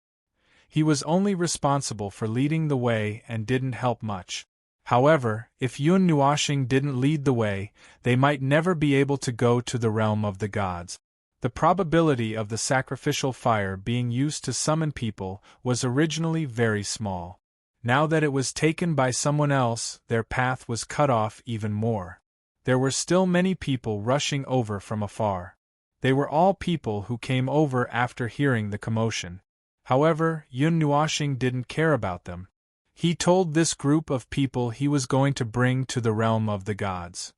He was only responsible for leading the way and didn't help much. However, if Yun Nuoxing didn't lead the way, they might never be able to go to the realm of the gods. The probability of the sacrificial fire being used to summon people was originally very small. Now that it was taken by someone else, their path was cut off even more. There were still many people rushing over from afar. They were all people who came over after hearing the commotion. However, Yun Nuoxing didn't care about them. He told this group of people he was going to bring to the realm of the gods.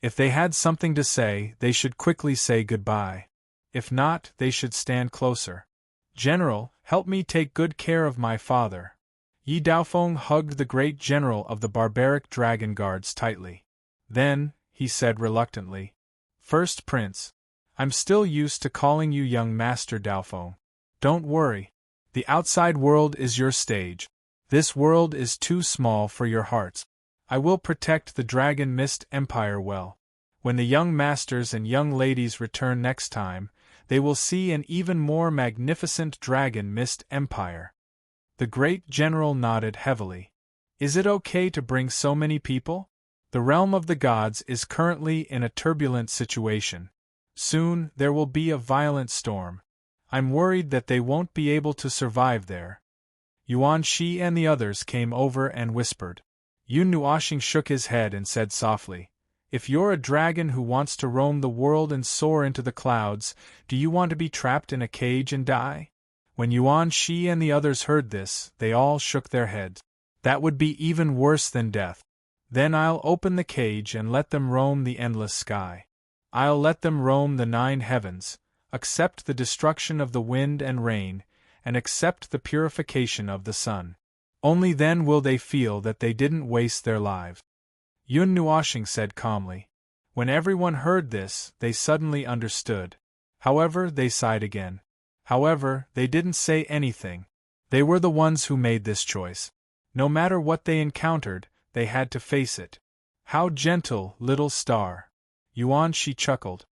If they had something to say, they should quickly say goodbye. If not, they should stand closer. General, help me take good care of my father. Yi Daofeng hugged the great general of the barbaric dragon guards tightly. Then, he said reluctantly, First Prince, I'm still used to calling you young Master Daofeng. Don't worry. The outside world is your stage. This world is too small for your hearts. I will protect the Dragon Mist Empire well. When the young masters and young ladies return next time, they will see an even more magnificent Dragon Mist Empire. The great general nodded heavily. Is it okay to bring so many people? The realm of the gods is currently in a turbulent situation. Soon, there will be a violent storm. I'm worried that they won't be able to survive there. Yuan Shi and the others came over and whispered. Yun Nuoxing shook his head and said softly, If you're a dragon who wants to roam the world and soar into the clouds, do you want to be trapped in a cage and die? When Yuan Shi and the others heard this, they all shook their heads. That would be even worse than death. Then I'll open the cage and let them roam the endless sky. I'll let them roam the 9 heavens, accept the destruction of the wind and rain, and accept the purification of the sun. Only then will they feel that they didn't waste their lives. Yun Nuoxing said calmly. When everyone heard this, they suddenly understood. However, they sighed again. However, they didn't say anything. They were the ones who made this choice. No matter what they encountered, they had to face it. How gentle, little star. Yuan Shi chuckled.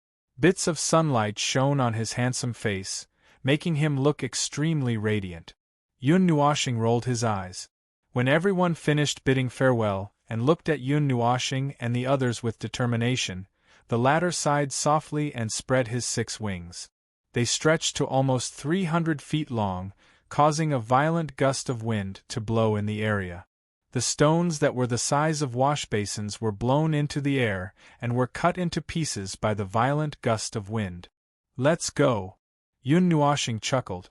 Bits of sunlight shone on his handsome face, making him look extremely radiant. Yun Nuoshing rolled his eyes. When everyone finished bidding farewell, and looked at Yun Nuoshing and the others with determination, the latter sighed softly and spread his 6 wings. They stretched to almost 300 feet long, causing a violent gust of wind to blow in the area. The stones that were the size of washbasins were blown into the air and were cut into pieces by the violent gust of wind. "Let's go," Yun Nuoshing chuckled.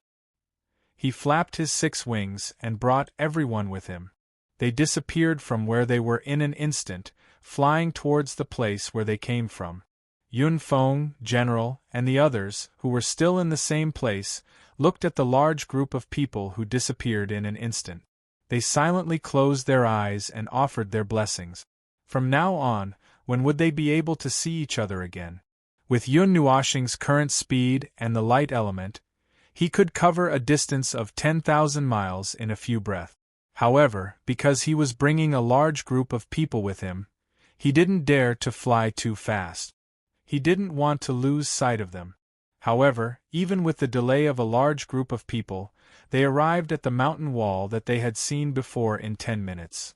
He flapped his 6 wings and brought everyone with him. They disappeared from where they were in an instant, flying towards the place where they came from. Yun Feng, General, and the others, who were still in the same place, looked at the large group of people who disappeared in an instant. They silently closed their eyes and offered their blessings. From now on, when would they be able to see each other again? With Yun Nuoshing's current speed and the light element, he could cover a distance of 10,000 miles in a few breaths. However, because he was bringing a large group of people with him, he didn't dare to fly too fast. He didn't want to lose sight of them. However, even with the delay of a large group of people, they arrived at the mountain wall that they had seen before in 10 minutes.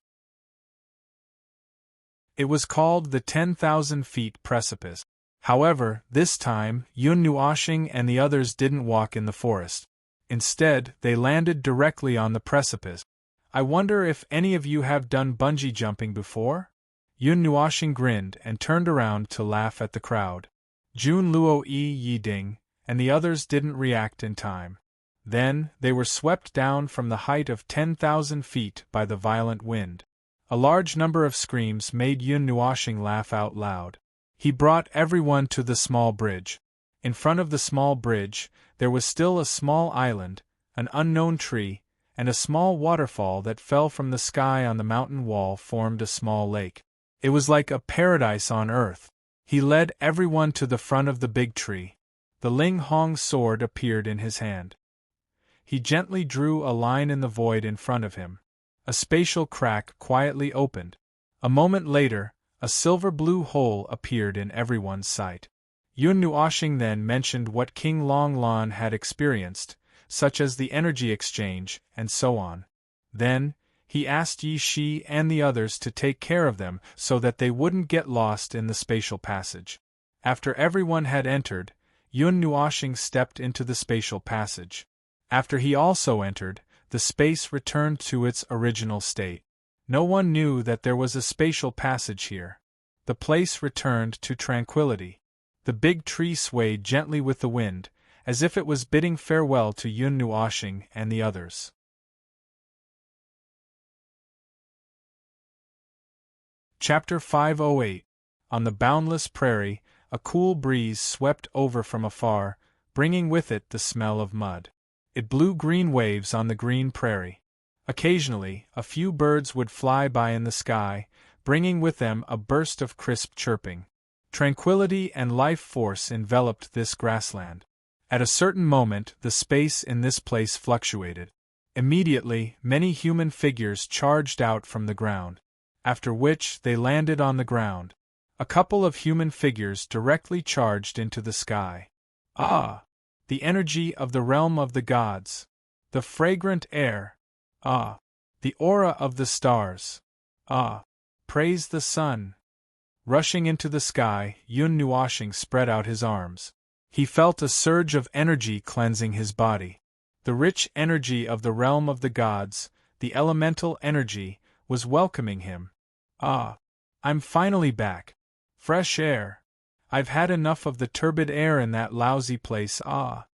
It was called the 10,000 feet precipice. However, this time, Yun Nuoshing and the others didn't walk in the forest. Instead, they landed directly on the precipice. "I wonder if any of you have done bungee jumping before?" Yun Nuoshing grinned and turned around to laugh at the crowd. Jun Luo Yi Yiding and the others didn't react in time. Then, they were swept down from the height of 10,000 feet by the violent wind. A large number of screams made Yun Nuoshing laugh out loud. He brought everyone to the small bridge. In front of the small bridge, there was still a small island, an unknown tree, and a small waterfall that fell from the sky on the mountain wall formed a small lake. It was like a paradise on earth. He led everyone to the front of the big tree. The Ling Hong's sword appeared in his hand. He gently drew a line in the void in front of him. A spatial crack quietly opened. A moment later, a silver-blue hole appeared in everyone's sight. Yun Nuoshing then mentioned what King Long Lan had experienced, such as the energy exchange, and so on. Then, he asked Yi Shi and the others to take care of them so that they wouldn't get lost in the spatial passage. After everyone had entered, Yun Nuoshing stepped into the spatial passage. After he also entered, the space returned to its original state. No one knew that there was a spatial passage here. The place returned to tranquility. The big tree swayed gently with the wind, as if it was bidding farewell to Yun Nuoshing and the others. Chapter 508. On the boundless prairie, a cool breeze swept over from afar, bringing with it the smell of mud. It blew green waves on the green prairie. Occasionally, a few birds would fly by in the sky, bringing with them a burst of crisp chirping. Tranquility and life force enveloped this grassland. At a certain moment, the space in this place fluctuated. Immediately, many human figures charged out from the ground, after which they landed on the ground. A couple of human figures directly charged into the sky. Ah! The energy of the realm of the gods. The fragrant air. Ah! The aura of the stars. Ah! Praise the sun. Rushing into the sky, Yun Nuoshing spread out his arms. He felt a surge of energy cleansing his body. The rich energy of the realm of the gods, the elemental energy, was welcoming him. Ah! I'm finally back. Fresh air. I've had enough of the turbid air in that lousy place. Ah!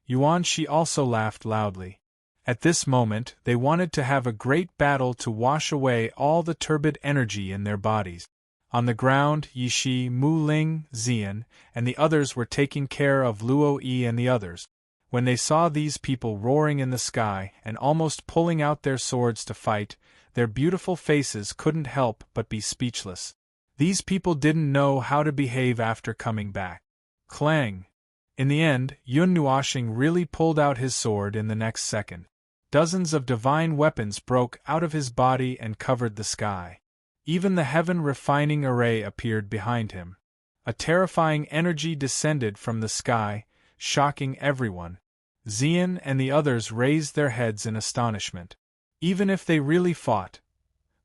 Yuan Shi also laughed loudly. At this moment, they wanted to have a great battle to wash away all the turbid energy in their bodies. On the ground, Yi Shi, Mu Ling, Xian, and the others were taking care of Luo Yi and the others. When they saw these people roaring in the sky and almost pulling out their swords to fight, their beautiful faces couldn't help but be speechless. These people didn't know how to behave after coming back. Clang! In the end, Yun Nuoshing really pulled out his sword in the next second. Dozens of divine weapons broke out of his body and covered the sky. Even the heaven-refining array appeared behind him. A terrifying energy descended from the sky, shocking everyone. Xian and the others raised their heads in astonishment. Even if they really fought,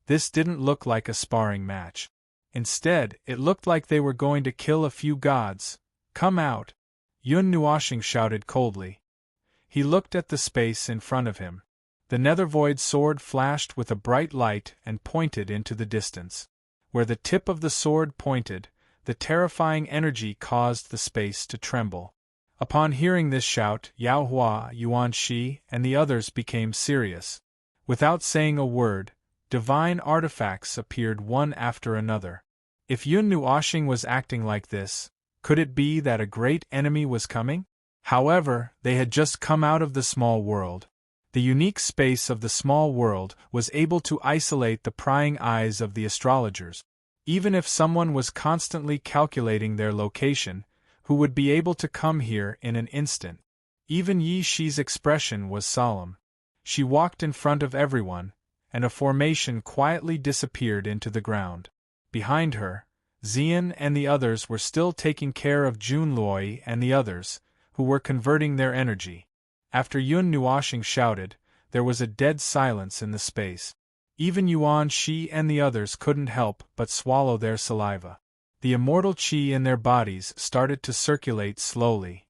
this didn't look like a sparring match. Instead, it looked like they were going to kill a few gods. Come out! Yun Nuoxing shouted coldly. He looked at the space in front of him. The nether-void sword flashed with a bright light and pointed into the distance. Where the tip of the sword pointed, the terrifying energy caused the space to tremble. Upon hearing this shout, Yao Hua, Yuan Shi, and the others became serious. Without saying a word, divine artifacts appeared one after another. If Yun Nuoxing was acting like this, could it be that a great enemy was coming? However, they had just come out of the small world. The unique space of the small world was able to isolate the prying eyes of the astrologers. Even if someone was constantly calculating their location, who would be able to come here in an instant? Even Yi Shi's expression was solemn. She walked in front of everyone, and a formation quietly disappeared into the ground. Behind her, Xian and the others were still taking care of Junloi and the others, who were converting their energy. After Yun Nuoxing shouted, there was a dead silence in the space. Even Yuan Shi and the others couldn't help but swallow their saliva. The immortal qi in their bodies started to circulate slowly.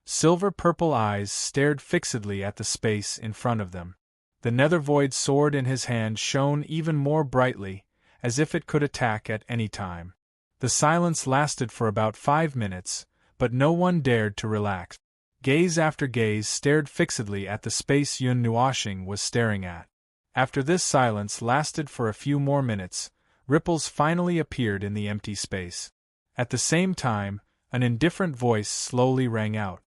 Silver-purple eyes stared fixedly at the space in front of them. The nether-void sword in his hand shone even more brightly, as if it could attack at any time. The silence lasted for about 5 minutes, but no one dared to relax. Gaze after gaze stared fixedly at the space Yun Nuoxing was staring at. After this silence lasted for a few more minutes, ripples finally appeared in the empty space. At the same time, an indifferent voice slowly rang out.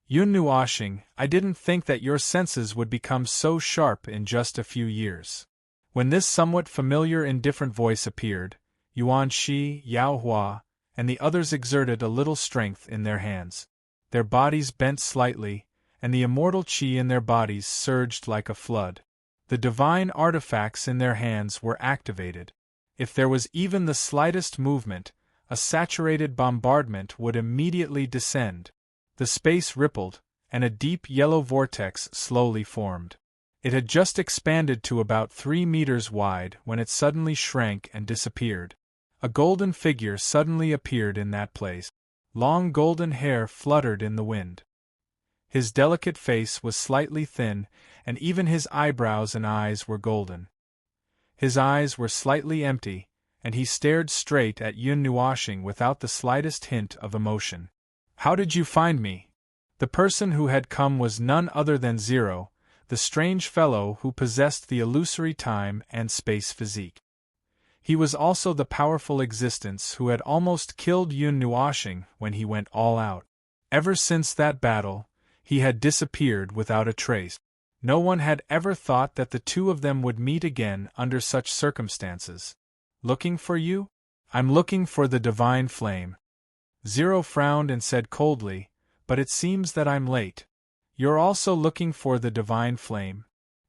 Yun Nuoxing, I didn't think that your senses would become so sharp in just a few years. When this somewhat familiar indifferent voice appeared, Yuan Shi, Yao Hua, and the others exerted a little strength in their hands. Their bodies bent slightly, and the immortal qi in their bodies surged like a flood. The divine artifacts in their hands were activated. If there was even the slightest movement, a saturated bombardment would immediately descend. The space rippled, and a deep yellow vortex slowly formed. It had just expanded to about 3 meters wide when it suddenly shrank and disappeared. A golden figure suddenly appeared in that place. Long golden hair fluttered in the wind. His delicate face was slightly thin, and even his eyebrows and eyes were golden. His eyes were slightly empty, and he stared straight at Yun Nuoxing without the slightest hint of emotion. How did you find me? The person who had come was none other than Zero, the strange fellow who possessed the illusory time and space physique. He was also the powerful existence who had almost killed Yun Nuoxing when he went all out. Ever since that battle, he had disappeared without a trace. No one had ever thought that the two of them would meet again under such circumstances. Looking for you? I'm looking for the divine flame. Zero frowned and said coldly, but it seems that I'm late. You're also looking for the divine flame?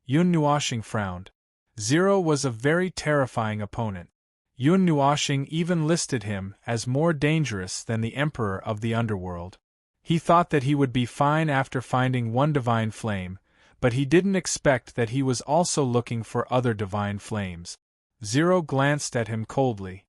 Yun Nuoxing frowned. Zero was a very terrifying opponent. Yun Nuoxing even listed him as more dangerous than the Emperor of the Underworld. He thought that he would be fine after finding one divine flame, but he didn't expect that he was also looking for other divine flames. Zero glanced at him coldly.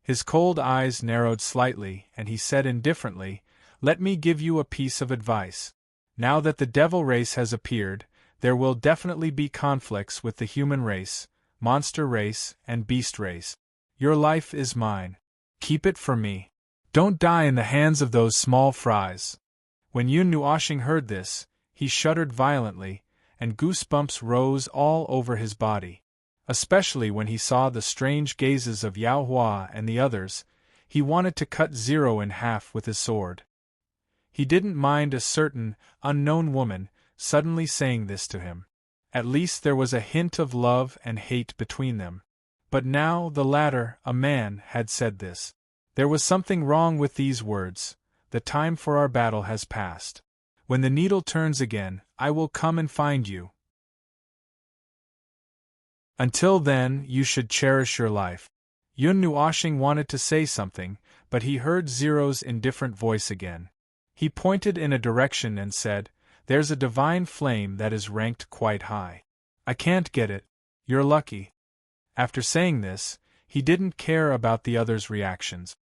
His cold eyes narrowed slightly, and he said indifferently, "Let me give you a piece of advice. Now that the devil race has appeared, there will definitely be conflicts with the human race, monster race, and beast race. Your life is mine. Keep it for me. Don't die in the hands of those small fries." When Yun Nuoxing heard this, he shuddered violently, and goosebumps rose all over his body. Especially when he saw the strange gazes of Yao Hua and the others, he wanted to cut Zero in half with his sword. He didn't mind a certain, unknown woman suddenly saying this to him. At least there was a hint of love and hate between them. But now the latter, a man, had said this. There was something wrong with these words. The time for our battle has passed. When the needle turns again, I will come and find you. Until then, you should cherish your life. Yun Nuoshing wanted to say something, but he heard Zero's indifferent voice again. He pointed in a direction and said, "There's a divine flame that is ranked quite high. I can't get it. You're lucky." After saying this, he didn't care about the others' reactions.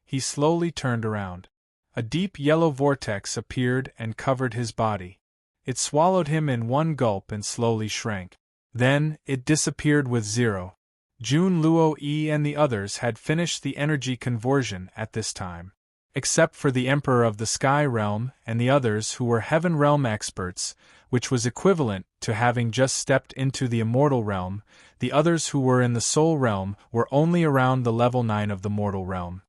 He slowly turned around. A deep yellow vortex appeared and covered his body. It swallowed him in one gulp and slowly shrank. Then, it disappeared with Zero. Jun Luo Yi and the others had finished the energy conversion at this time. Except for the Emperor of the Sky Realm and the others who were Heaven Realm experts, which was equivalent to having just stepped into the Immortal Realm, the others who were in the Soul Realm were only around the level 9 of the Mortal Realm.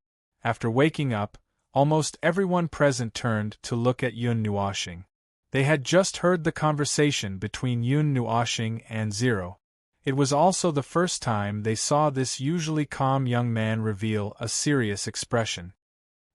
After waking up, almost everyone present turned to look at Yun Nuoshing. They had just heard the conversation between Yun Nuoshing and Zero. It was also the first time they saw this usually calm young man reveal a serious expression.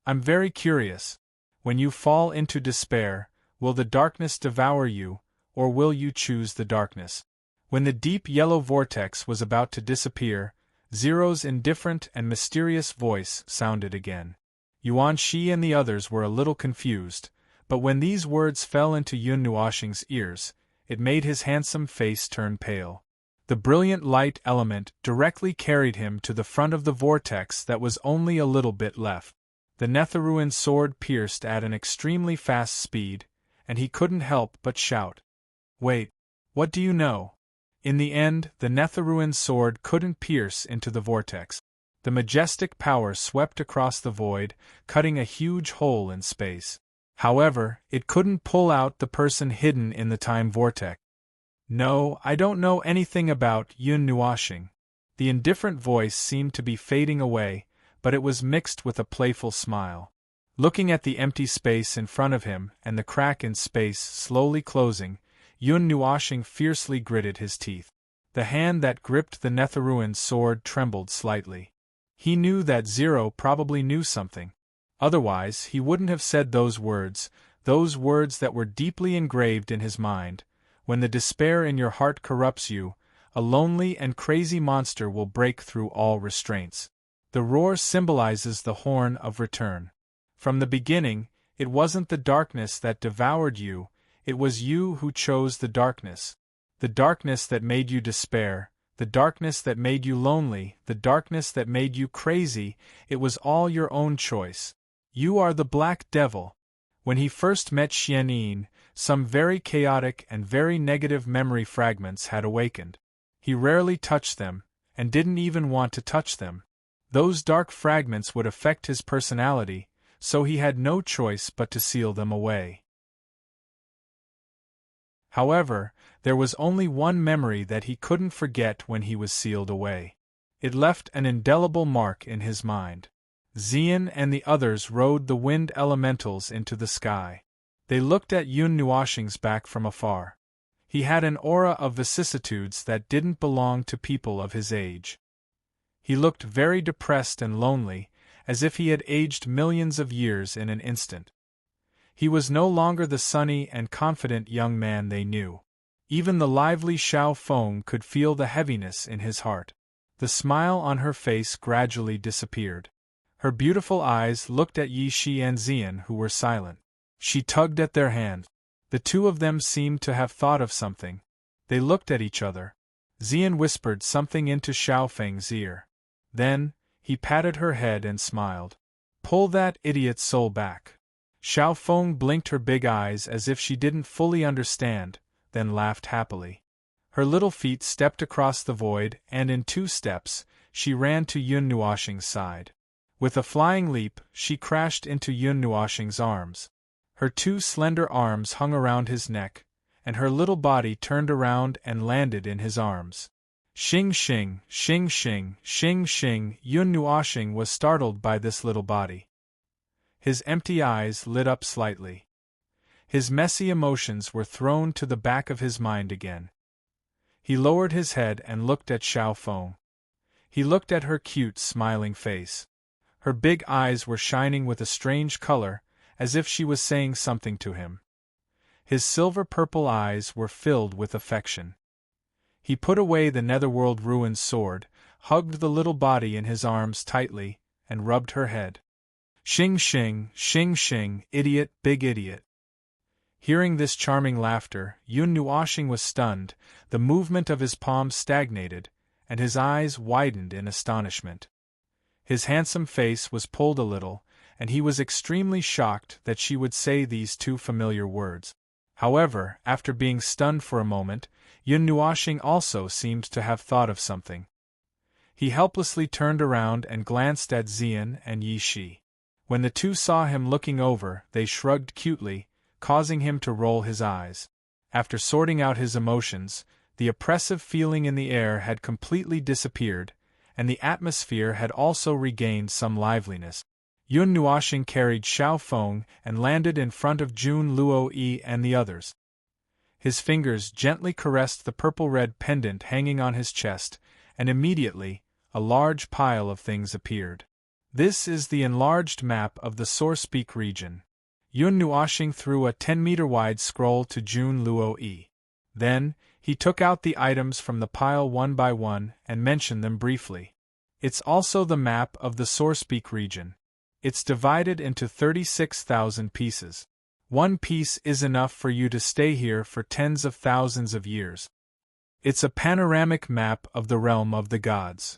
"I'm very curious. When you fall into despair, will the darkness devour you, or will you choose the darkness?" When the deep yellow vortex was about to disappear, Zero's indifferent and mysterious voice sounded again. Yuan Shi and the others were a little confused, but when these words fell into Yun Nuoshing's ears, it made his handsome face turn pale. The brilliant light element directly carried him to the front of the vortex that was only a little bit left. The Netherruin sword pierced at an extremely fast speed, and he couldn't help but shout. "Wait, what do you know?" In the end, the Netherruin sword couldn't pierce into the vortex. The majestic power swept across the void, cutting a huge hole in space. However, it couldn't pull out the person hidden in the time vortex. "No, I don't know anything about Yun Nuoshing." The indifferent voice seemed to be fading away, but it was mixed with a playful smile. Looking at the empty space in front of him and the crack in space slowly closing, Yun Nuoshing fiercely gritted his teeth. The hand that gripped the Netherruin sword trembled slightly. He knew that Zero probably knew something. Otherwise, he wouldn't have said those words that were deeply engraved in his mind. When the despair in your heart corrupts you, a lonely and crazy monster will break through all restraints. The roar symbolizes the horn of return. From the beginning, it wasn't the darkness that devoured you, it was you who chose the darkness. The darkness that made you despair, the darkness that made you lonely, the darkness that made you crazy, it was all your own choice. You are the Black Devil. When he first met Xianyin, some very chaotic and very negative memory fragments had awakened. He rarely touched them, and didn't even want to touch them. Those dark fragments would affect his personality, so he had no choice but to seal them away. However, there was only one memory that he couldn't forget when he was sealed away. It left an indelible mark in his mind. Xian and the others rode the wind elementals into the sky. They looked at Yun Nuoshing's back from afar. He had an aura of vicissitudes that didn't belong to people of his age. He looked very depressed and lonely, as if he had aged millions of years in an instant. He was no longer the sunny and confident young man they knew. Even the lively Xiao Feng could feel the heaviness in his heart. The smile on her face gradually disappeared. Her beautiful eyes looked at Yi Shi and Xian, who were silent. She tugged at their hand. The two of them seemed to have thought of something. They looked at each other. Xian whispered something into Xiao Feng's ear. Then, he patted her head and smiled. "Pull that idiot's soul back." Xiao Feng blinked her big eyes as if she didn't fully understand, then laughed happily. Her little feet stepped across the void, and in 2 steps, she ran to Yun Nuoshing's side. With a flying leap, she crashed into Yun Nuoshing's arms. Her 2 slender arms hung around his neck, and her little body turned around and landed in his arms. Xing xing, xing xing, xing xing. Yun Nuoshing was startled by this little body. His empty eyes lit up slightly. His messy emotions were thrown to the back of his mind again. He lowered his head and looked at Xiao Feng. He looked at her cute, smiling face. Her big eyes were shining with a strange color, as if she was saying something to him. His silver-purple eyes were filled with affection. He put away the Netherworld Ruin's sword, hugged the little body in his arms tightly, and rubbed her head. Shing shing, shing shing, idiot, big idiot. Hearing this charming laughter, Yun Nuoshing was stunned, the movement of his palms stagnated, and his eyes widened in astonishment. His handsome face was pulled a little, and he was extremely shocked that she would say these two familiar words. However, after being stunned for a moment, Yun Nuoshing also seemed to have thought of something. He helplessly turned around and glanced at Xian and Yi Shi. When the two saw him looking over, they shrugged cutely, causing him to roll his eyes. After sorting out his emotions, the oppressive feeling in the air had completely disappeared, and the atmosphere had also regained some liveliness. Yun Nuoshing carried Xiao Feng and landed in front of Jun Luo-yi and the others. His fingers gently caressed the purple-red pendant hanging on his chest, and immediately, a large pile of things appeared. This is the enlarged map of the Sourcepeak region. Yun Nuoshing threw a 10-meter-wide scroll to Jun Luo-yi. Then, he took out the items from the pile one by one and mentioned them briefly. It's also the map of the Sourcepeak region. It's divided into 36,000 pieces. One piece is enough for you to stay here for tens of thousands of years. It's a panoramic map of the realm of the gods.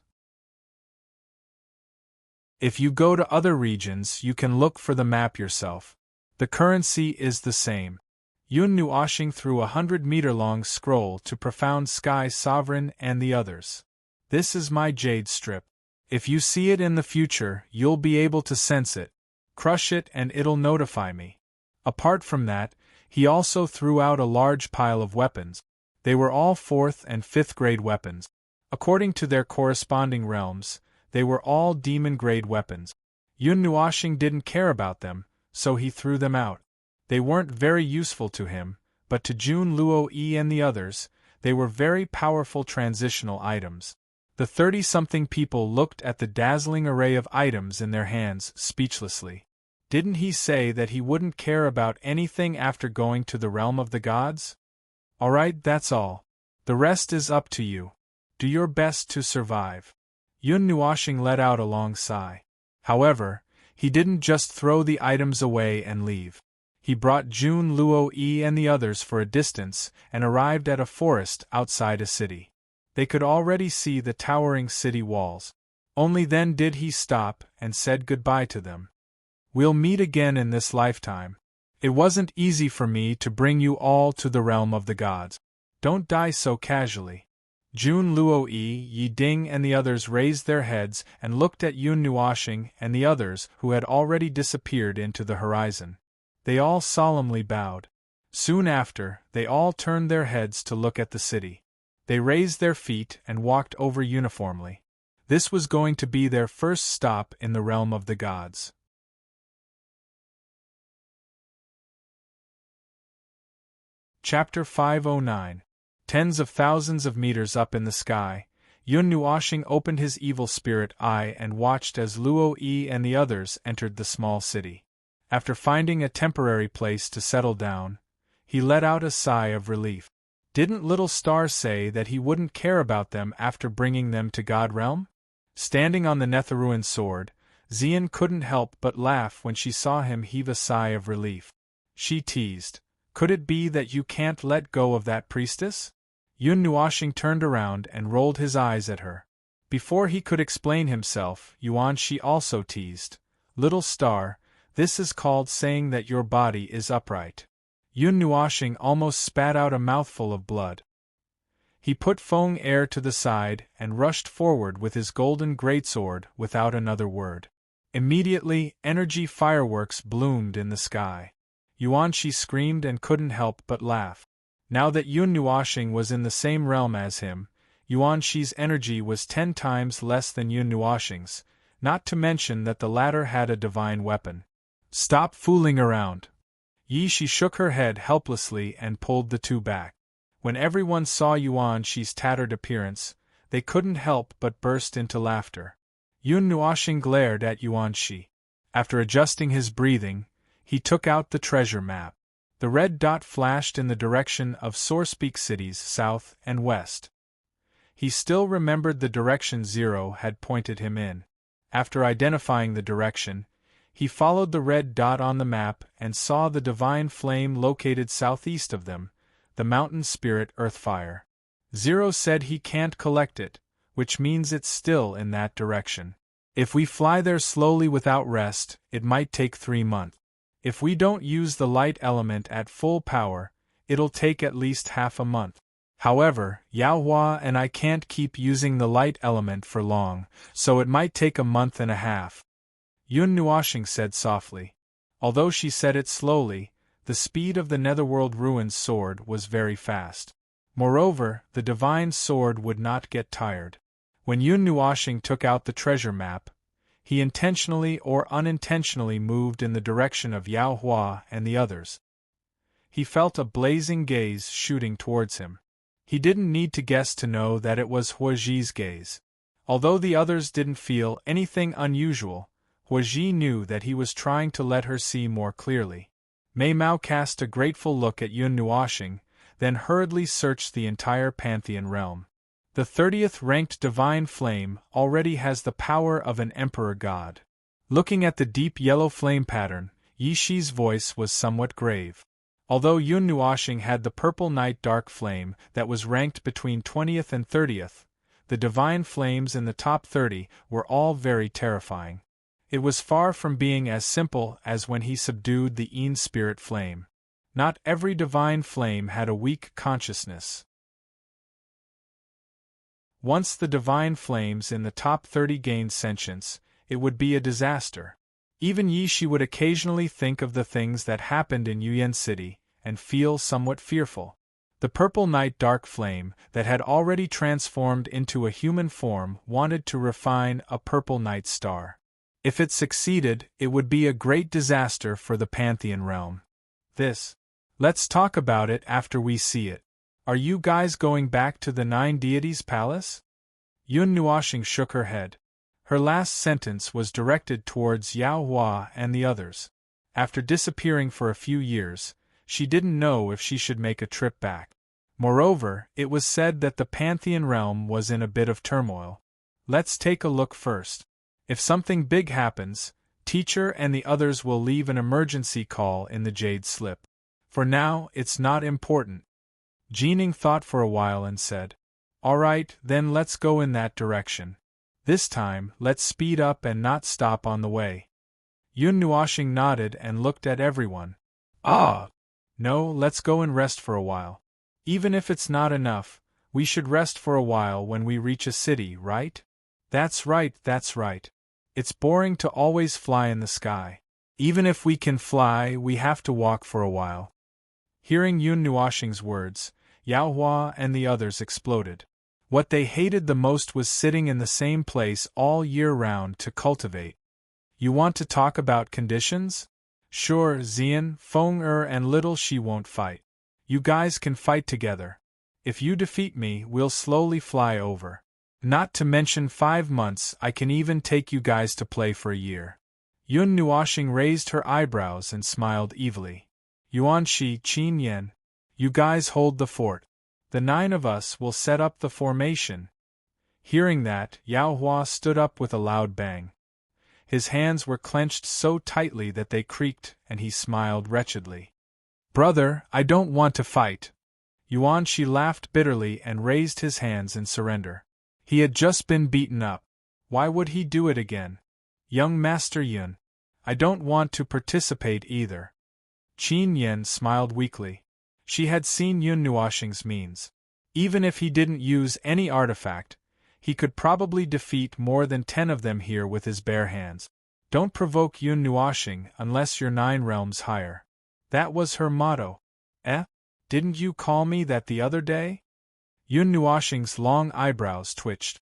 If you go to other regions, you can look for the map yourself. The currency is the same. Yun Nuoshing threw a 100-meter-long scroll to Profound Sky Sovereign and the others. This is my jade strip. If you see it in the future, you'll be able to sense it. Crush it and it'll notify me. Apart from that, he also threw out a large pile of weapons. They were all 4th and 5th grade weapons. According to their corresponding realms, they were all demon-grade weapons. Yun Nuoshing didn't care about them, so he threw them out. They weren't very useful to him, but to Jun Luo-yi and the others, they were very powerful transitional items. The 30-something people looked at the dazzling array of items in their hands speechlessly. Didn't he say that he wouldn't care about anything after going to the realm of the gods? Alright, that's all. The rest is up to you. Do your best to survive. Yun Nuoshing let out a long sigh. However, he didn't just throw the items away and leave. He brought Jun Luo-yi and the others for a distance and arrived at a forest outside a city. They could already see the towering city walls. Only then did he stop and said goodbye to them. We'll meet again in this lifetime. It wasn't easy for me to bring you all to the realm of the gods. Don't die so casually. Jun Luo-yi, Yi Ding and the others raised their heads and looked at Yun Nuoshing and the others who had already disappeared into the horizon. They all solemnly bowed. Soon after, they all turned their heads to look at the city. They raised their feet and walked over uniformly. This was going to be their first stop in the realm of the gods. Chapter 509. Tens of thousands of meters up in the sky, Yun Nuoshing opened his evil spirit eye and watched as Luo-yi and the others entered the small city. After finding a temporary place to settle down, he let out a sigh of relief. Didn't Little Star say that he wouldn't care about them after bringing them to God Realm? Standing on the Netherruin sword, Xian couldn't help but laugh when she saw him heave a sigh of relief. She teased, "Could it be that you can't let go of that priestess?" Yun Nuoshing turned around and rolled his eyes at her. Before he could explain himself, Yuan Shi also teased, "Little Star, this is called saying that your body is upright." Yun Nuoshing almost spat out a mouthful of blood. He put Feng Air to the side and rushed forward with his golden greatsword without another word. Immediately, energy fireworks bloomed in the sky. Yuan Shi screamed and couldn't help but laugh. Now that Yun Nuoshing was in the same realm as him, Yuan Shi's energy was 10 times less than Yun Nuoshing's, not to mention that the latter had a divine weapon. "Stop fooling around." Yi Shi shook her head helplessly and pulled the two back. When everyone saw Yuan Shi's tattered appearance, they couldn't help but burst into laughter. Yun Nuoshing glared at Yuan Shi. After adjusting his breathing, he took out the treasure map. The red dot flashed in the direction of Sourcepeak cities south and west. He still remembered the direction Zero had pointed him in. After identifying the direction, he followed the red dot on the map and saw the divine flame located southeast of them, the mountain spirit Earthfire. Zero said he can't collect it, which means it's still in that direction. If we fly there slowly without rest, it might take 3 months. If we don't use the light element at full power, it'll take at least half a month. However, Yao Hua and I can't keep using the light element for long, so it might take a month and a half. Yun Nuoshing said softly. Although she said it slowly, the speed of the Netherworld Ruins sword was very fast. Moreover, the divine sword would not get tired. When Yun Nuoshing took out the treasure map, he intentionally or unintentionally moved in the direction of Yao Hua and the others. He felt a blazing gaze shooting towards him. He didn't need to guess to know that it was Huaji's gaze. Although the others didn't feel anything unusual, Huaji knew that he was trying to let her see more clearly. Mei Mao cast a grateful look at Yun Nuoshing, then hurriedly searched the entire Pantheon realm. The 30th ranked divine flame already has the power of an emperor god. Looking at the deep yellow flame pattern, Yi Shi's voice was somewhat grave. Although Yun Nuoshing had the purple night dark flame that was ranked between 20th and 30th, the divine flames in the top 30 were all very terrifying. It was far from being as simple as when he subdued the Een spirit flame. Not every divine flame had a weak consciousness. Once the divine flames in the top 30 gained sentience, it would be a disaster. Even Yi Shi would occasionally think of the things that happened in Yuyan City, and feel somewhat fearful. The purple night dark flame that had already transformed into a human form wanted to refine a purple night star. If it succeeded, it would be a great disaster for the Pantheon realm. Let's talk about it after we see it. Are you guys going back to the 9 deities' palace? Yun Nuoshing shook her head. Her last sentence was directed towards Yao Hua and the others. After disappearing for a few years, she didn't know if she should make a trip back. Moreover, it was said that the Pantheon realm was in a bit of turmoil. Let's take a look first. If something big happens, Teacher and the others will leave an emergency call in the Jade Slip. For now, it's not important. Jining thought for a while and said, "All right, then let's go in that direction. This time, let's speed up and not stop on the way." Yun Nuoshing nodded and looked at everyone. No, let's go and rest for a while. Even if it's not enough, we should rest for a while when we reach a city, right? That's right. It's boring to always fly in the sky. Even if we can fly, we have to walk for a while." Hearing Yun Nuoshing's words, Yao Hua and the others exploded. What they hated the most was sitting in the same place all year round to cultivate. You want to talk about conditions? Sure, Xian, Feng and Little Shi won't fight. You guys can fight together. If you defeat me, we'll slowly fly over. Not to mention 5 months, I can even take you guys to play for a year. Yun Nuoshing raised her eyebrows and smiled evilly. Yuan Shi, Qin Yan, you guys hold the fort. The 9 of us will set up the formation. Hearing that, Yao Hua stood up with a loud bang. His hands were clenched so tightly that they creaked, and he smiled wretchedly. "Brother, I don't want to fight." Yuan Shi laughed bitterly and raised his hands in surrender. He had just been beaten up. Why would he do it again? "Young Master Yun, I don't want to participate either." Qin Yan smiled weakly. She had seen Yun Nuoshing's means. Even if he didn't use any artifact, he could probably defeat more than 10 of them here with his bare hands. Don't provoke Yun Nuoshing unless you're 9 realms higher. That was her motto. Didn't you call me that the other day? Yun Nuoshing's long eyebrows twitched.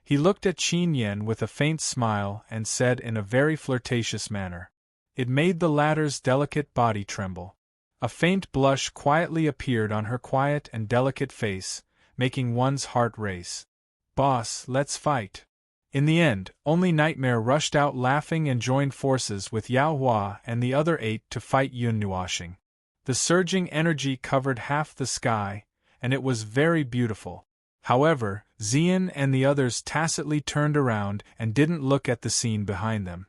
He looked at Qin Yan with a faint smile and said in a very flirtatious manner. It made the latter's delicate body tremble. A faint blush quietly appeared on her quiet and delicate face, making one's heart race. "Boss, let's fight." In the end, only Nightmare rushed out laughing and joined forces with Yao Hua and the other 8 to fight Yun Nuoshing. The surging energy covered half the sky, and it was very beautiful. However, Xian and the others tacitly turned around and didn't look at the scene behind them.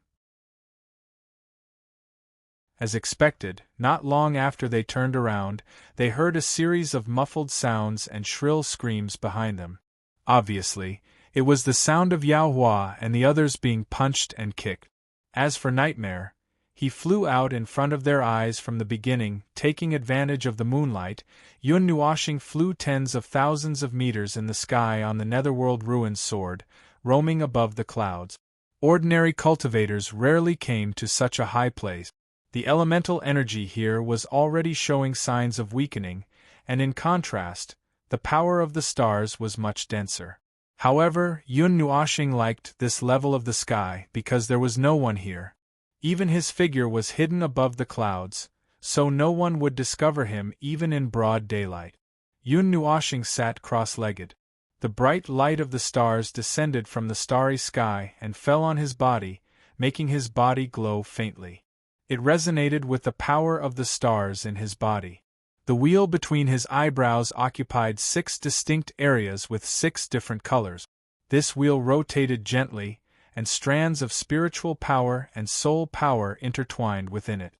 As expected, not long after they turned around, they heard a series of muffled sounds and shrill screams behind them. Obviously, it was the sound of Yao Hua and the others being punched and kicked. As for Nightmare, he flew out in front of their eyes from the beginning, taking advantage of the moonlight. Yun Nuoshing flew tens of thousands of meters in the sky on the Netherworld Ruins sword, roaming above the clouds. Ordinary cultivators rarely came to such a high place. The elemental energy here was already showing signs of weakening, and in contrast, the power of the stars was much denser. However, Yun Nuoshing liked this level of the sky because there was no one here. Even his figure was hidden above the clouds, so no one would discover him even in broad daylight. Yun Nuoshing sat cross-legged. The bright light of the stars descended from the starry sky and fell on his body, making his body glow faintly. It resonated with the power of the stars in his body. The wheel between his eyebrows occupied 6 distinct areas with 6 different colors. This wheel rotated gently, and strands of spiritual power and soul power intertwined within it.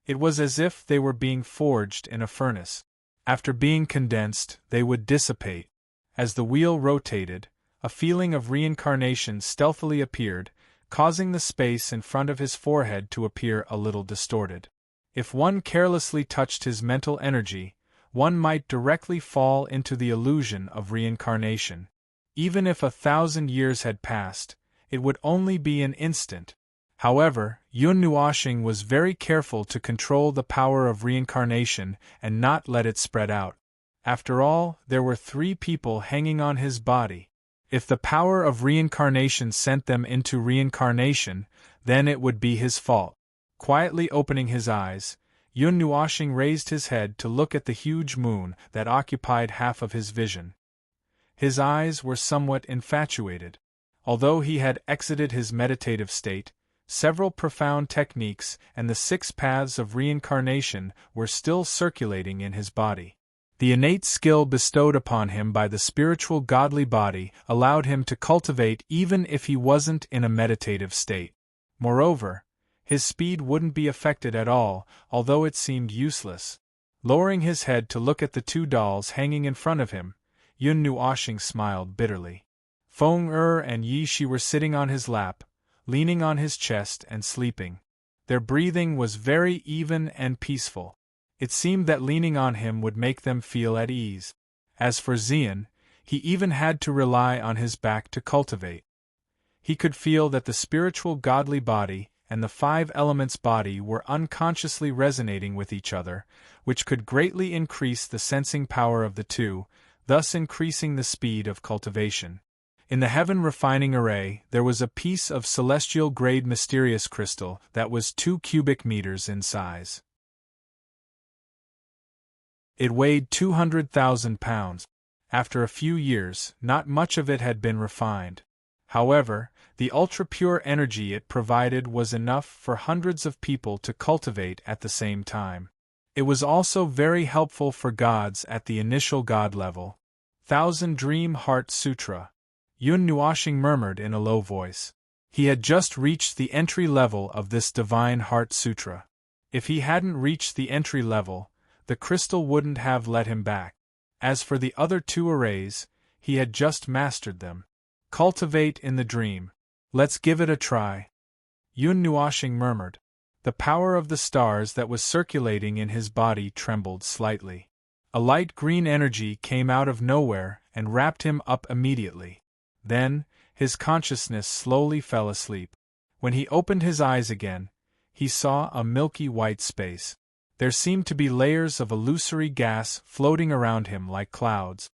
It was as if they were being forged in a furnace. After being condensed, they would dissipate. As the wheel rotated, a feeling of reincarnation stealthily appeared, causing the space in front of his forehead to appear a little distorted. If one carelessly touched his mental energy, one might directly fall into the illusion of reincarnation. Even if 1,000 years had passed, it would only be an instant. However, Yun Nuoshing was very careful to control the power of reincarnation and not let it spread out. After all, there were 3 people hanging on his body. If the power of reincarnation sent them into reincarnation, then it would be his fault. Quietly opening his eyes, Yun Nuoshing raised his head to look at the huge moon that occupied half of his vision. His eyes were somewhat infatuated. Although he had exited his meditative state, several profound techniques and the 6 paths of reincarnation were still circulating in his body. The innate skill bestowed upon him by the spiritual godly body allowed him to cultivate even if he wasn't in a meditative state. Moreover, his speed wouldn't be affected at all, although it seemed useless. Lowering his head to look at the 2 dolls hanging in front of him, Yun Nuoshing smiled bitterly. Feng and Yi Shi were sitting on his lap, leaning on his chest and sleeping. Their breathing was very even and peaceful. It seemed that leaning on him would make them feel at ease. As for Xian, he even had to rely on his back to cultivate. He could feel that the spiritual godly body and the 5 elements body were unconsciously resonating with each other, which could greatly increase the sensing power of the 2, thus increasing the speed of cultivation. In the heaven refining array, there was a piece of celestial-grade mysterious crystal that was 2 cubic meters in size. It weighed 200,000 pounds. After a few years, not much of it had been refined. However, the ultra-pure energy it provided was enough for hundreds of people to cultivate at the same time. It was also very helpful for gods at the initial god level. 1000 Dream Heart Sutra. Yun Nuoshing murmured in a low voice. He had just reached the entry level of this Divine Heart Sutra. If he hadn't reached the entry level, the crystal wouldn't have let him back. As for the other 2 arrays, he had just mastered them. Cultivate in the dream. Let's give it a try. Yun Nuoshing murmured. The power of the stars that was circulating in his body trembled slightly. A light green energy came out of nowhere and wrapped him up immediately. Then, his consciousness slowly fell asleep. When he opened his eyes again, he saw a milky white space. There seemed to be layers of illusory gas floating around him like clouds.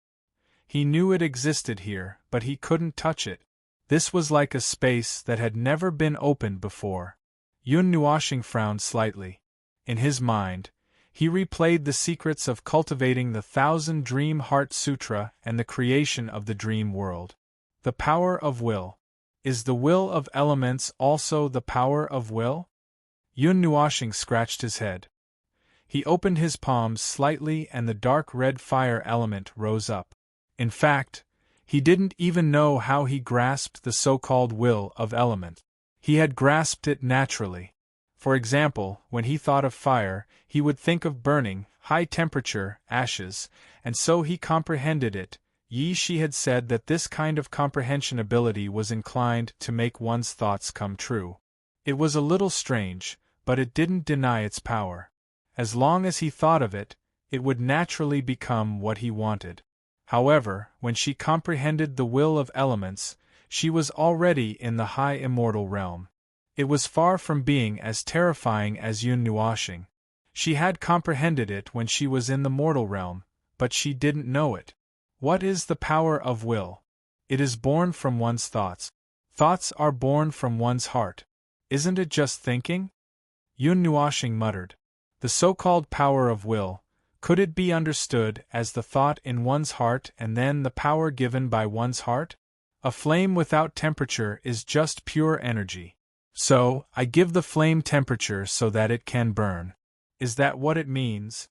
He knew it existed here, but he couldn't touch it. This was like a space that had never been opened before. Yun Nuoshing frowned slightly. In his mind, he replayed the secrets of cultivating the 1000 Dream Heart Sutra and the creation of the dream world. The power of will. Is the will of elements also the power of will? Yun Nuoshing scratched his head. He opened his palms slightly and the dark red fire element rose up. In fact, He didn't even know how he grasped the so-called will of element. He had grasped it naturally. For example, when he thought of fire, he would think of burning, high temperature, ashes, and so he comprehended it. She had said that this kind of comprehension ability was inclined to make one's thoughts come true. It was a little strange, but it didn't deny its power. As long as he thought of it, it would naturally become what he wanted. However, when she comprehended the will of elements, she was already in the high immortal realm. It was far from being as terrifying as Yun Nuoxing. She had comprehended it when she was in the mortal realm, but she didn't know it. What is the power of will? It is born from one's thoughts. Thoughts are born from one's heart. Isn't it just thinking? Yun Nuoxing muttered. The so-called power of will, could it be understood as the thought in one's heart and then the power given by one's heart? A flame without temperature is just pure energy. So, I give the flame temperature so that it can burn. Is that what it means?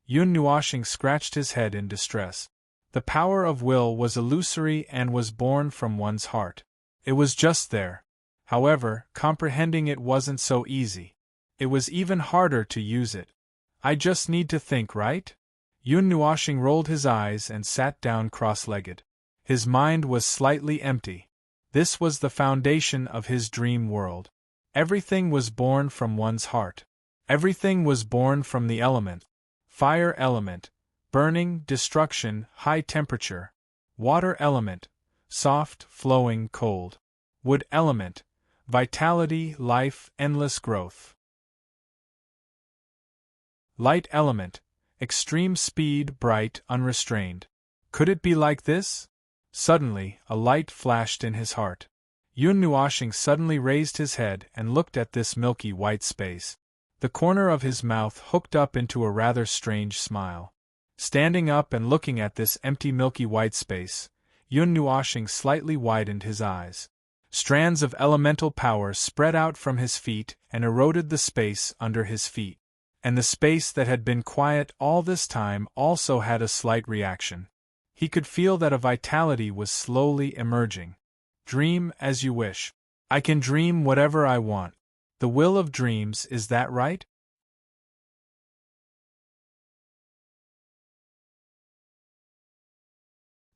Yun Nuoxing scratched his head in distress. The power of will was illusory and was born from one's heart. It was just there. However, comprehending it wasn't so easy. It was even harder to use it. I just need to think, right? Yun Nuoxing rolled his eyes and sat down cross-legged. His mind was slightly empty. This was the foundation of his dream world. Everything was born from one's heart. Everything was born from the element. Fire element, burning, destruction, high temperature. Water element, soft, flowing, cold. Wood element, vitality, life, endless growth. Light element, extreme speed, bright, unrestrained. Could it be like this? Suddenly, a light flashed in his heart. Yun Nuoxing suddenly raised his head and looked at this milky white space. The corner of his mouth hooked up into a rather strange smile. Standing up and looking at this empty milky white space, Yun Nuoxing slightly widened his eyes. Strands of elemental power spread out from his feet and eroded the space under his feet. And the space that had been quiet all this time also had a slight reaction. He could feel that a vitality was slowly emerging. Dream as you wish. I can dream whatever I want. The will of dreams, is that right?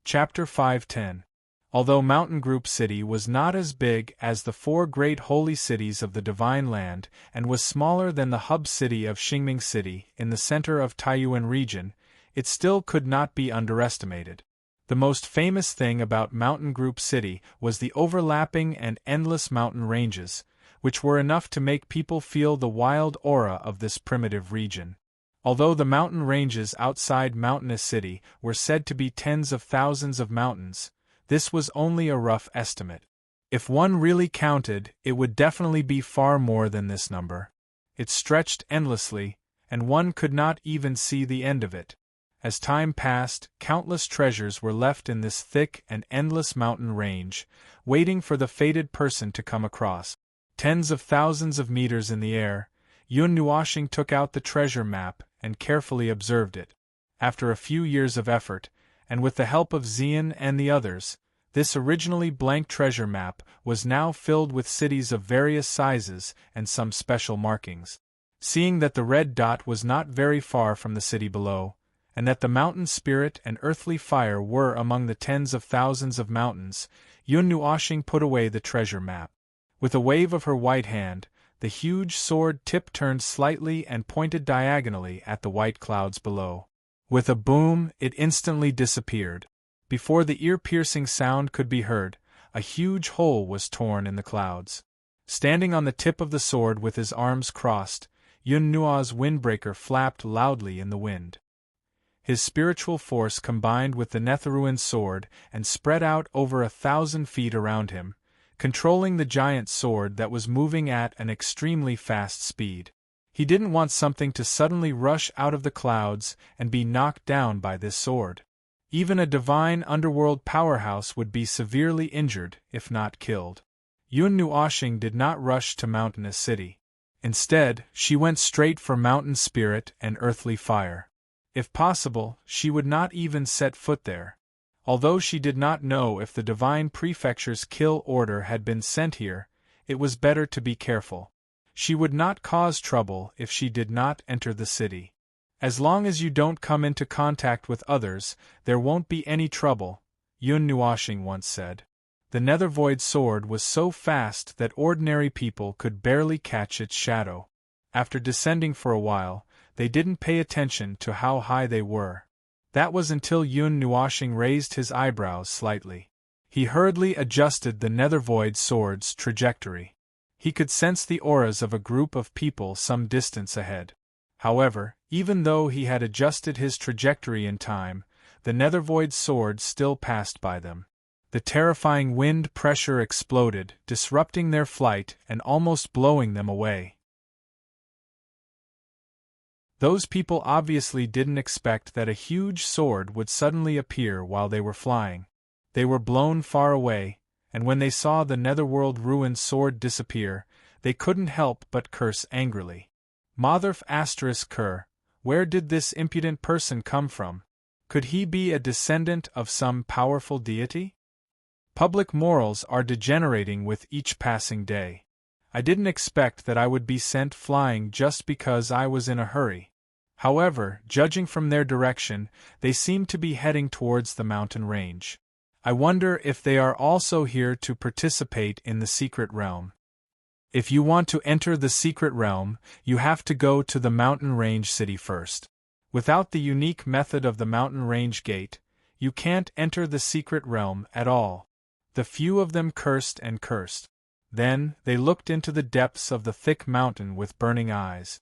Chapter 510. Although Mountain Group City was not as big as the four great holy cities of the Divine Land and was smaller than the hub city of Xingming City in the center of Taiyuan region, it still could not be underestimated. The most famous thing about Mountain Group City was the overlapping and endless mountain ranges, which were enough to make people feel the wild aura of this primitive region. Although the mountain ranges outside Mountainous City were said to be tens of thousands of mountains, this was only a rough estimate. If one really counted, it would definitely be far more than this number. It stretched endlessly, and one could not even see the end of it. As time passed, countless treasures were left in this thick and endless mountain range, waiting for the fated person to come across. Tens of thousands of meters in the air, Yun Nuoxing took out the treasure map and carefully observed it. After a few years of effort, and with the help of Xian and the others, this originally blank treasure map was now filled with cities of various sizes and some special markings. Seeing that the red dot was not very far from the city below, and that the mountain spirit and earthly fire were among the tens of thousands of mountains, Yun Nuoxing put away the treasure map. With a wave of her white hand, the huge sword tip turned slightly and pointed diagonally at the white clouds below. With a boom, it instantly disappeared. Before the ear-piercing sound could be heard, a huge hole was torn in the clouds. Standing on the tip of the sword with his arms crossed, Yun Nuo's windbreaker flapped loudly in the wind. His spiritual force combined with the Netherruin sword and spread out over 1,000 feet around him, controlling the giant sword that was moving at an extremely fast speed. He didn't want something to suddenly rush out of the clouds and be knocked down by this sword. Even a divine underworld powerhouse would be severely injured, if not killed. Yun Nuoxing did not rush to Mountainous City. Instead, she went straight for mountain spirit and earthly fire. If possible, she would not even set foot there. Although she did not know if the divine prefecture's kill order had been sent here, it was better to be careful. She would not cause trouble if she did not enter the city. As long as you don't come into contact with others, there won't be any trouble, Yun Nuoshing once said. The Nethervoid sword was so fast that ordinary people could barely catch its shadow. After descending for a while, they didn't pay attention to how high they were. That was until Yun Nuoshing raised his eyebrows slightly. He hurriedly adjusted the Nethervoid sword's trajectory. He could sense the auras of a group of people some distance ahead. However, even though he had adjusted his trajectory in time, the Nethervoid sword still passed by them. The terrifying wind pressure exploded, disrupting their flight and almost blowing them away. Those people obviously didn't expect that a huge sword would suddenly appear while they were flying. They were blown far away, and when they saw the Netherworld ruined sword disappear, they couldn't help but curse angrily. Motherf *Ker, where did this impudent person come from? Could he be a descendant of some powerful deity? Public morals are degenerating with each passing day. I didn't expect that I would be sent flying just because I was in a hurry. However, judging from their direction, they seem to be heading towards the mountain range. I wonder if they are also here to participate in the secret realm. If you want to enter the secret realm, you have to go to the mountain range city first. Without the unique method of the mountain range gate, you can't enter the secret realm at all. The few of them cursed and cursed. Then, they looked into the depths of the thick mountain with burning eyes.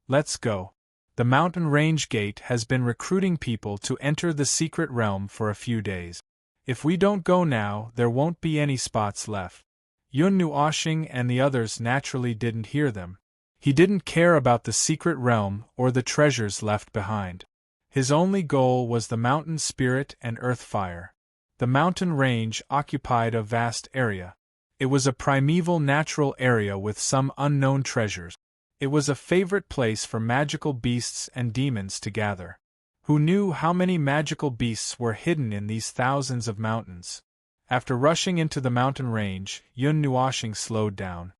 Let's go. The mountain range gate has been recruiting people to enter the secret realm for a few days. If we don't go now, there won't be any spots left. Yun Nuoshing and the others naturally didn't hear them. He didn't care about the secret realm or the treasures left behind. His only goal was the mountain spirit and earth fire. The mountain range occupied a vast area. It was a primeval natural area with some unknown treasures. It was a favorite place for magical beasts and demons to gather. Who knew how many magical beasts were hidden in these thousands of mountains? After rushing into the mountain range, Yun Nuoshing slowed down.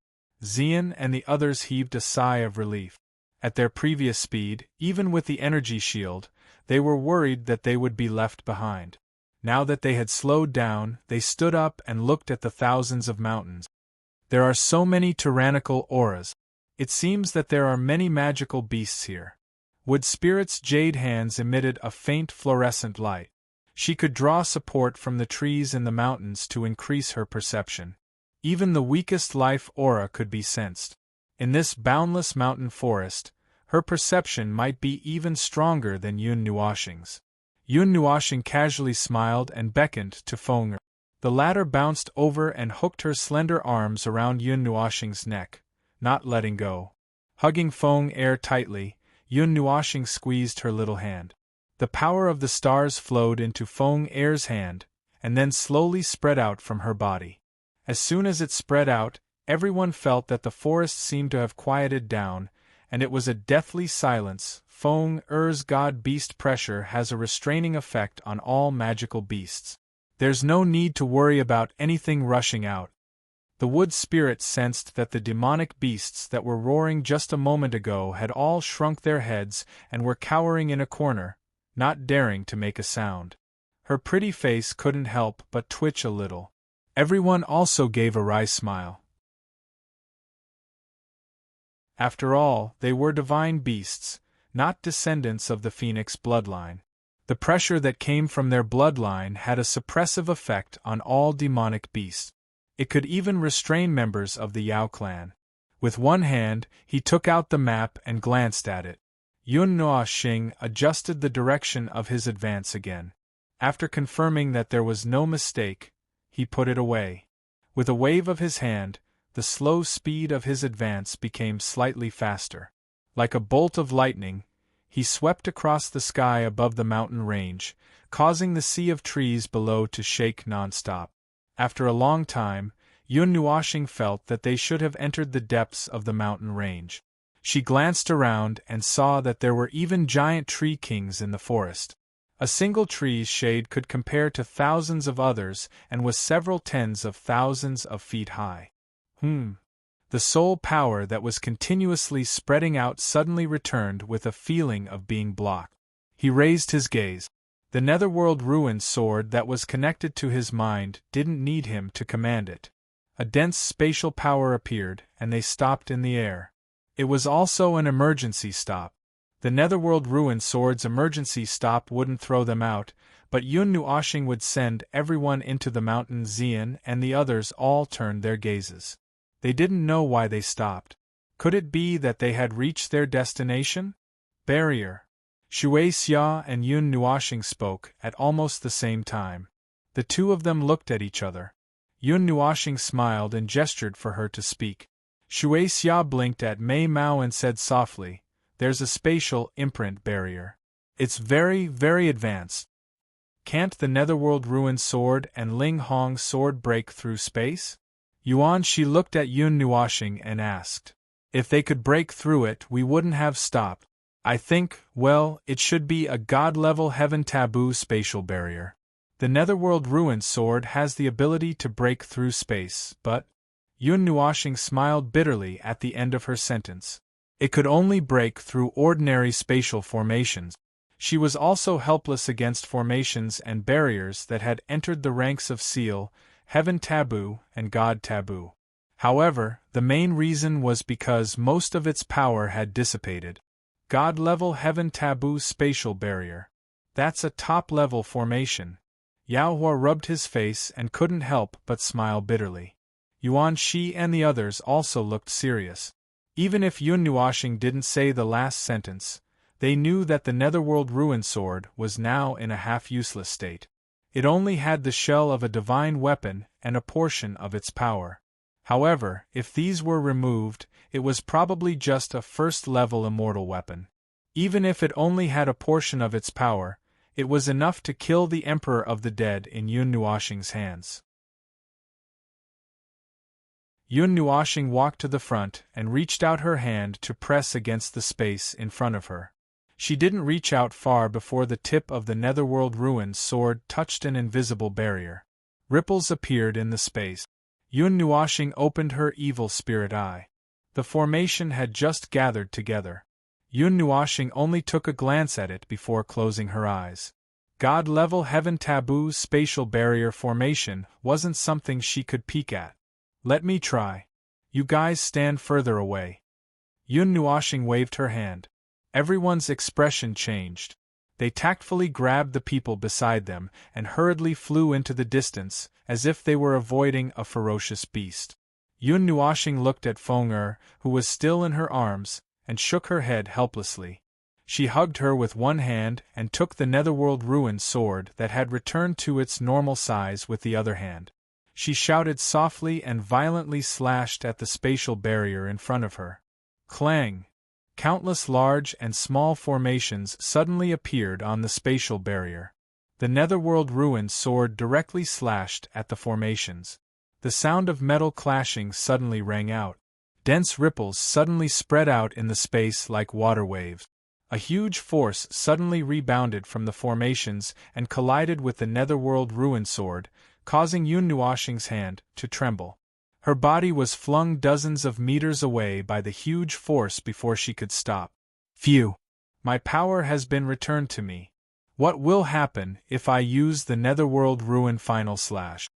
Xian and the others heaved a sigh of relief. At their previous speed, even with the energy shield, they were worried that they would be left behind. Now that they had slowed down, they stood up and looked at the thousands of mountains. There are so many tyrannical auras. It seems that there are many magical beasts here. Wood Spirit's jade hands emitted a faint fluorescent light. She could draw support from the trees in the mountains to increase her perception. Even the weakest life aura could be sensed. In this boundless mountain forest, her perception might be even stronger than Yun Nuoshing's. Yun Nuoshing casually smiled and beckoned to Feng. The latter bounced over and hooked her slender arms around Yun Nuoshing's neck, not letting go. Hugging Feng tightly, Yun Nuoshing squeezed her little hand. The power of the stars flowed into Feng hand, and then slowly spread out from her body. As soon as it spread out, everyone felt that the forest seemed to have quieted down, and it was a deathly silence. Feng-Er's god-beast pressure has a restraining effect on all magical beasts. There's no need to worry about anything rushing out. The wood spirit sensed that the demonic beasts that were roaring just a moment ago had all shrunk their heads and were cowering in a corner, not daring to make a sound. Her pretty face couldn't help but twitch a little. Everyone also gave a wry smile. After all, they were divine beasts, not descendants of the phoenix bloodline. The pressure that came from their bloodline had a suppressive effect on all demonic beasts. It could even restrain members of the Yao clan. With one hand, he took out the map and glanced at it. Yun Nuoshing adjusted the direction of his advance again. After confirming that there was no mistake, he put it away. With a wave of his hand, the slow speed of his advance became slightly faster. Like a bolt of lightning, he swept across the sky above the mountain range, causing the sea of trees below to shake non-stop. After a long time, Yun Nuoshing felt that they should have entered the depths of the mountain range. She glanced around and saw that there were even giant tree kings in the forest. A single tree's shade could compare to thousands of others and was several tens of thousands of feet high. The soul power that was continuously spreading out suddenly returned with a feeling of being blocked. He raised his gaze. The netherworld ruin sword that was connected to his mind didn't need him to command it. A dense spatial power appeared, and they stopped in the air. It was also an emergency stop. The netherworld ruin sword's emergency stop wouldn't throw them out, but Yun Nuoshing would send everyone into the mountain. Xian and the others all turned their gazes. They didn't know why they stopped. Could it be that they had reached their destination? Barrier. Shui Xia and Yun Nuoshing spoke at almost the same time. The two of them looked at each other. Yun Nuoshing smiled and gestured for her to speak. Shui Xia blinked at Mei Mao and said softly, "There's a spatial imprint barrier. It's very, very advanced. Can't the netherworld ruin sword and Ling Hong's sword break through space?" Yuan Shi looked at Yun Nuoshing and asked, "If they could break through it, we wouldn't have stopped. I think, well, it should be a god-level heaven taboo spatial barrier. The netherworld ruin sword has the ability to break through space, but..." Yun Nuoshing smiled bitterly at the end of her sentence. It could only break through ordinary spatial formations. She was also helpless against formations and barriers that had entered the ranks of Seal, Heaven Taboo, and God Taboo. However, the main reason was because most of its power had dissipated. God-level Heaven Taboo spatial barrier. That's a top-level formation. Yao Hua rubbed his face and couldn't help but smile bitterly. Yuan Shi and the others also looked serious. Even if Yun Nuoshing didn't say the last sentence, they knew that the netherworld ruin sword was now in a half-useless state. It only had the shell of a divine weapon and a portion of its power. However, if these were removed, it was probably just a first-level immortal weapon. Even if it only had a portion of its power, it was enough to kill the Emperor of the Dead in Yun Nuoshing's hands. Yun Nuoshing walked to the front and reached out her hand to press against the space in front of her. She didn't reach out far before the tip of the netherworld ruin sword touched an invisible barrier. Ripples appeared in the space. Yun Nuoshing opened her evil spirit eye. The formation had just gathered together. Yun Nuoshing only took a glance at it before closing her eyes. God-level Heaven Taboo's spatial barrier formation wasn't something she could peek at. "Let me try. You guys stand further away." Yun Nuoshing waved her hand. Everyone's expression changed. They tactfully grabbed the people beside them and hurriedly flew into the distance, as if they were avoiding a ferocious beast. Yun Nuoshing looked at Feng who was still in her arms, and shook her head helplessly. She hugged her with one hand and took the netherworld ruin sword that had returned to its normal size with the other hand. She shouted softly and violently slashed at the spatial barrier in front of her. Clang! Countless large and small formations suddenly appeared on the spatial barrier. The netherworld ruin sword directly slashed at the formations. The sound of metal clashing suddenly rang out. Dense ripples suddenly spread out in the space like water waves. A huge force suddenly rebounded from the formations and collided with the netherworld ruin sword, causing Yun Nuoshing's hand to tremble. Her body was flung dozens of meters away by the huge force before she could stop. Phew! My power has been returned to me. What will happen if I use the netherworld ruin final slash?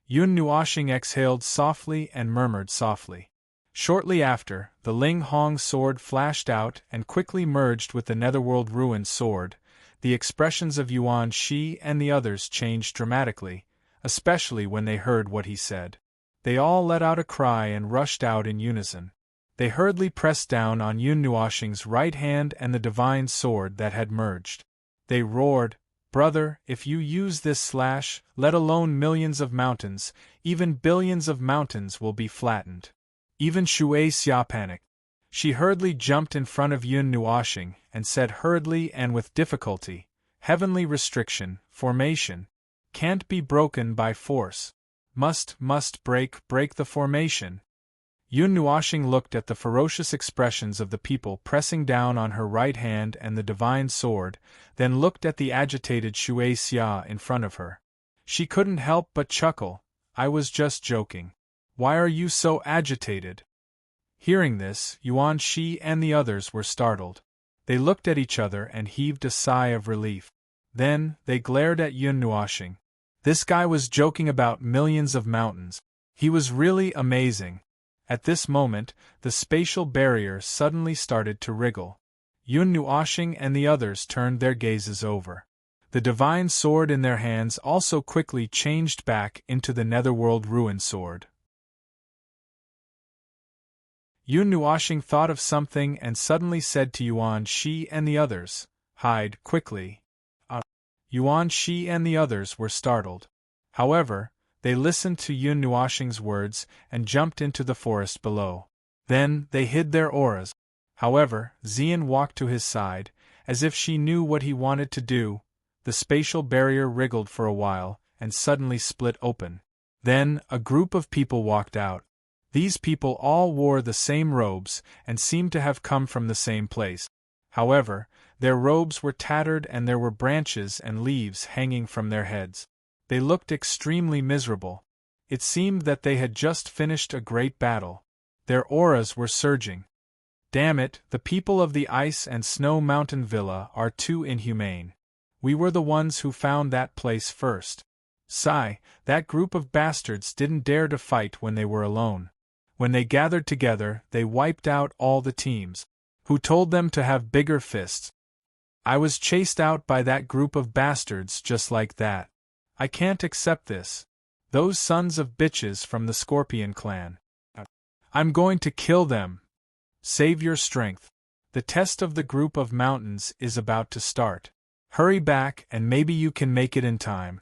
Yun Nuoshing exhaled softly and murmured softly. Shortly after, the Ling Hong sword flashed out and quickly merged with the netherworld ruin sword. The expressions of Yuan Shi and the others changed dramatically, especially when they heard what he said. They all let out a cry and rushed out in unison. They hurriedly pressed down on Yun Nuoshing's right hand and the divine sword that had merged. They roared, "Brother, if you use this slash, let alone millions of mountains, even billions of mountains will be flattened." Even Shui Xia panicked. She hurriedly jumped in front of Yun Nuoshing and said hurriedly and with difficulty, "Heavenly restriction, formation. Can't be broken by force. Must break the formation." Yun Nuoxing looked at the ferocious expressions of the people pressing down on her right hand and the divine sword, then looked at the agitated Shui Xia in front of her. She couldn't help but chuckle. I was just joking. Why are you so agitated? Hearing this, Yuan Shi and the others were startled. They looked at each other and heaved a sigh of relief. Then, they glared at Yun Nuoxing. This guy was joking about millions of mountains. He was really amazing. At this moment, the spatial barrier suddenly started to wriggle. Yun Nuoxing and the others turned their gazes over. The divine sword in their hands also quickly changed back into the netherworld ruin sword. Yun Nuoxing thought of something and suddenly said to Yuan Shi and the others, "Hide, quickly." Yuan Shi and the others were startled. However, they listened to Yun Nuoxing's words and jumped into the forest below. Then, they hid their auras. However, Xian walked to his side, as if she knew what he wanted to do. The spatial barrier wriggled for a while, and suddenly split open. Then, a group of people walked out. These people all wore the same robes, and seemed to have come from the same place. However, their robes were tattered and there were branches and leaves hanging from their heads. They looked extremely miserable. It seemed that they had just finished a great battle. Their auras were surging. Damn it, the people of the Ice and Snow Mountain Villa are too inhumane. We were the ones who found that place first. Sigh, that group of bastards didn't dare to fight when they were alone. When they gathered together, they wiped out all the teams. Who told them to have bigger fists? I was chased out by that group of bastards just like that. I can't accept this. Those sons of bitches from the Scorpion clan. I'm going to kill them. Save your strength. The test of the group of mountains is about to start. Hurry back and maybe you can make it in time.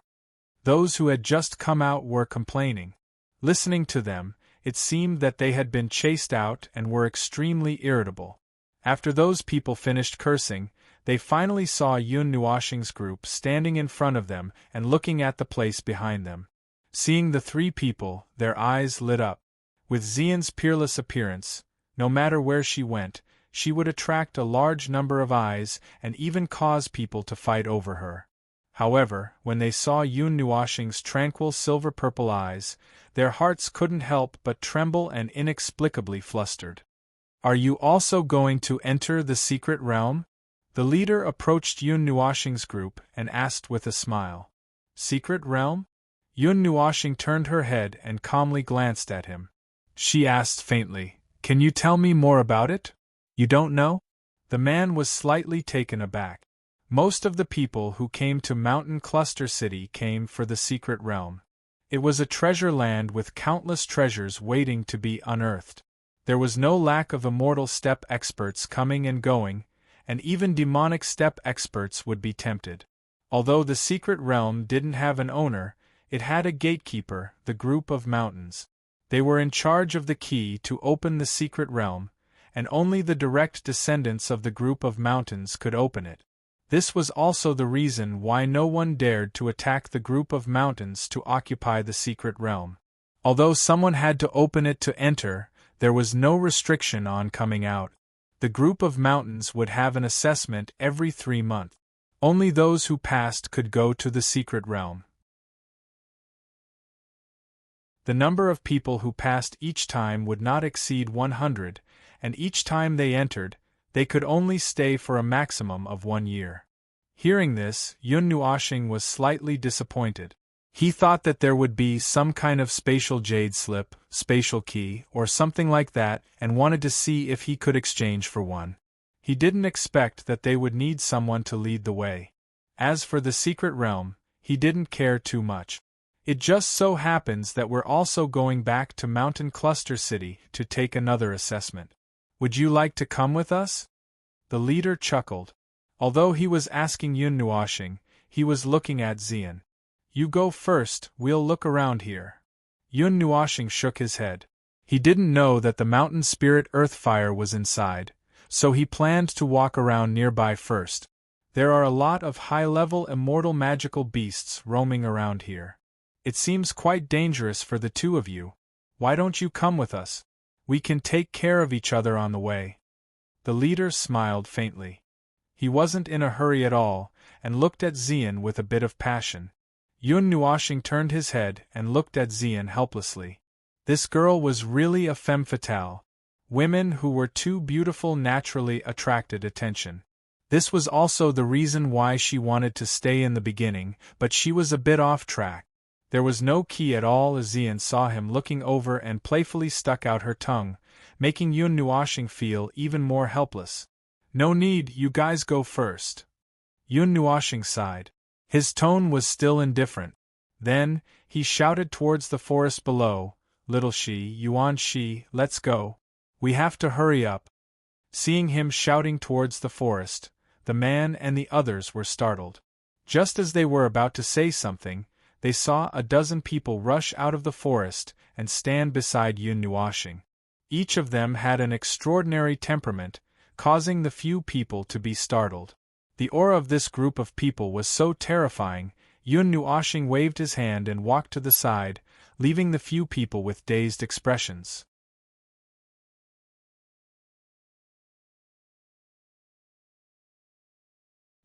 Those who had just come out were complaining. Listening to them, it seemed that they had been chased out and were extremely irritable. After those people finished cursing, they finally saw Yun Nuoxing's group standing in front of them and looking at the place behind them. Seeing the three people, their eyes lit up. With Xian's peerless appearance, no matter where she went, she would attract a large number of eyes and even cause people to fight over her. However, when they saw Yun Nuoxing's tranquil silver-purple eyes, their hearts couldn't help but tremble and inexplicably flustered. Are you also going to enter the secret realm? The leader approached Yun Nuoxing's group and asked with a smile. Secret realm? Yun Nuoxing turned her head and calmly glanced at him. She asked faintly, Can you tell me more about it? You don't know? The man was slightly taken aback. Most of the people who came to Mountain Cluster City came for the secret realm. It was a treasure land with countless treasures waiting to be unearthed. There was no lack of immortal step experts coming and going, and even demonic step experts would be tempted. Although the secret realm didn't have an owner, it had a gatekeeper, the group of mountains. They were in charge of the key to open the secret realm, and only the direct descendants of the group of mountains could open it. This was also the reason why no one dared to attack the group of mountains to occupy the secret realm. Although someone had to open it to enter, there was no restriction on coming out. The group of mountains would have an assessment every 3 months. Only those who passed could go to the secret realm. The number of people who passed each time would not exceed 100, and each time they entered, they could only stay for a maximum of 1 year. Hearing this, Yun Nuoxing was slightly disappointed. He thought that there would be some kind of spatial jade slip, spatial key, or something like that, and wanted to see if he could exchange for one. He didn't expect that they would need someone to lead the way. As for the secret realm, he didn't care too much. It just so happens that we're also going back to Mountain Cluster City to take another assessment. Would you like to come with us? The leader chuckled. Although he was asking Yun Nuoxing, he was looking at Xian. You go first, we'll look around here. Yun Nuoxing shook his head. He didn't know that the mountain spirit Earthfire was inside, so he planned to walk around nearby first. There are a lot of high-level immortal magical beasts roaming around here. It seems quite dangerous for the two of you. Why don't you come with us? We can take care of each other on the way. The leader smiled faintly. He wasn't in a hurry at all, and looked at Xian with a bit of passion. Yun Nuoxing turned his head and looked at Xian helplessly. This girl was really a femme fatale. Women who were too beautiful naturally attracted attention. This was also the reason why she wanted to stay in the beginning, but she was a bit off track. There was no key at all as Xian saw him looking over and playfully stuck out her tongue, making Yun Nuoxing feel even more helpless. No need, you guys go first. Yun Nuoxing sighed. His tone was still indifferent. Then, he shouted towards the forest below, Little Shi, Yuan Shi, let's go. We have to hurry up. Seeing him shouting towards the forest, the man and the others were startled. Just as they were about to say something, they saw a dozen people rush out of the forest and stand beside Yun Nuoxing. Each of them had an extraordinary temperament, causing the few people to be startled. The aura of this group of people was so terrifying, Yun Nuoxing waved his hand and walked to the side, leaving the few people with dazed expressions.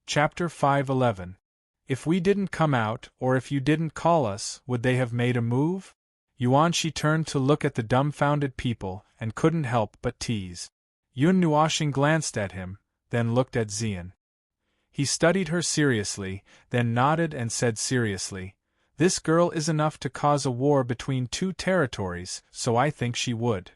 Chapter 5:11. If we didn't come out, or if you didn't call us, would they have made a move? Yuan Shi turned to look at the dumbfounded people, and couldn't help but tease. Yun Nuoxing glanced at him, then looked at Xian. He studied her seriously, then nodded and said seriously, This girl is enough to cause a war between two territories, so I think she would.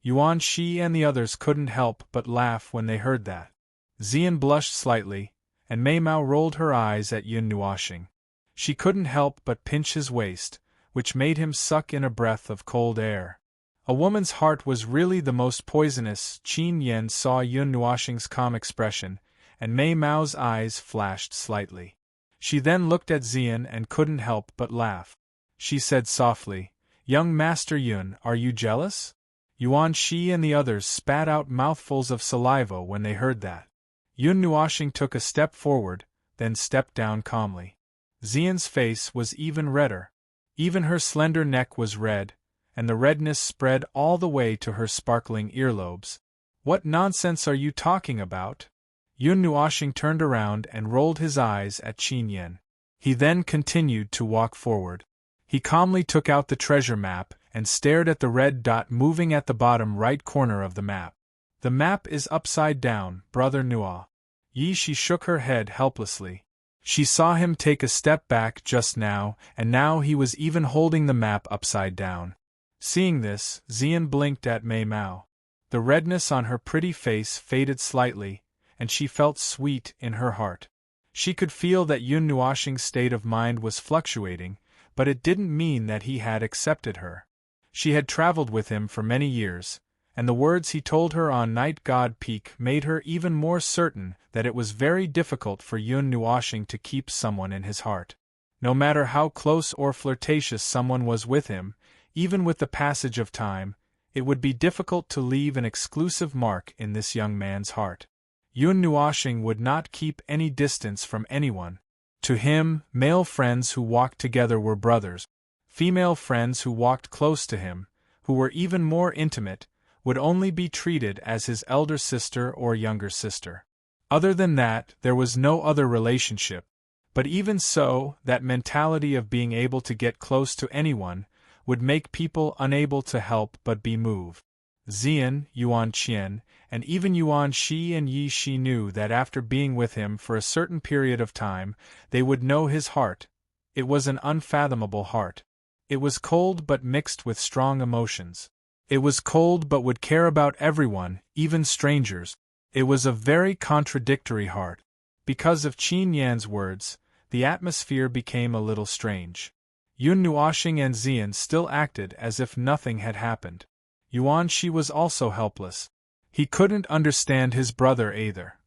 Yuan Shi and the others couldn't help but laugh when they heard that. Xian blushed slightly, and Mei Mao rolled her eyes at Yun Nuoxing. She couldn't help but pinch his waist, which made him suck in a breath of cold air. A woman's heart was really the most poisonous. Qin Yan saw Yun Nuoxing's calm expression, and Mei Mao's eyes flashed slightly. She then looked at Xian and couldn't help but laugh. She said softly, Young Master Yun, are you jealous? Yuan Shi and the others spat out mouthfuls of saliva when they heard that. Yun Nuoxing took a step forward, then stepped down calmly. Xian's face was even redder. Even her slender neck was red, and the redness spread all the way to her sparkling earlobes. What nonsense are you talking about? Yun Nuoxing turned around and rolled his eyes at Qin Yan. He then continued to walk forward. He calmly took out the treasure map and stared at the red dot moving at the bottom right corner of the map. The map is upside down, Brother Nuo. Yi Shi shook her head helplessly. She saw him take a step back just now, and now he was even holding the map upside down. Seeing this, Xian blinked at Mei Mao. The redness on her pretty face faded slightly, and she felt sweet in her heart. She could feel that Yun Nuoxing's state of mind was fluctuating, but it didn't mean that he had accepted her. She had traveled with him for many years, and the words he told her on Night God Peak made her even more certain that it was very difficult for Yun Nuoxing to keep someone in his heart. No matter how close or flirtatious someone was with him, even with the passage of time, it would be difficult to leave an exclusive mark in this young man's heart. Yun Nuoxing would not keep any distance from anyone. To him, male friends who walked together were brothers. Female friends who walked close to him, who were even more intimate, would only be treated as his elder sister or younger sister. Other than that, there was no other relationship. But even so, that mentality of being able to get close to anyone would make people unable to help but be moved. Xian, Yuan Qian, and even Yuan Shi and Yi Shi knew that after being with him for a certain period of time, they would know his heart. It was an unfathomable heart. It was cold but mixed with strong emotions. It was cold but would care about everyone, even strangers. It was a very contradictory heart. Because of Qin Yan's words, the atmosphere became a little strange. Yun Nuoxing and Xian still acted as if nothing had happened. Yuan Shi was also helpless. He couldn't understand his brother either.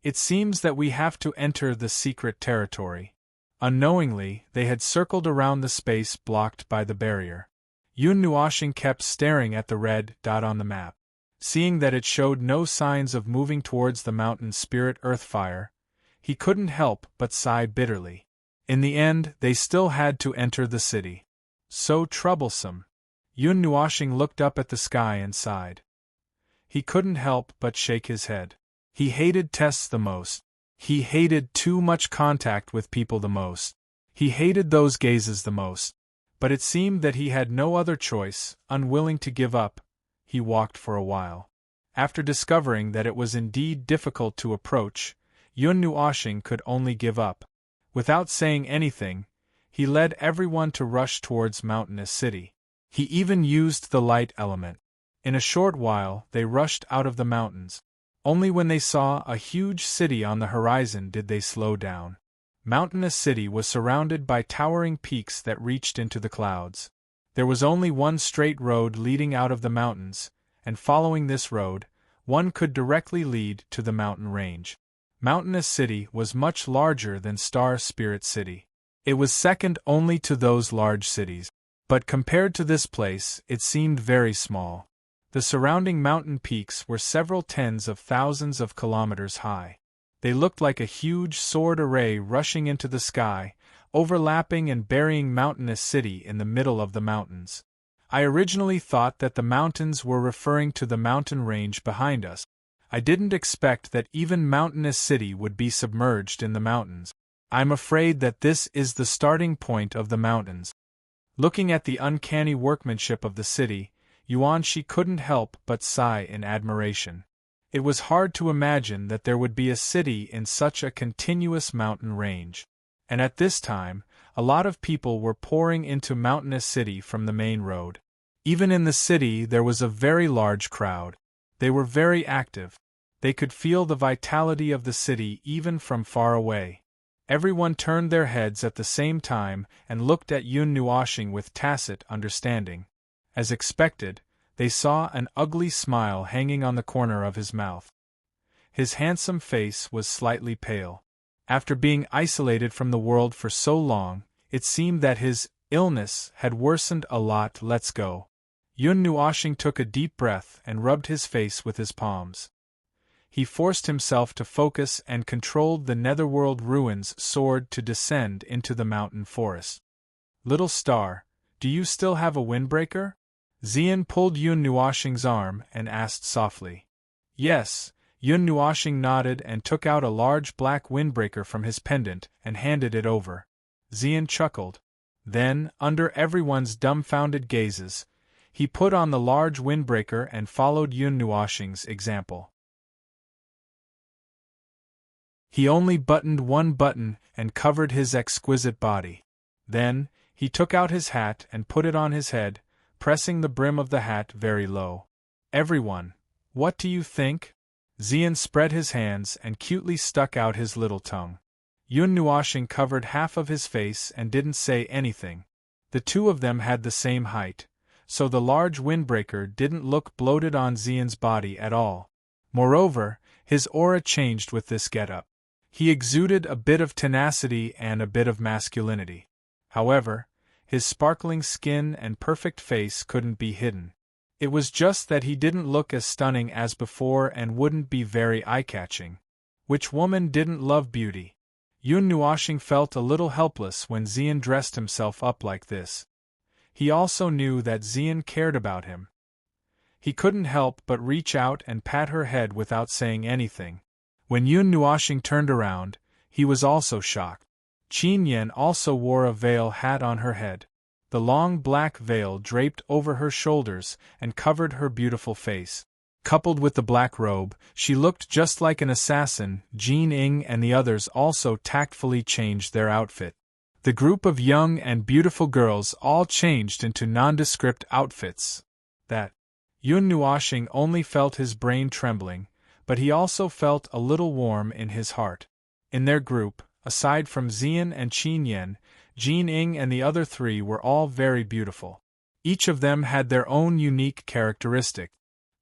It seems that we have to enter the secret territory. Unknowingly, they had circled around the space blocked by the barrier. Yun Nuoxing kept staring at the red dot on the map. Seeing that it showed no signs of moving towards the mountain spirit Earthfire, he couldn't help but sigh bitterly. In the end, they still had to enter the city. So troublesome. Yun Nuoxing looked up at the sky and sighed. He couldn't help but shake his head. He hated tests the most. He hated too much contact with people the most. He hated those gazes the most. But it seemed that he had no other choice. Unwilling to give up, he walked for a while. After discovering that it was indeed difficult to approach, Yun Nuoxing could only give up. Without saying anything, he led everyone to rush towards Mountainous City. He even used the light element. In a short while, they rushed out of the mountains. Only when they saw a huge city on the horizon did they slow down. Mountainous City was surrounded by towering peaks that reached into the clouds. There was only one straight road leading out of the mountains, and following this road, one could directly lead to the mountain range. Mountainous City was much larger than Star Spirit City. It was second only to those large cities. But compared to this place, it seemed very small. The surrounding mountain peaks were several tens of thousands of kilometers high. They looked like a huge sword array rushing into the sky, overlapping and burying Mountainous City in the middle of the mountains. I originally thought that the mountains were referring to the mountain range behind us. I didn't expect that even Mountainous City would be submerged in the mountains. I'm afraid that this is the starting point of the mountains. Looking at the uncanny workmanship of the city, Yuanshi couldn't help but sigh in admiration. It was hard to imagine that there would be a city in such a continuous mountain range. And at this time, a lot of people were pouring into Mountainous City from the main road. Even in the city there was a very large crowd. They were very active. They could feel the vitality of the city even from far away. Everyone turned their heads at the same time and looked at Yun Nuoxing with tacit understanding. As expected, they saw an ugly smile hanging on the corner of his mouth. His handsome face was slightly pale. After being isolated from the world for so long, it seemed that his illness had worsened a lot. Let's go. Yun Nuoxing took a deep breath and rubbed his face with his palms. He forced himself to focus and controlled the netherworld ruins soared to descend into the mountain forest. Little star, do you still have a windbreaker? Xian pulled Yun Nuoxing's arm and asked softly. Yes, Yun Nuoxing nodded and took out a large black windbreaker from his pendant and handed it over. Xian chuckled. Then, under everyone's dumbfounded gazes, he put on the large windbreaker and followed Yun Nuoxing's example. He only buttoned one button and covered his exquisite body. Then, he took out his hat and put it on his head, pressing the brim of the hat very low. Everyone, what do you think? Xian spread his hands and cutely stuck out his little tongue. Yun Nuoxing covered half of his face and didn't say anything. The two of them had the same height, so the large windbreaker didn't look bloated on Xian's body at all. Moreover, his aura changed with this getup. He exuded a bit of tenacity and a bit of masculinity. However, his sparkling skin and perfect face couldn't be hidden. It was just that he didn't look as stunning as before and wouldn't be very eye-catching. Which woman didn't love beauty? Yun Nuoxing felt a little helpless when Xian dressed himself up like this. He also knew that Xian cared about him. He couldn't help but reach out and pat her head without saying anything. When Yun Nuoxing turned around, he was also shocked. Qin Yan also wore a veil hat on her head. The long black veil draped over her shoulders and covered her beautiful face. Coupled with the black robe, she looked just like an assassin. Jin Ying and the others also tactfully changed their outfit. The group of young and beautiful girls all changed into nondescript outfits. That Yun Nuoxing only felt his brain trembling, but he also felt a little warm in his heart. In their group, aside from Xian and Qin Yan, Jin Ying and the other three were all very beautiful. Each of them had their own unique characteristic.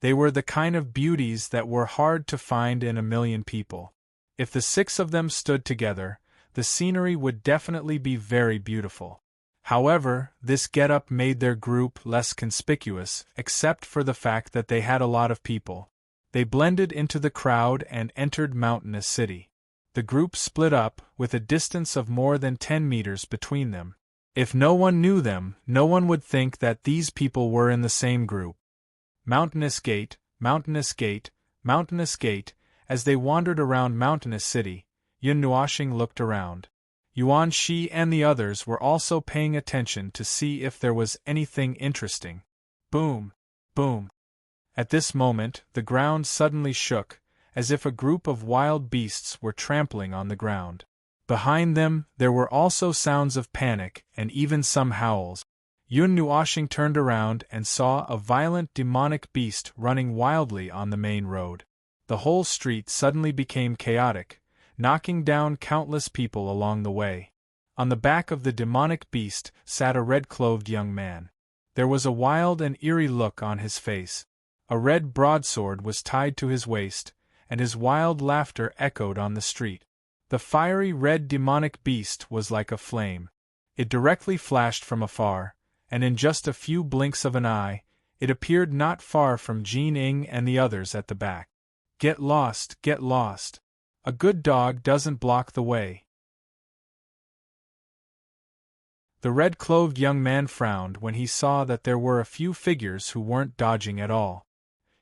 They were the kind of beauties that were hard to find in a million people. If the six of them stood together, the scenery would definitely be very beautiful. However, this getup made their group less conspicuous, except for the fact that they had a lot of people. They blended into the crowd and entered Mountainous City. The group split up, with a distance of more than 10 meters between them. If no one knew them, no one would think that these people were in the same group. Mountainous Gate, Mountainous Gate, Mountainous Gate. As they wandered around Mountainous City, Yun Nuoxing looked around. Yuan Shi and the others were also paying attention to see if there was anything interesting. Boom! Boom! At this moment, the ground suddenly shook, as if a group of wild beasts were trampling on the ground. Behind them, there were also sounds of panic and even some howls. Yun Nuoxing turned around and saw a violent demonic beast running wildly on the main road. The whole street suddenly became chaotic, knocking down countless people along the way. On the back of the demonic beast sat a red-clothed young man. There was a wild and eerie look on his face. A red broadsword was tied to his waist, and his wild laughter echoed on the street. The fiery red demonic beast was like a flame. It directly flashed from afar, and in just a few blinks of an eye, it appeared not far from Jin Ing and the others at the back. Get lost, get lost. A good dog doesn't block the way. The red-clothed young man frowned when he saw that there were a few figures who weren't dodging at all.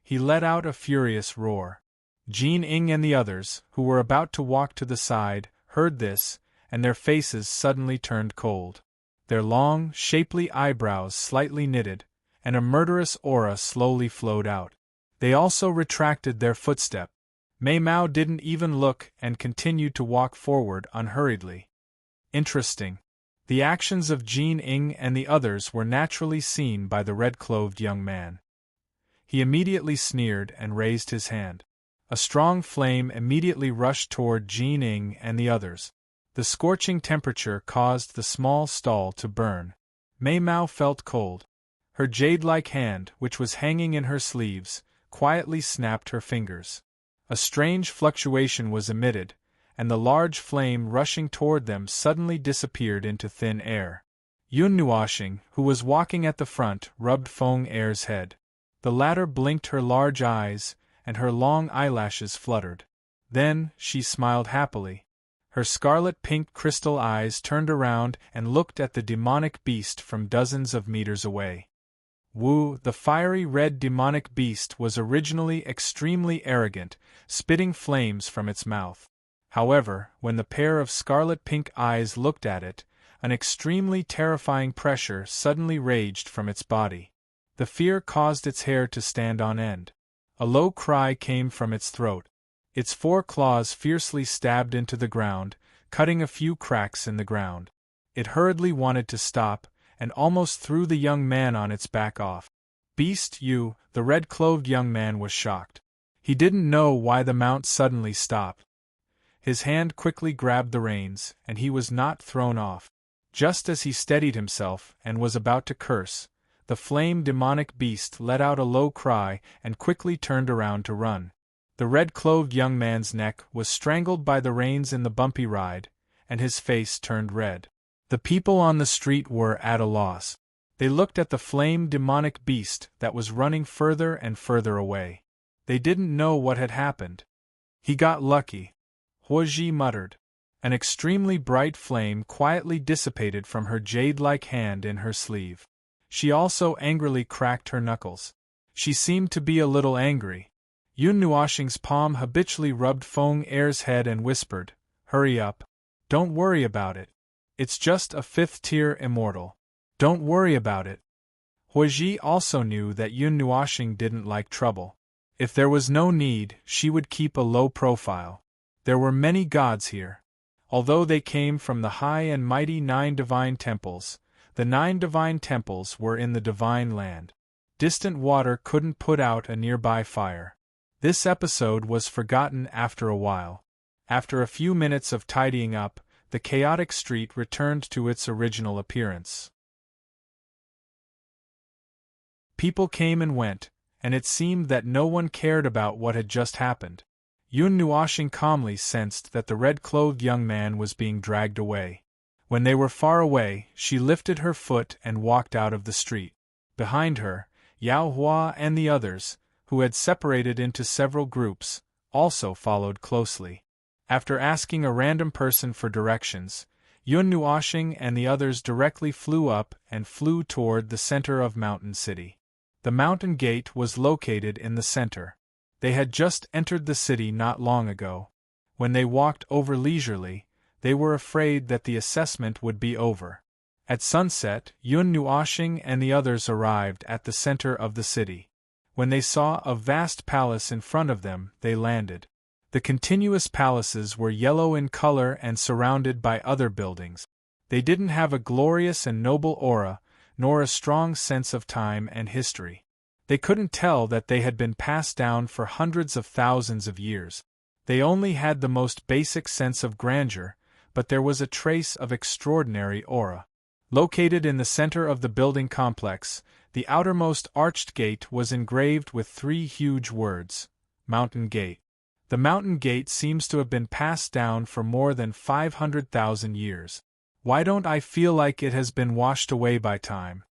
He let out a furious roar. Jin Ing and the others, who were about to walk to the side, heard this, and their faces suddenly turned cold. Their long, shapely eyebrows slightly knitted, and a murderous aura slowly flowed out. They also retracted their footstep. Mei Mao didn't even look and continued to walk forward unhurriedly. Interesting. The actions of Jin Ing and the others were naturally seen by the red-clothed young man. He immediately sneered and raised his hand. A strong flame immediately rushed toward Jin Ing and the others. The scorching temperature caused the small stall to burn. Mei Mao felt cold. Her jade-like hand, which was hanging in her sleeves, quietly snapped her fingers. A strange fluctuation was emitted, and the large flame rushing toward them suddenly disappeared into thin air. Yun Nuoxing, who was walking at the front, rubbed Feng Er's head. The latter blinked her large eyes, and her long eyelashes fluttered. Then, she smiled happily. Her scarlet-pink crystal eyes turned around and looked at the demonic beast from dozens of meters away. Wu, the fiery red demonic beast, was originally extremely arrogant, spitting flames from its mouth. However, when the pair of scarlet-pink eyes looked at it, an extremely terrifying pressure suddenly raged from its body. The fear caused its hair to stand on end. A low cry came from its throat. Its 4 claws fiercely stabbed into the ground, cutting a few cracks in the ground. It hurriedly wanted to stop, and almost threw the young man on its back off. Beast, you! The red-clothed young man was shocked. He didn't know why the mount suddenly stopped. His hand quickly grabbed the reins, and he was not thrown off. Just as he steadied himself and was about to curse, the flame demonic beast let out a low cry and quickly turned around to run. The red-clothed young man's neck was strangled by the reins in the bumpy ride, and his face turned red. The people on the street were at a loss. They looked at the flame demonic beast that was running further and further away. They didn't know what had happened. He got lucky. Huozhi muttered. An extremely bright flame quietly dissipated from her jade-like hand in her sleeve. She also angrily cracked her knuckles. She seemed to be a little angry. Yun Nuoxing's palm habitually rubbed Feng Er's head and whispered, "Hurry up. Don't worry about it. It's just a 5th-tier immortal. Don't worry about it." Huozhi also knew that Yun Nuoxing didn't like trouble. If there was no need, she would keep a low profile. There were many gods here. Although they came from the high and mighty 9 divine temples, the 9 divine temples were in the divine land. Distant water couldn't put out a nearby fire. This episode was forgotten after a while. After a few minutes of tidying up, the chaotic street returned to its original appearance. People came and went, and it seemed that no one cared about what had just happened. Yun Nuoxing calmly sensed that the red-clothed young man was being dragged away. When they were far away, she lifted her foot and walked out of the street. Behind her, Yao Hua and the others, who had separated into several groups, also followed closely. After asking a random person for directions, Yun Nuashing and the others directly flew up and flew toward the center of Mountain City. The mountain gate was located in the center. They had just entered the city not long ago. When they walked over leisurely, they were afraid that the assessment would be over. At sunset, Yun Nuashing and the others arrived at the center of the city. When they saw a vast palace in front of them, they landed. The continuous palaces were yellow in color and surrounded by other buildings. They didn't have a glorious and noble aura, nor a strong sense of time and history. They couldn't tell that they had been passed down for hundreds of thousands of years. They only had the most basic sense of grandeur, but there was a trace of extraordinary aura. Located in the center of the building complex, the outermost arched gate was engraved with 3 huge words: Mountain Gate. The Mountain Gate seems to have been passed down for more than 500,000 years. Why don't I feel like it has been washed away by time?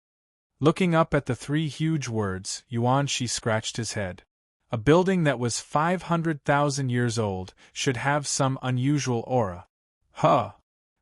Looking up at the 3 huge words, Yuanshi scratched his head. A building that was 500,000 years old should have some unusual aura. Huh!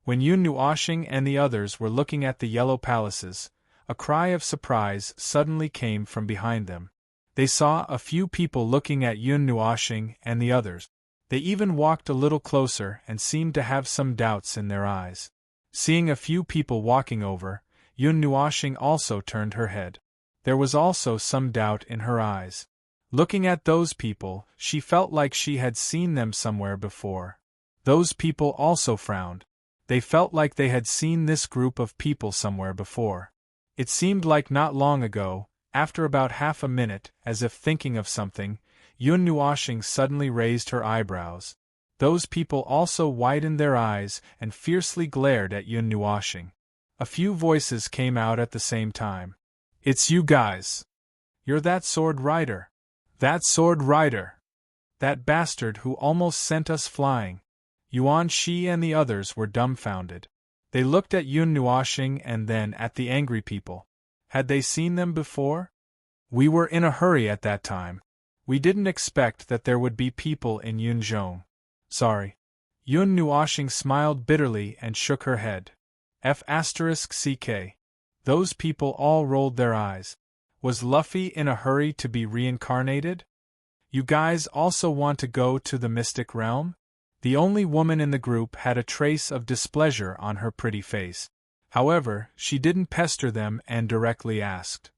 When Yun Nuashing and the others were looking at the yellow palaces, a cry of surprise suddenly came from behind them. They saw a few people looking at Yun Nuashing and the others. They even walked a little closer and seemed to have some doubts in their eyes. Seeing a few people walking over, Yun Nuashing also turned her head. There was also some doubt in her eyes. Looking at those people, she felt like she had seen them somewhere before. Those people also frowned. They felt like they had seen this group of people somewhere before. It seemed like not long ago. After about half a minute, as if thinking of something, Yun Nuashing suddenly raised her eyebrows. Those people also widened their eyes and fiercely glared at Yun Nuashing. A few voices came out at the same time. "It's you guys! You're that sword rider! That sword rider! That bastard who almost sent us flying!" Yuan Shi and the others were dumbfounded. They looked at Yun Nuashing and then at the angry people. Had they seen them before? "We were in a hurry at that time. We didn't expect that there would be people in Yunzhong. Sorry." Yun Nuashing smiled bitterly and shook her head. F***ck. Those people all rolled their eyes. Was Luffy in a hurry to be reincarnated? "You guys also want to go to the mystic realm?" The only woman in the group had a trace of displeasure on her pretty face. However, she didn't pester them and directly asked.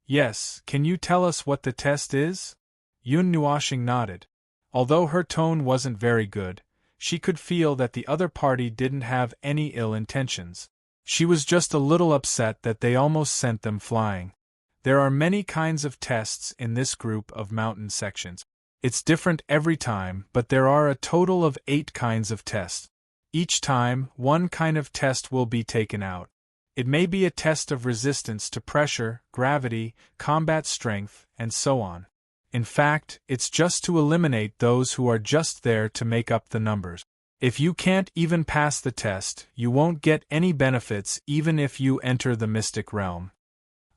"Yes, can you tell us what the test is?" Yun Nuashing nodded. Although her tone wasn't very good, she could feel that the other party didn't have any ill intentions. She was just a little upset that they almost sent them flying. There are many kinds of tests in this group of mountain sections. It's different every time, but there are a total of 8 kinds of tests. Each time, one kind of test will be taken out. It may be a test of resistance to pressure, gravity, combat strength, and so on. In fact, it's just to eliminate those who are just there to make up the numbers. If you can't even pass the test, you won't get any benefits even if you enter the mystic realm.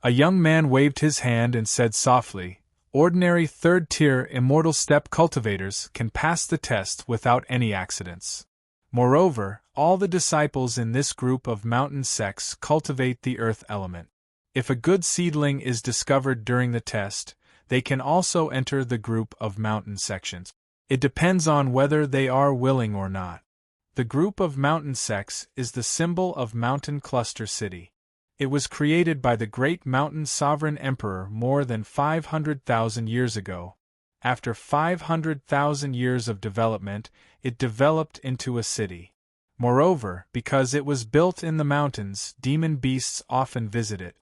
A young man waved his hand and said softly, "Ordinary 3rd-tier immortal steppe cultivators can pass the test without any accidents. Moreover, all the disciples in this group of mountain sects cultivate the earth element. If a good seedling is discovered during the test, they can also enter the group of mountain sections. It depends on whether they are willing or not." The group of mountain sects is the symbol of Mountain Cluster City. It was created by the great mountain sovereign emperor more than 500,000 years ago. After 500,000 years of development, it developed into a city. Moreover, because it was built in the mountains, demon beasts often visit it.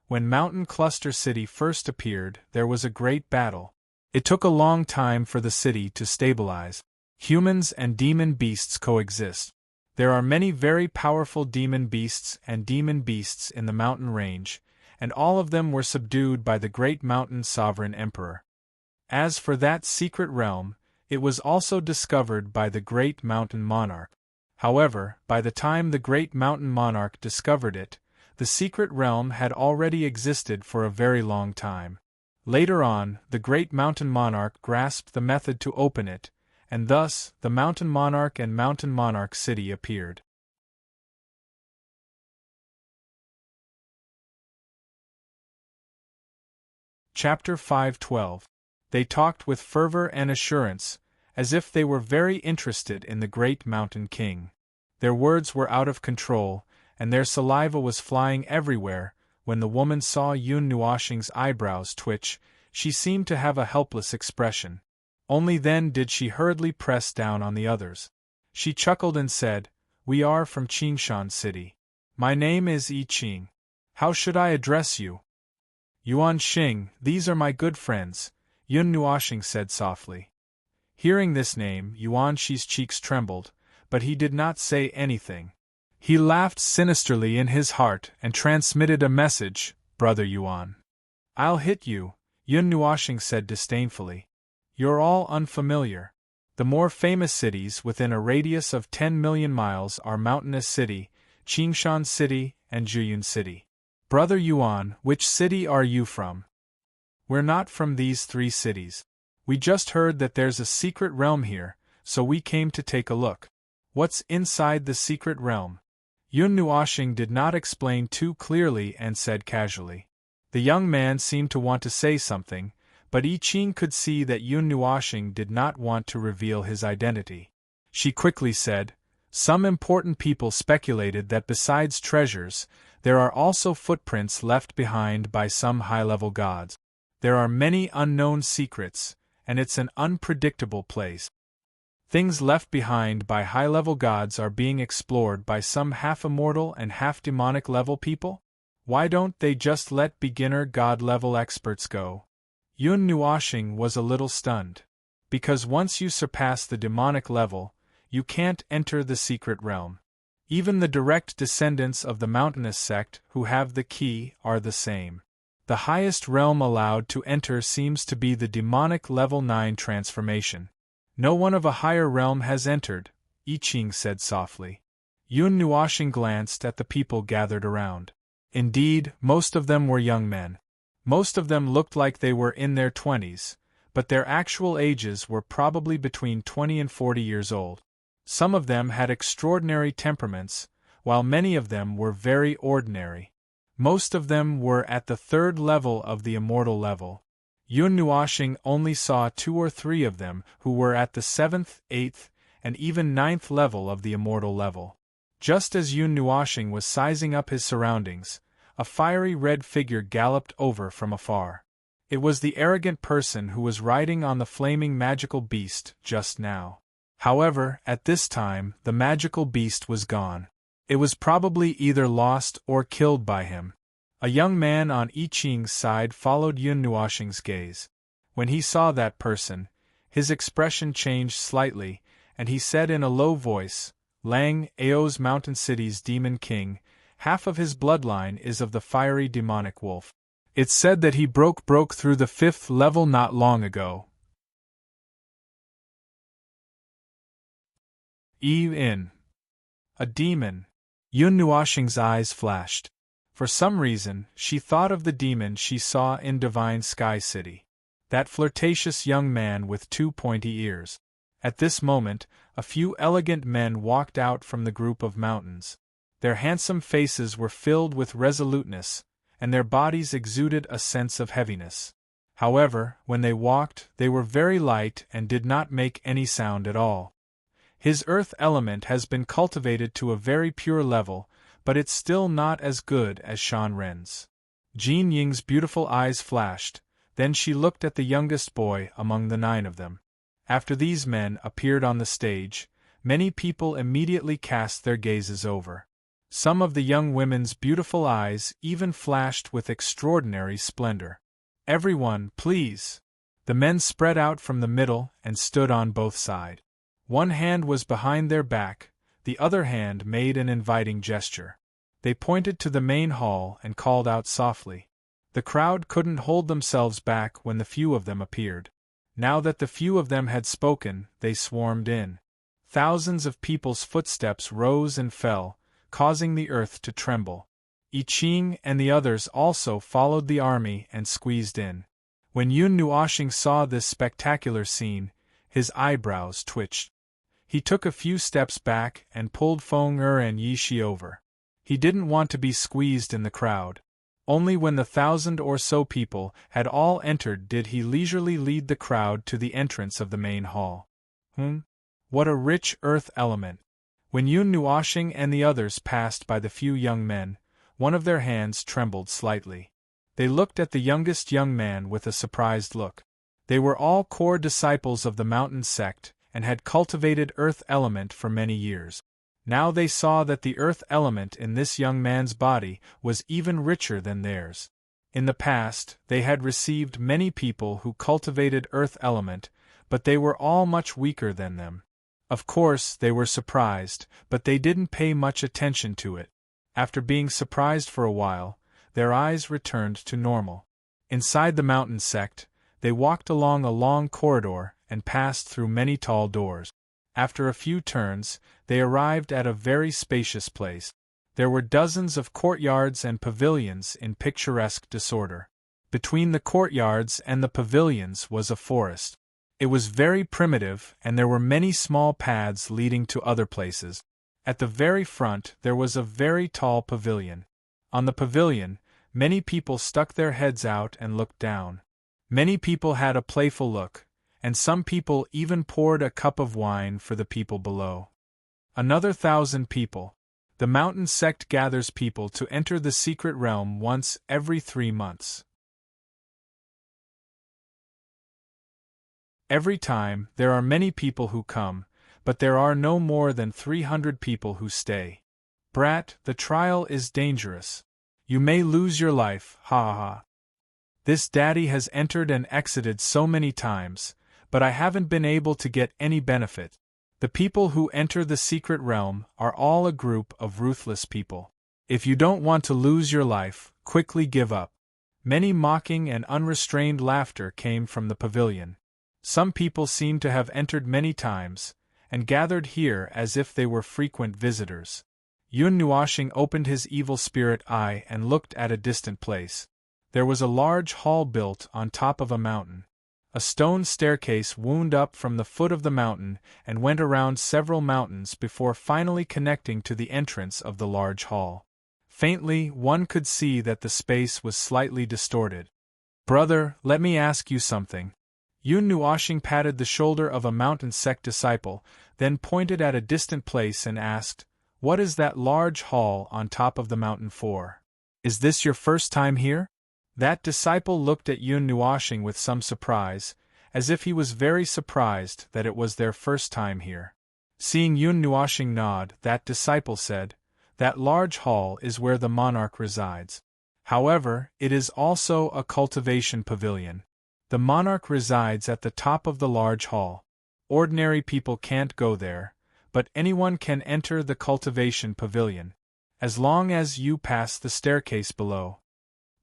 When Mountain Cluster City first appeared, there was a great battle. It took a long time for the city to stabilize. Humans and demon beasts coexist. There are many very powerful demon beasts in the mountain range, and all of them were subdued by the great mountain sovereign emperor. As for that secret realm, it was also discovered by the great mountain monarch. However, by the time the great mountain monarch discovered it, the secret realm had already existed for a very long time. Later on, the great mountain monarch grasped the method to open it, and thus the Mountain Monarch and Mountain Monarch City appeared. Chapter 5:12. They talked with fervor and assurance, as if they were very interested in the great Mountain King. Their words were out of control, and their saliva was flying everywhere. When the woman saw Yun Nuoshing's eyebrows twitch, she seemed to have a helpless expression. Only then did she hurriedly press down on the others. She chuckled and said, "We are from Qingshan City. My name is Yi Qing. How should I address you?" "Yuan Xing, these are my good friends," Yun Nuoshing said softly. Hearing this name, Yuan Shi's cheeks trembled, but he did not say anything. He laughed sinisterly in his heart and transmitted a message, "Brother Yuan. I'll hit you," Yun Nuoshing said disdainfully. "You're all unfamiliar. The more famous cities within a radius of 10 million miles are Mountainous City, Qingshan City, and Zhuyun City. Brother Yuan, which city are you from?" "We're not from these 3 cities. We just heard that there's a secret realm here, so we came to take a look." "What's inside the secret realm?" Yun Nuoshing did not explain too clearly and said casually. The young man seemed to want to say something, but Yi Qing could see that Yun Nuoshing did not want to reveal his identity. She quickly said, "Some important people speculated that besides treasures, there are also footprints left behind by some high-level gods. There are many unknown secrets, and it's an unpredictable place. Things left behind by high-level gods are being explored by some half-immortal and half-demonic level people? Why don't they just let beginner god-level experts go?" Yun Nuoshing was a little stunned. Because once you surpass the demonic level, you can't enter the secret realm. Even the direct descendants of the mountainous sect who have the key are the same. The highest realm allowed to enter seems to be the demonic level 9 transformation. "No one of a higher realm has entered," Yi Qing said softly. Yun Nuoshing glanced at the people gathered around. Indeed, most of them were young men. Most of them looked like they were in their 20s, but their actual ages were probably between 20 and 40 years old. Some of them had extraordinary temperaments, while many of them were very ordinary. Most of them were at the 3rd level of the immortal level. Yun Nuoshing only saw 2 or 3 of them who were at the 7th, 8th, and even 9th level of the immortal level. Just as Yun Nuoshing was sizing up his surroundings, a fiery red figure galloped over from afar. It was the arrogant person who was riding on the flaming magical beast just now. However, at this time, the magical beast was gone. It was probably either lost or killed by him. A young man on Yi Qing's side followed Yun Nuoshing's gaze. When he saw that person, his expression changed slightly, and he said in a low voice, "Lang, Ao's Mountain City's Demon King, half of his bloodline is of the fiery demonic wolf. It's said that he broke through the 5th level not long ago." In. A demon. Yun Nuoshing's eyes flashed. For some reason, she thought of the demon she saw in Divine Sky City. That flirtatious young man with 2 pointy ears. At this moment, a few elegant men walked out from the group of mountains. Their handsome faces were filled with resoluteness, and their bodies exuded a sense of heaviness. However, when they walked, they were very light and did not make any sound at all. His earth element has been cultivated to a very pure level, but it's still not as good as Shan Ren's. Jean Ying's beautiful eyes flashed, then she looked at the youngest boy among the 9 of them. After these men appeared on the stage, many people immediately cast their gazes over. Some of the young women's beautiful eyes even flashed with extraordinary splendor. "Everyone, please!" The men spread out from the middle and stood on both sides. One hand was behind their back, the other hand made an inviting gesture. They pointed to the main hall and called out softly. The crowd couldn't hold themselves back when the few of them appeared. Now that the few of them had spoken, they swarmed in. Thousands of people's footsteps rose and fell, causing the earth to tremble. Yi Qing and the others also followed the army and squeezed in. When Yun Nuoshing saw this spectacular scene, His eyebrows twitched. He took a few steps back and pulled Feng Er and Yi Shi over. He didn't want to be squeezed in the crowd. Only when the 1,000 or so people had all entered did he leisurely lead the crowd to the entrance of the main hall. What a rich earth element! When Yun Nuoshing and the others passed by the few young men, one of their hands trembled slightly. They looked at the youngest young man with a surprised look. They were all core disciples of the mountain sect and had cultivated earth element for many years. Now they saw that the earth element in this young man's body was even richer than theirs. In the past, they had received many people who cultivated earth element, but they were all much weaker than them. Of course, they were surprised, but they didn't pay much attention to it. After being surprised for a while, their eyes returned to normal. Inside the mountain sect, they walked along a long corridor and passed through many tall doors. After a few turns, they arrived at a very spacious place. There were dozens of courtyards and pavilions in picturesque disorder. Between the courtyards and the pavilions was a forest. It was very primitive, and there were many small paths leading to other places. At the very front there was a very tall pavilion. On the pavilion, many people stuck their heads out and looked down. Many people had a playful look, and some people even poured a cup of wine for the people below. Another 1,000 people. The mountain sect gathers people to enter the secret realm once every 3 months. Every time, there are many people who come, but there are no more than 300 people who stay. Brat, the trial is dangerous. You may lose your life, ha ha ha. This daddy has entered and exited so many times, but I haven't been able to get any benefit. The people who enter the secret realm are all a group of ruthless people. If you don't want to lose your life, quickly give up. Many mocking and unrestrained laughter came from the pavilion. Some people seemed to have entered many times, and gathered here as if they were frequent visitors. Yun Nuoshing opened his evil spirit eye and looked at a distant place. There was a large hall built on top of a mountain. A stone staircase wound up from the foot of the mountain and went around several mountains before finally connecting to the entrance of the large hall. Faintly, one could see that the space was slightly distorted. Brother, let me ask you something. Yun Nuoshing patted the shoulder of a mountain sect disciple, then pointed at a distant place and asked, "What is that large hall on top of the mountain for? Is this your first time here?" That disciple looked at Yun Nuoshing with some surprise, as if he was very surprised that it was their first time here. Seeing Yun Nuoshing nod, that disciple said, "That large hall is where the monarch resides. However, it is also a cultivation pavilion. The monarch resides at the top of the large hall. Ordinary people can't go there, but anyone can enter the cultivation pavilion, as long as you pass the staircase below."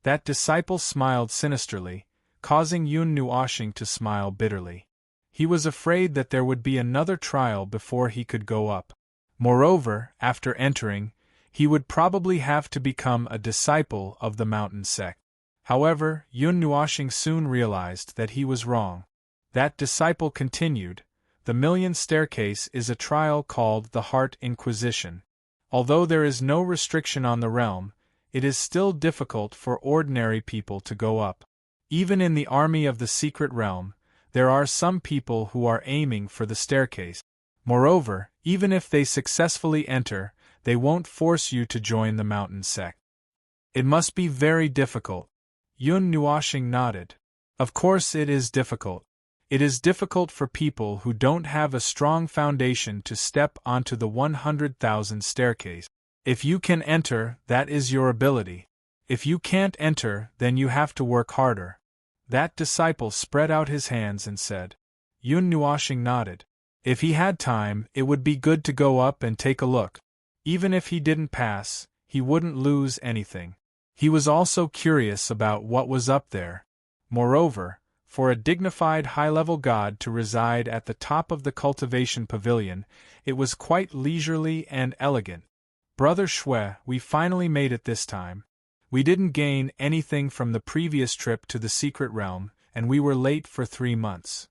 That disciple smiled sinisterly, causing Yun Nuoshing to smile bitterly. He was afraid that there would be another trial before he could go up. Moreover, after entering, he would probably have to become a disciple of the mountain sect. However, Yun Nuoshing soon realized that he was wrong. That disciple continued, "The Million Staircase is a trial called the Heart Inquisition. Although there is no restriction on the realm, it is still difficult for ordinary people to go up. Even in the army of the secret realm, there are some people who are aiming for the staircase. Moreover, even if they successfully enter, they won't force you to join the mountain sect. It must be very difficult." Yun Nuoshing nodded. "Of course it is difficult. It is difficult for people who don't have a strong foundation to step onto the 100,000 staircase. If you can enter, that is your ability. If you can't enter, then you have to work harder." That disciple spread out his hands and said. Yun Nuoshing nodded. If he had time, it would be good to go up and take a look. Even if he didn't pass, he wouldn't lose anything. He was also curious about what was up there. Moreover, for a dignified high-level god to reside at the top of the cultivation pavilion, it was quite leisurely and elegant. "Brother Shui, we finally made it this time. We didn't gain anything from the previous trip to the secret realm, and we were late for 3 months.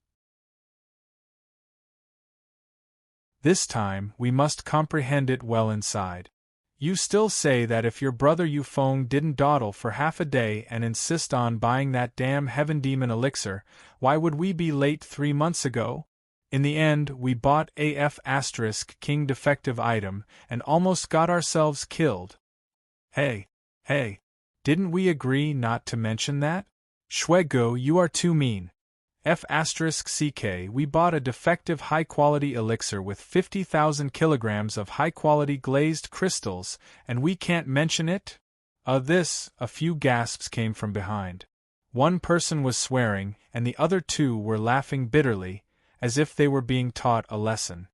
This time, we must comprehend it well inside. You still say that if your brother Yufeng didn't dawdle for half a day and insist on buying that damn Heaven Demon elixir, why would we be late 3 months ago? In the end, we bought AF * King defective item and almost got ourselves killed. Hey, didn't we agree not to mention that? Shuego, you are too mean. *CK, we bought a defective high-quality elixir with 50,000 kilograms of high-quality glazed crystals, and we can't mention it? A few gasps came from behind. One person was swearing, and the other two were laughing bitterly, as if they were being taught a lesson.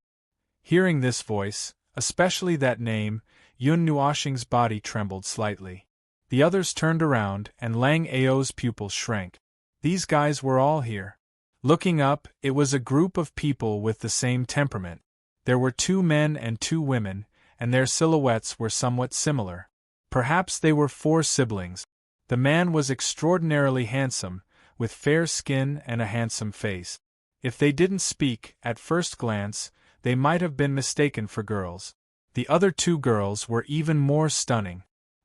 Hearing this voice, especially that name, Yun Nuoxing's body trembled slightly. The others turned around, and Lang Ao's pupils shrank. These guys were all here. Looking up, it was a group of people with the same temperament. There were 2 men and 2 women, and their silhouettes were somewhat similar. Perhaps they were 4 siblings. The man was extraordinarily handsome, with fair skin and a handsome face. If they didn't speak, at first glance, they might have been mistaken for girls. The other 2 girls were even more stunning.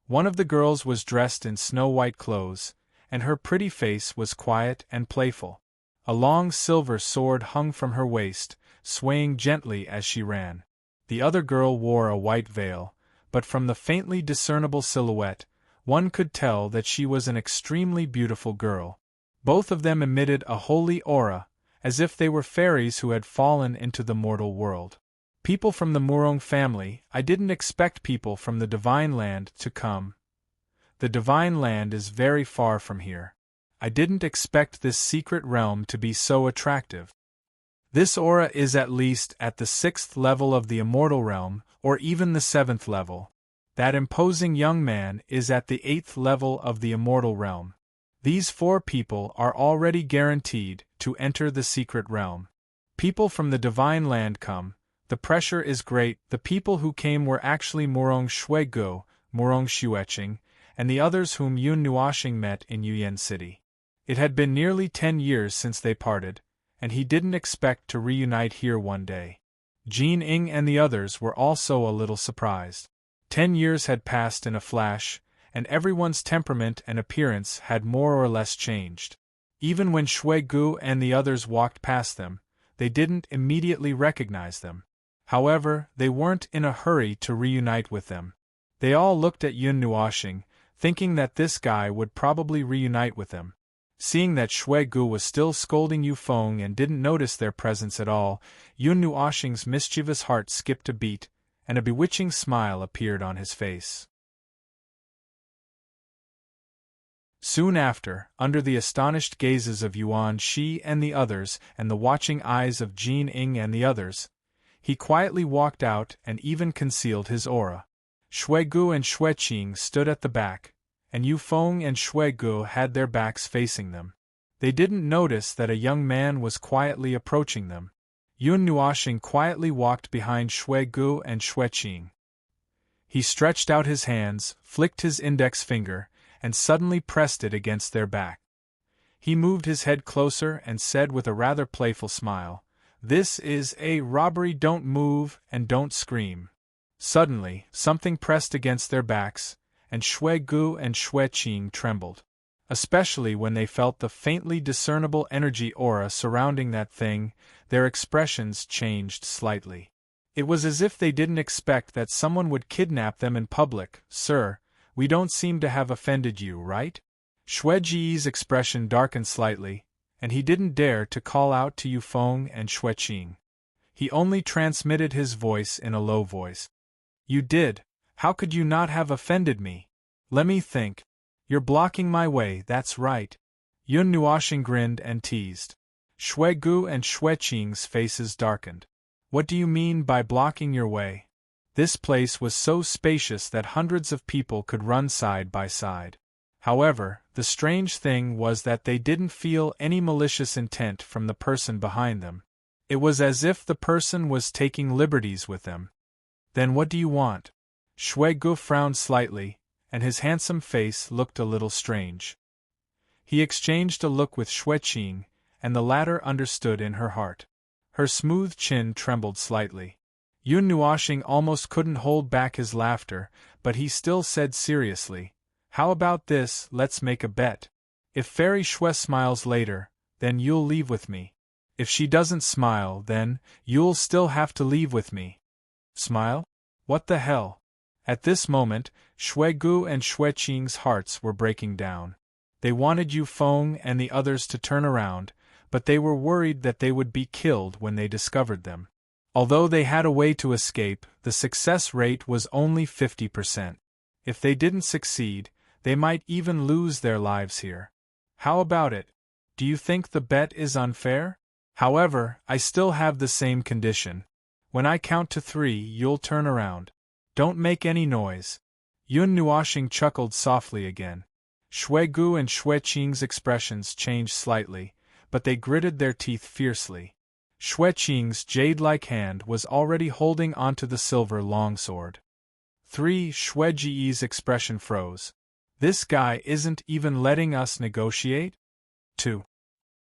One of the girls was dressed in snow-white clothes, and her pretty face was quiet and playful. A long silver sword hung from her waist, swaying gently as she ran. The other girl wore a white veil, but from the faintly discernible silhouette, one could tell that she was an extremely beautiful girl. Both of them emitted a holy aura, as if they were fairies who had fallen into the mortal world. People from the Murong family, I didn't expect people from the Divine Land to come. The Divine Land is very far from here. I didn't expect this secret realm to be so attractive. This aura is at least at the 6th level of the immortal realm, or even the 7th level. That imposing young man is at the 8th level of the immortal realm. These 4 people are already guaranteed to enter the secret realm. People from the Divine Land come. The pressure is great. The people who came were actually Murong Shuego, Murong Xueching, and the others whom Yun Nuoxing met in Yuyan City. It had been nearly 10 years since they parted, and he didn't expect to reunite here one day. Jin Ing and the others were also a little surprised. 10 years had passed in a flash, and everyone's temperament and appearance had more or less changed. Even when Shuegu and the others walked past them, they didn't immediately recognize them. However, they weren't in a hurry to reunite with them. They all looked at Yun Nuoxing, thinking that this guy would probably reunite with them. Seeing that Shuegu was still scolding Yufeng and didn't notice their presence at all, Yun Nuoxing's mischievous heart skipped a beat, and a bewitching smile appeared on his face. Soon after, under the astonished gazes of Yuan Shi and the others and the watching eyes of Jin Ing and the others, he quietly walked out and even concealed his aura. Shuegu and Xueqing stood at the back, and Yufeng and Shuegu had their backs facing them. They didn't notice that a young man was quietly approaching them. Yun Nuoxing quietly walked behind Shuegu and Xueqing. He stretched out his hands, flicked his index finger, and suddenly pressed it against their back. He moved his head closer and said with a rather playful smile, "This is a robbery, don't move and don't scream." Suddenly, something pressed against their backs, and Shuegu and Xueqing trembled. Especially when they felt the faintly discernible energy aura surrounding that thing, their expressions changed slightly. It was as if they didn't expect that someone would kidnap them in public. "Sir, we don't seem to have offended you, right?" Xueji's expression darkened slightly, and he didn't dare to call out to Yufeng and Xueqing. He only transmitted his voice in a low voice. "You did. How could you not have offended me? Let me think. You're blocking my way, that's right." Yun Nuoxing grinned and teased. Shuegu and Xueqing's faces darkened. "What do you mean by blocking your way?" This place was so spacious that hundreds of people could run side by side. However, the strange thing was that they didn't feel any malicious intent from the person behind them. It was as if the person was taking liberties with them. "Then what do you want?" Shuegu frowned slightly, and his handsome face looked a little strange. He exchanged a look with Xueqing, and the latter understood in her heart. Her smooth chin trembled slightly. Yun Nuoxing almost couldn't hold back his laughter, but he still said seriously, "How about this, let's make a bet. If Fairy Shui smiles later, then you'll leave with me. If she doesn't smile, then you'll still have to leave with me." Smile? What the hell? At this moment, Shui Gu and Shui Qing's hearts were breaking down. They wanted Yu Feng and the others to turn around, but they were worried that they would be killed when they discovered them. Although they had a way to escape, the success rate was only 50%. If they didn't succeed, they might even lose their lives here. How about it? Do you think the bet is unfair? However, I still have the same condition. When I count to 3, you'll turn around. Don't make any noise. Yun Nuoxing chuckled softly again. Shui Gu and Shui Qing's expressions changed slightly, but they gritted their teeth fiercely. Shui Qing's jade-like hand was already holding onto the silver longsword. 3. Shui Ji's expression froze. This guy isn't even letting us negotiate? 2.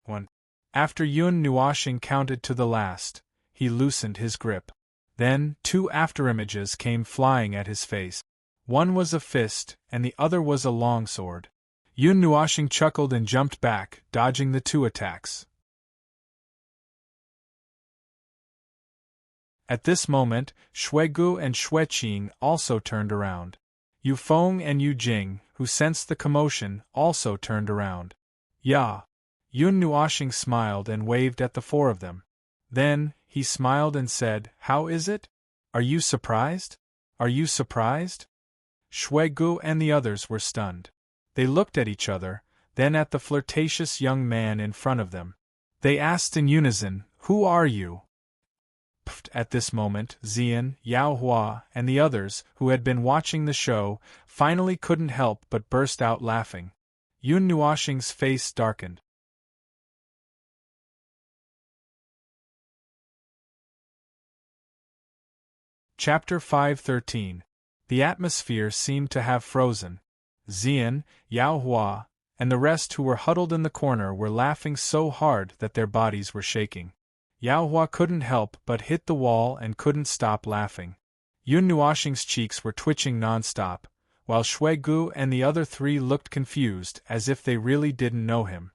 1. After Yun Nuoxing counted to the last, he loosened his grip. Then, 2 afterimages came flying at his face. One was a fist, and the other was a longsword. Yun Nuoxing chuckled and jumped back, dodging the 2 attacks. At this moment, Shui Gu and Shui Qing also turned around. Yu Feng and Yu Jing, who sensed the commotion, also turned around. "Ya!" Yun Nuoxing smiled and waved at the 4 of them. Then, he smiled and said, "How is it? Are you surprised? Are you surprised?" Shui Gu and the others were stunned. They looked at each other, then at the flirtatious young man in front of them. They asked in unison, "Who are you?" At this moment, Xian, Yao Hua, and the others, who had been watching the show, finally couldn't help but burst out laughing. Yun Nuoxing's face darkened. Chapter 513. The atmosphere seemed to have frozen. Xian, Yao Hua, and the rest who were huddled in the corner were laughing so hard that their bodies were shaking. Yao Hua couldn't help but hit the wall and couldn't stop laughing. Yun Nuoxing's cheeks were twitching non-stop, while Shui Gu and the other 3 looked confused as if they really didn't know him.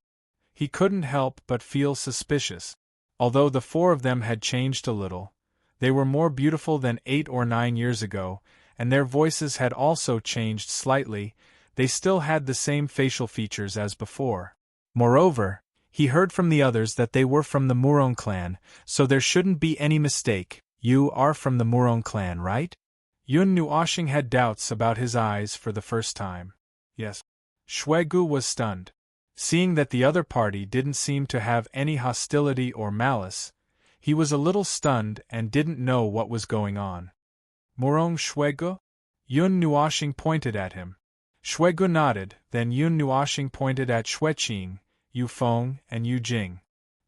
He couldn't help but feel suspicious. Although the 4 of them had changed a little, they were more beautiful than 8 or 9 years ago, and their voices had also changed slightly. They still had the same facial features as before. Moreover, he heard from the others that they were from the Murong clan, so there shouldn't be any mistake. "You are from the Murong clan, right?" Yun Nuoxing had doubts about his eyes for the first time. "Yes." Shui Gu was stunned. Seeing that the other party didn't seem to have any hostility or malice, he was a little stunned and didn't know what was going on. "Murong Shui Gu?" Yun Nuoxing pointed at him. Shui Gu nodded, then Yun Nuoxing pointed at Shui Qing, Yu Feng, and Yu Jing.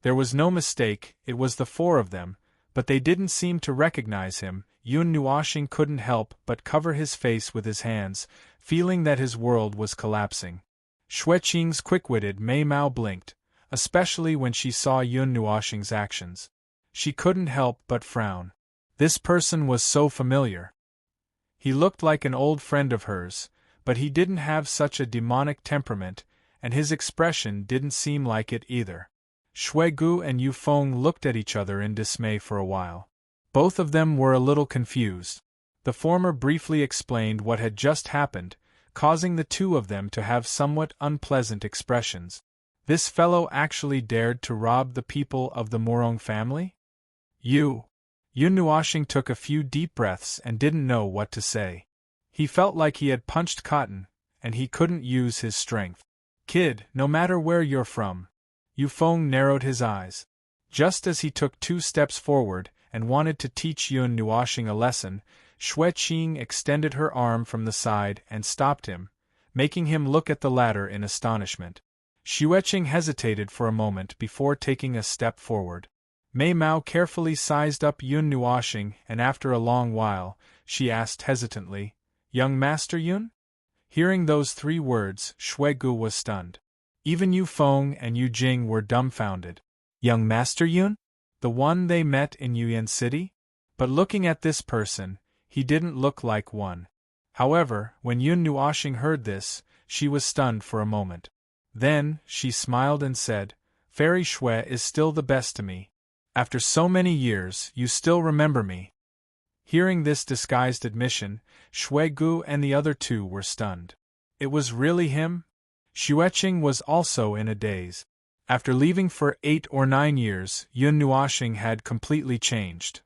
There was no mistake, it was the 4 of them, but they didn't seem to recognize him. Yun Nuoxing couldn't help but cover his face with his hands, feeling that his world was collapsing. Shui Qing's quick-witted Mei Mao blinked, especially when she saw Yun Nuoxing's actions. She couldn't help but frown. This person was so familiar. He looked like an old friend of hers, but he didn't have such a demonic temperament, and his expression didn't seem like it either. Shui Gu and Yu Feng looked at each other in dismay for a while. Both of them were a little confused. The former briefly explained what had just happened, causing the 2 of them to have somewhat unpleasant expressions. This fellow actually dared to rob the people of the Murong family? Yun Nuoxing took a few deep breaths and didn't know what to say. He felt like he had punched cotton, and he couldn't use his strength. "Kid, no matter where you're from." Yu Feng narrowed his eyes. Just as he took 2 steps forward and wanted to teach Yun Nuoxing a lesson, Shui Qing extended her arm from the side and stopped him, making him look at the latter in astonishment. Shui Qing hesitated for a moment before taking a step forward. Mei Mao carefully sized up Yun Nuoxing, and after a long while, she asked hesitantly, "Young Master Yun?" Hearing those 3 words, Shui Gu was stunned. Even Yu Feng and Yu Jing were dumbfounded. "Young Master Yun? The one they met in Yuyan City?" But looking at this person, he didn't look like one. However, when Yun Nuoxing heard this, she was stunned for a moment. Then, she smiled and said, Fairy Shui is still the best to me. After so many years, you still remember me. Hearing this disguised admission, Shui Gu and the other two were stunned. It was really him? Xueqing was also in a daze. After leaving for 8 or 9 years, Yun Nuoxing had completely changed.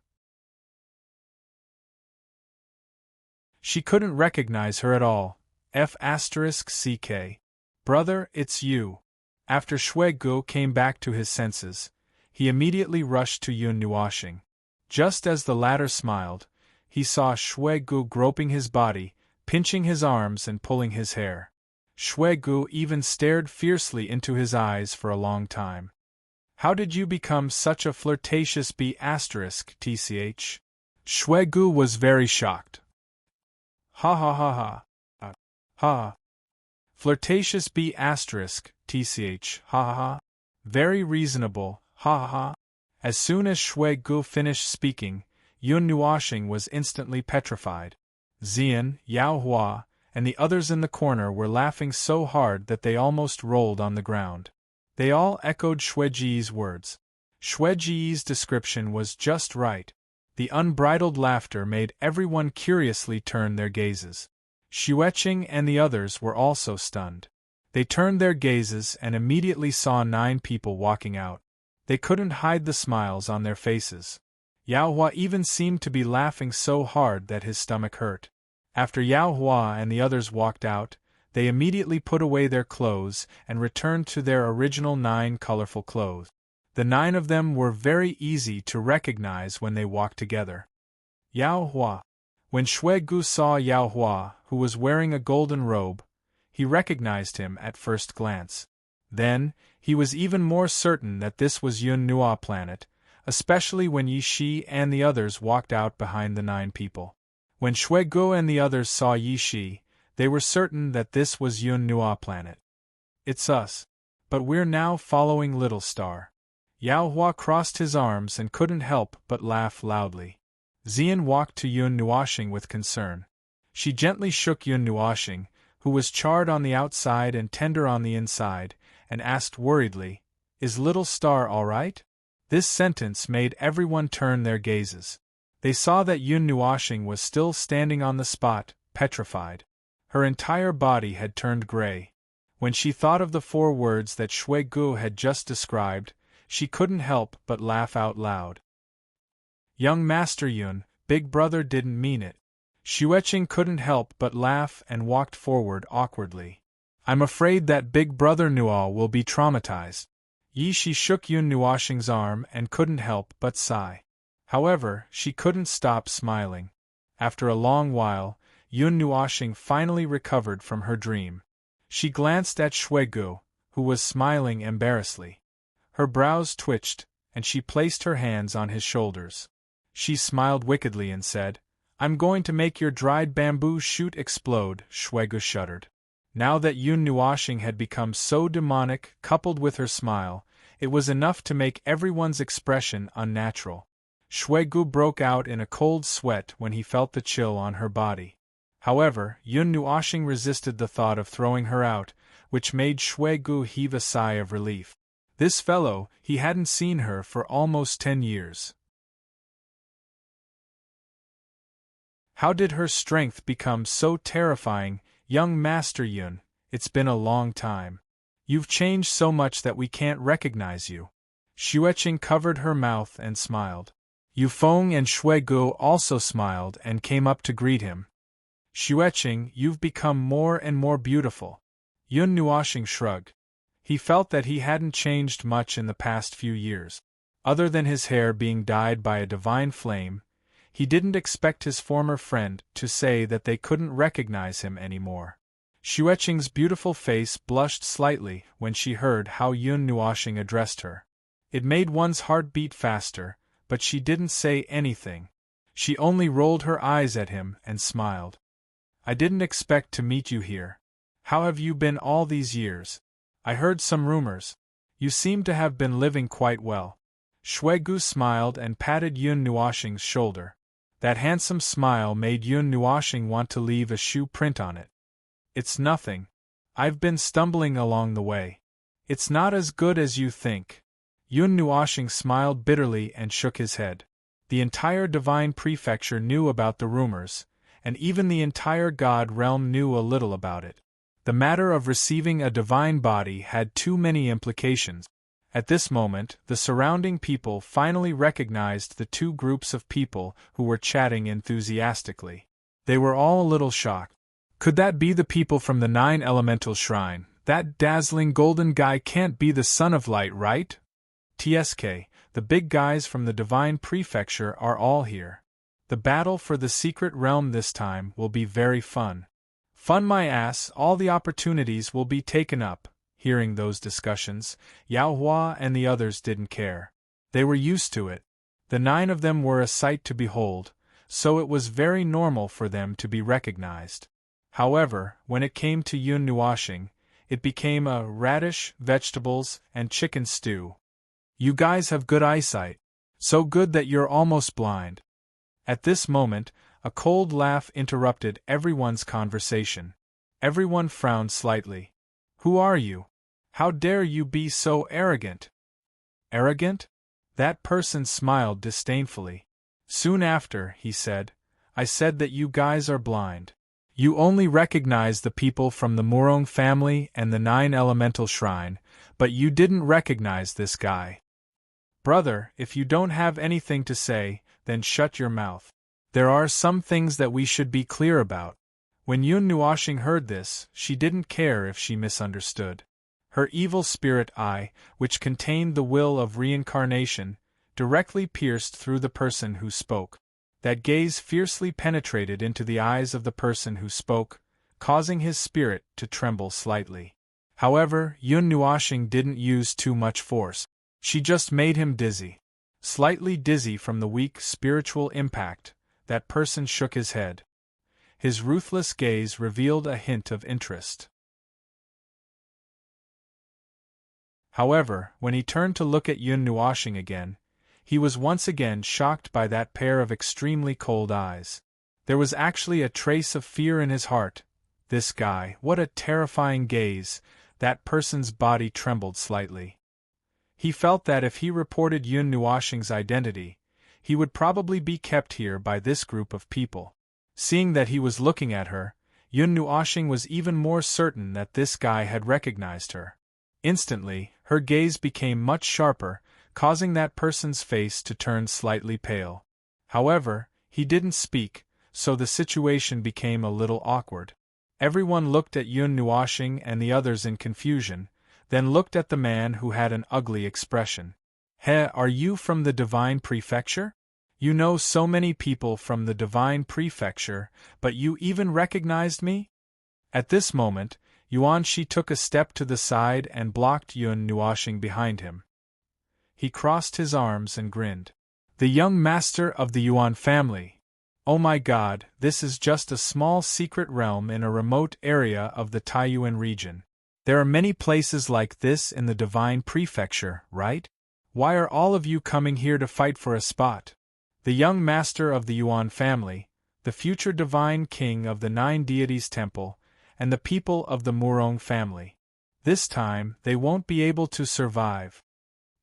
She couldn't recognize her at all. F***ck. Brother, it's you. After Shui Gu came back to his senses, he immediately rushed to Yun Nuoxing. Just as the latter smiled, he saw Shui Gu groping his body, pinching his arms and pulling his hair. Shui Gu even stared fiercely into his eyes for a long time. How did you become such a flirtatious B***tch? Shui Gu was very shocked. Ha ha ha ha. Ha. Flirtatious B***tch, ha ha ha. Very reasonable, ha ha ha. As soon as Shui Gu finished speaking, Yun Nuoxing was instantly petrified. Xian, Yao Hua, and the others in the corner were laughing so hard that they almost rolled on the ground. They all echoed Shui Ji's words. Shui Ji's description was just right. The unbridled laughter made everyone curiously turn their gazes. Xueqing and the others were also stunned. They turned their gazes and immediately saw 9 people walking out. They couldn't hide the smiles on their faces. Yao Hua even seemed to be laughing so hard that his stomach hurt. After Yao Hua and the others walked out, they immediately put away their clothes and returned to their original 9 colorful clothes. The 9 of them were very easy to recognize when they walked together. Yao Hua. When Shui Gu saw Yao Hua, who was wearing a golden robe, he recognized him at first glance. Then, he was even more certain that this was Yun Nuo planet, especially when Yi Shi and the others walked out behind the 9 people. When Shui Gu and the others saw Yi Shi, they were certain that this was Yun Nuo planet. It's us. But we're now following Little Star. Yao Hua crossed his arms and couldn't help but laugh loudly. Xian walked to Yun Nuoxing with concern. She gently shook Yun Nuoxing, who was charred on the outside and tender on the inside, and asked worriedly, Is Little Star all right? This sentence made everyone turn their gazes. They saw that Yun Nuoxing was still standing on the spot, petrified. Her entire body had turned gray. When she thought of the 4 words that Shui Gu had just described, she couldn't help but laugh out loud. Young Master Yun, Big Brother didn't mean it. Xueqing couldn't help but laugh and walked forward awkwardly. I'm afraid that Big Brother Nuo will be traumatized. Yi Shi shook Yun Nuoxing's arm and couldn't help but sigh. However, she couldn't stop smiling. After a long while, Yun Nuoxing finally recovered from her dream. She glanced at Shui Gu, who was smiling embarrassedly. Her brows twitched, and she placed her hands on his shoulders. She smiled wickedly and said, I'm going to make your dried bamboo shoot explode. Shui Gu shuddered. Now that Yun Nuoxing had become so demonic, coupled with her smile, it was enough to make everyone's expression unnatural. Shui Gu broke out in a cold sweat when he felt the chill on her body. However, Yun Nuoxing resisted the thought of throwing her out, which made Shui Gu heave a sigh of relief. This fellow, he hadn't seen her for almost 10 years. How did her strength become so terrifying? Young Master Yun, it's been a long time. You've changed so much that we can't recognize you. Xueqing covered her mouth and smiled. Yufeng and Shui Gu also smiled and came up to greet him. Xueqing, you've become more and more beautiful. Yun Nuoxing shrugged. He felt that he hadn't changed much in the past few years. Other than his hair being dyed by a divine flame, he didn't expect his former friend to say that they couldn't recognize him anymore. Xueqing's beautiful face blushed slightly when she heard how Yun Nuoxing addressed her. It made one's heart beat faster, but she didn't say anything. She only rolled her eyes at him and smiled. I didn't expect to meet you here. How have you been all these years? I heard some rumors. You seem to have been living quite well. Shui Gu smiled and patted Yun Nuoxing's shoulder. That handsome smile made Yun Nuoxing want to leave a shoe print on it. It's nothing. I've been stumbling along the way. It's not as good as you think. Yun Nuoxing smiled bitterly and shook his head. The entire divine prefecture knew about the rumors, and even the entire god realm knew a little about it. The matter of receiving a divine body had too many implications. At this moment, the surrounding people finally recognized the two groups of people who were chatting enthusiastically. They were all a little shocked. Could that be the people from the 9 Elemental Shrine? That dazzling golden guy can't be the Son of Light, right? TSK, the big guys from the Divine Prefecture are all here. The battle for the secret realm this time will be very fun. Fun my ass, all the opportunities will be taken up. Hearing those discussions, Yao Hua and the others didn't care. They were used to it. The 9 of them were a sight to behold, so it was very normal for them to be recognized. However, when it came to Yun Nuoxing, it became a radish, vegetables, and chicken stew. You guys have good eyesight. So good that you're almost blind. At this moment, a cold laugh interrupted everyone's conversation. Everyone frowned slightly. Who are you? How dare you be so arrogant? Arrogant? That person smiled disdainfully. Soon after, he said, I said that you guys are blind. You only recognize the people from the Murong family and the 9 Elemental Shrine, but you didn't recognize this guy. Brother, if you don't have anything to say, then shut your mouth. There are some things that we should be clear about. When Yun Nuoxing heard this, she didn't care if she misunderstood. Her evil spirit eye, which contained the will of reincarnation, directly pierced through the person who spoke. That gaze fiercely penetrated into the eyes of the person who spoke, causing his spirit to tremble slightly. However, Yun Nuoxing didn't use too much force. She just made him dizzy. Slightly dizzy from the weak spiritual impact, that person shook his head. His ruthless gaze revealed a hint of interest. However, when he turned to look at Yun Nuoxing again, he was once again shocked by that pair of extremely cold eyes. There was actually a trace of fear in his heart. This guy, what a terrifying gaze! That person's body trembled slightly. He felt that if he reported Yun Nuoxing's identity, he would probably be kept here by this group of people. Seeing that he was looking at her, Yun Nuoxing was even more certain that this guy had recognized her. Instantly, her gaze became much sharper, causing that person's face to turn slightly pale. However, he didn't speak, so the situation became a little awkward. Everyone looked at Yun Nuoxing and the others in confusion, then looked at the man who had an ugly expression. Are you from the Divine Prefecture? You know so many people from the Divine Prefecture, but you even recognized me? At this moment, Yuan Shi took a step to the side and blocked Yun Nuoxing behind him. He crossed his arms and grinned. The young master of the Yuan family. Oh my god, this is just a small secret realm in a remote area of the Taiyuan region. There are many places like this in the Divine Prefecture, right? Why are all of you coming here to fight for a spot? The young master of the Yuan family, the future divine king of the 9 deities temple, and the people of the Murong family. This time, they won't be able to survive.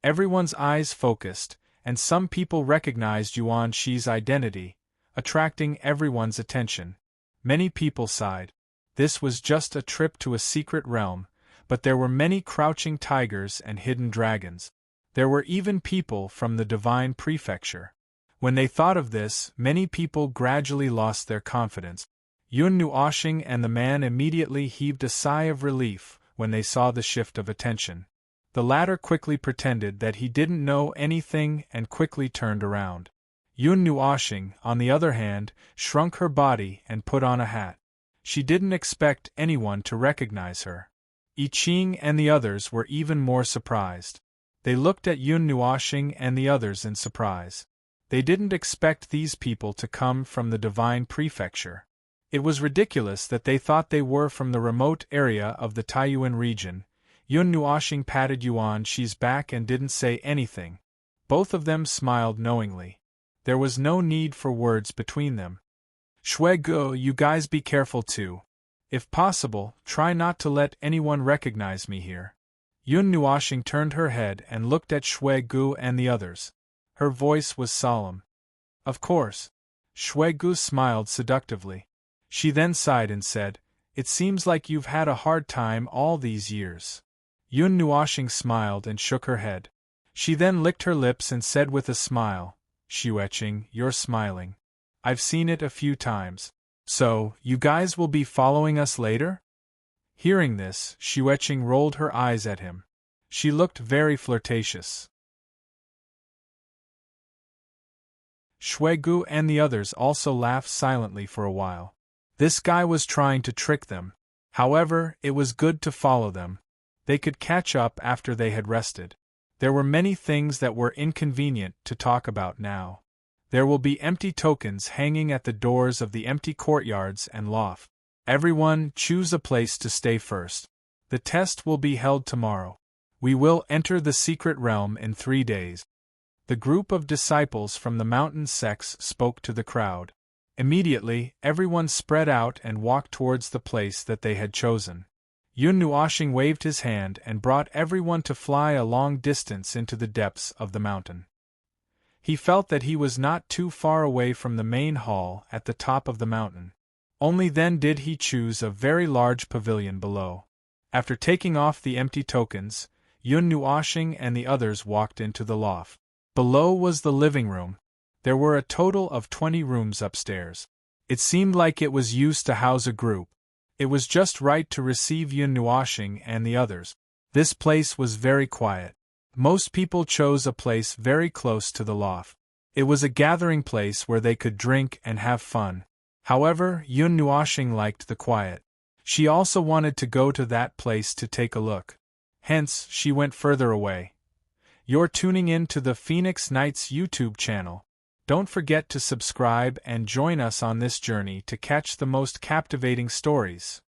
Everyone's eyes focused, and some people recognized Yuan Shi's identity, attracting everyone's attention. Many people sighed. This was just a trip to a secret realm, but there were many crouching tigers and hidden dragons. There were even people from the Divine Prefecture. When they thought of this, many people gradually lost their confidence. Yun Nuoxing and the man immediately heaved a sigh of relief when they saw the shift of attention. The latter quickly pretended that he didn't know anything and quickly turned around. Yun Nuoxing, on the other hand, shrunk her body and put on a hat. She didn't expect anyone to recognize her. I Ching and the others were even more surprised. They looked at Yun Nuoxing and the others in surprise. They didn't expect these people to come from the Divine Prefecture. It was ridiculous that they thought they were from the remote area of the Taiyuan region. Yun Nuoxing patted Yuan Shi's back and didn't say anything. Both of them smiled knowingly. There was no need for words between them. Shuegu, you guys be careful too. If possible, try not to let anyone recognize me here. Yun Nuoxing turned her head and looked at Shuegu and the others. Her voice was solemn. Of course. Shuegu smiled seductively. She then sighed and said, It seems like you've had a hard time all these years. Yun Nuoxing smiled and shook her head. She then licked her lips and said with a smile, Xueqing, you're smiling. I've seen it a few times. So, you guys will be following us later? Hearing this, Xueqing rolled her eyes at him. She looked very flirtatious. Shuegu and the others also laughed silently for a while. This guy was trying to trick them. However, it was good to follow them. They could catch up after they had rested. There were many things that were inconvenient to talk about now. There will be empty tokens hanging at the doors of the empty courtyards and loft. Everyone, choose a place to stay first. The test will be held tomorrow. We will enter the secret realm in 3 days. The group of disciples from the mountain sects spoke to the crowd. Immediately, everyone spread out and walked towards the place that they had chosen. Yun Nuoxing waved his hand and brought everyone to fly a long distance into the depths of the mountain. He felt that he was not too far away from the main hall at the top of the mountain. Only then did he choose a very large pavilion below. After taking off the empty tokens, Yun Nuoxing and the others walked into the loft. Below was the living room. There were a total of 20 rooms upstairs. It seemed like it was used to house a group. It was just right to receive Yun Nuoxing and the others. This place was very quiet. Most people chose a place very close to the loft. It was a gathering place where they could drink and have fun. However, Yun Nuoxing liked the quiet. She also wanted to go to that place to take a look. Hence, she went further away. You're tuning in to the Phoenix Nights YouTube channel. Don't forget to subscribe and join us on this journey to catch the most captivating stories.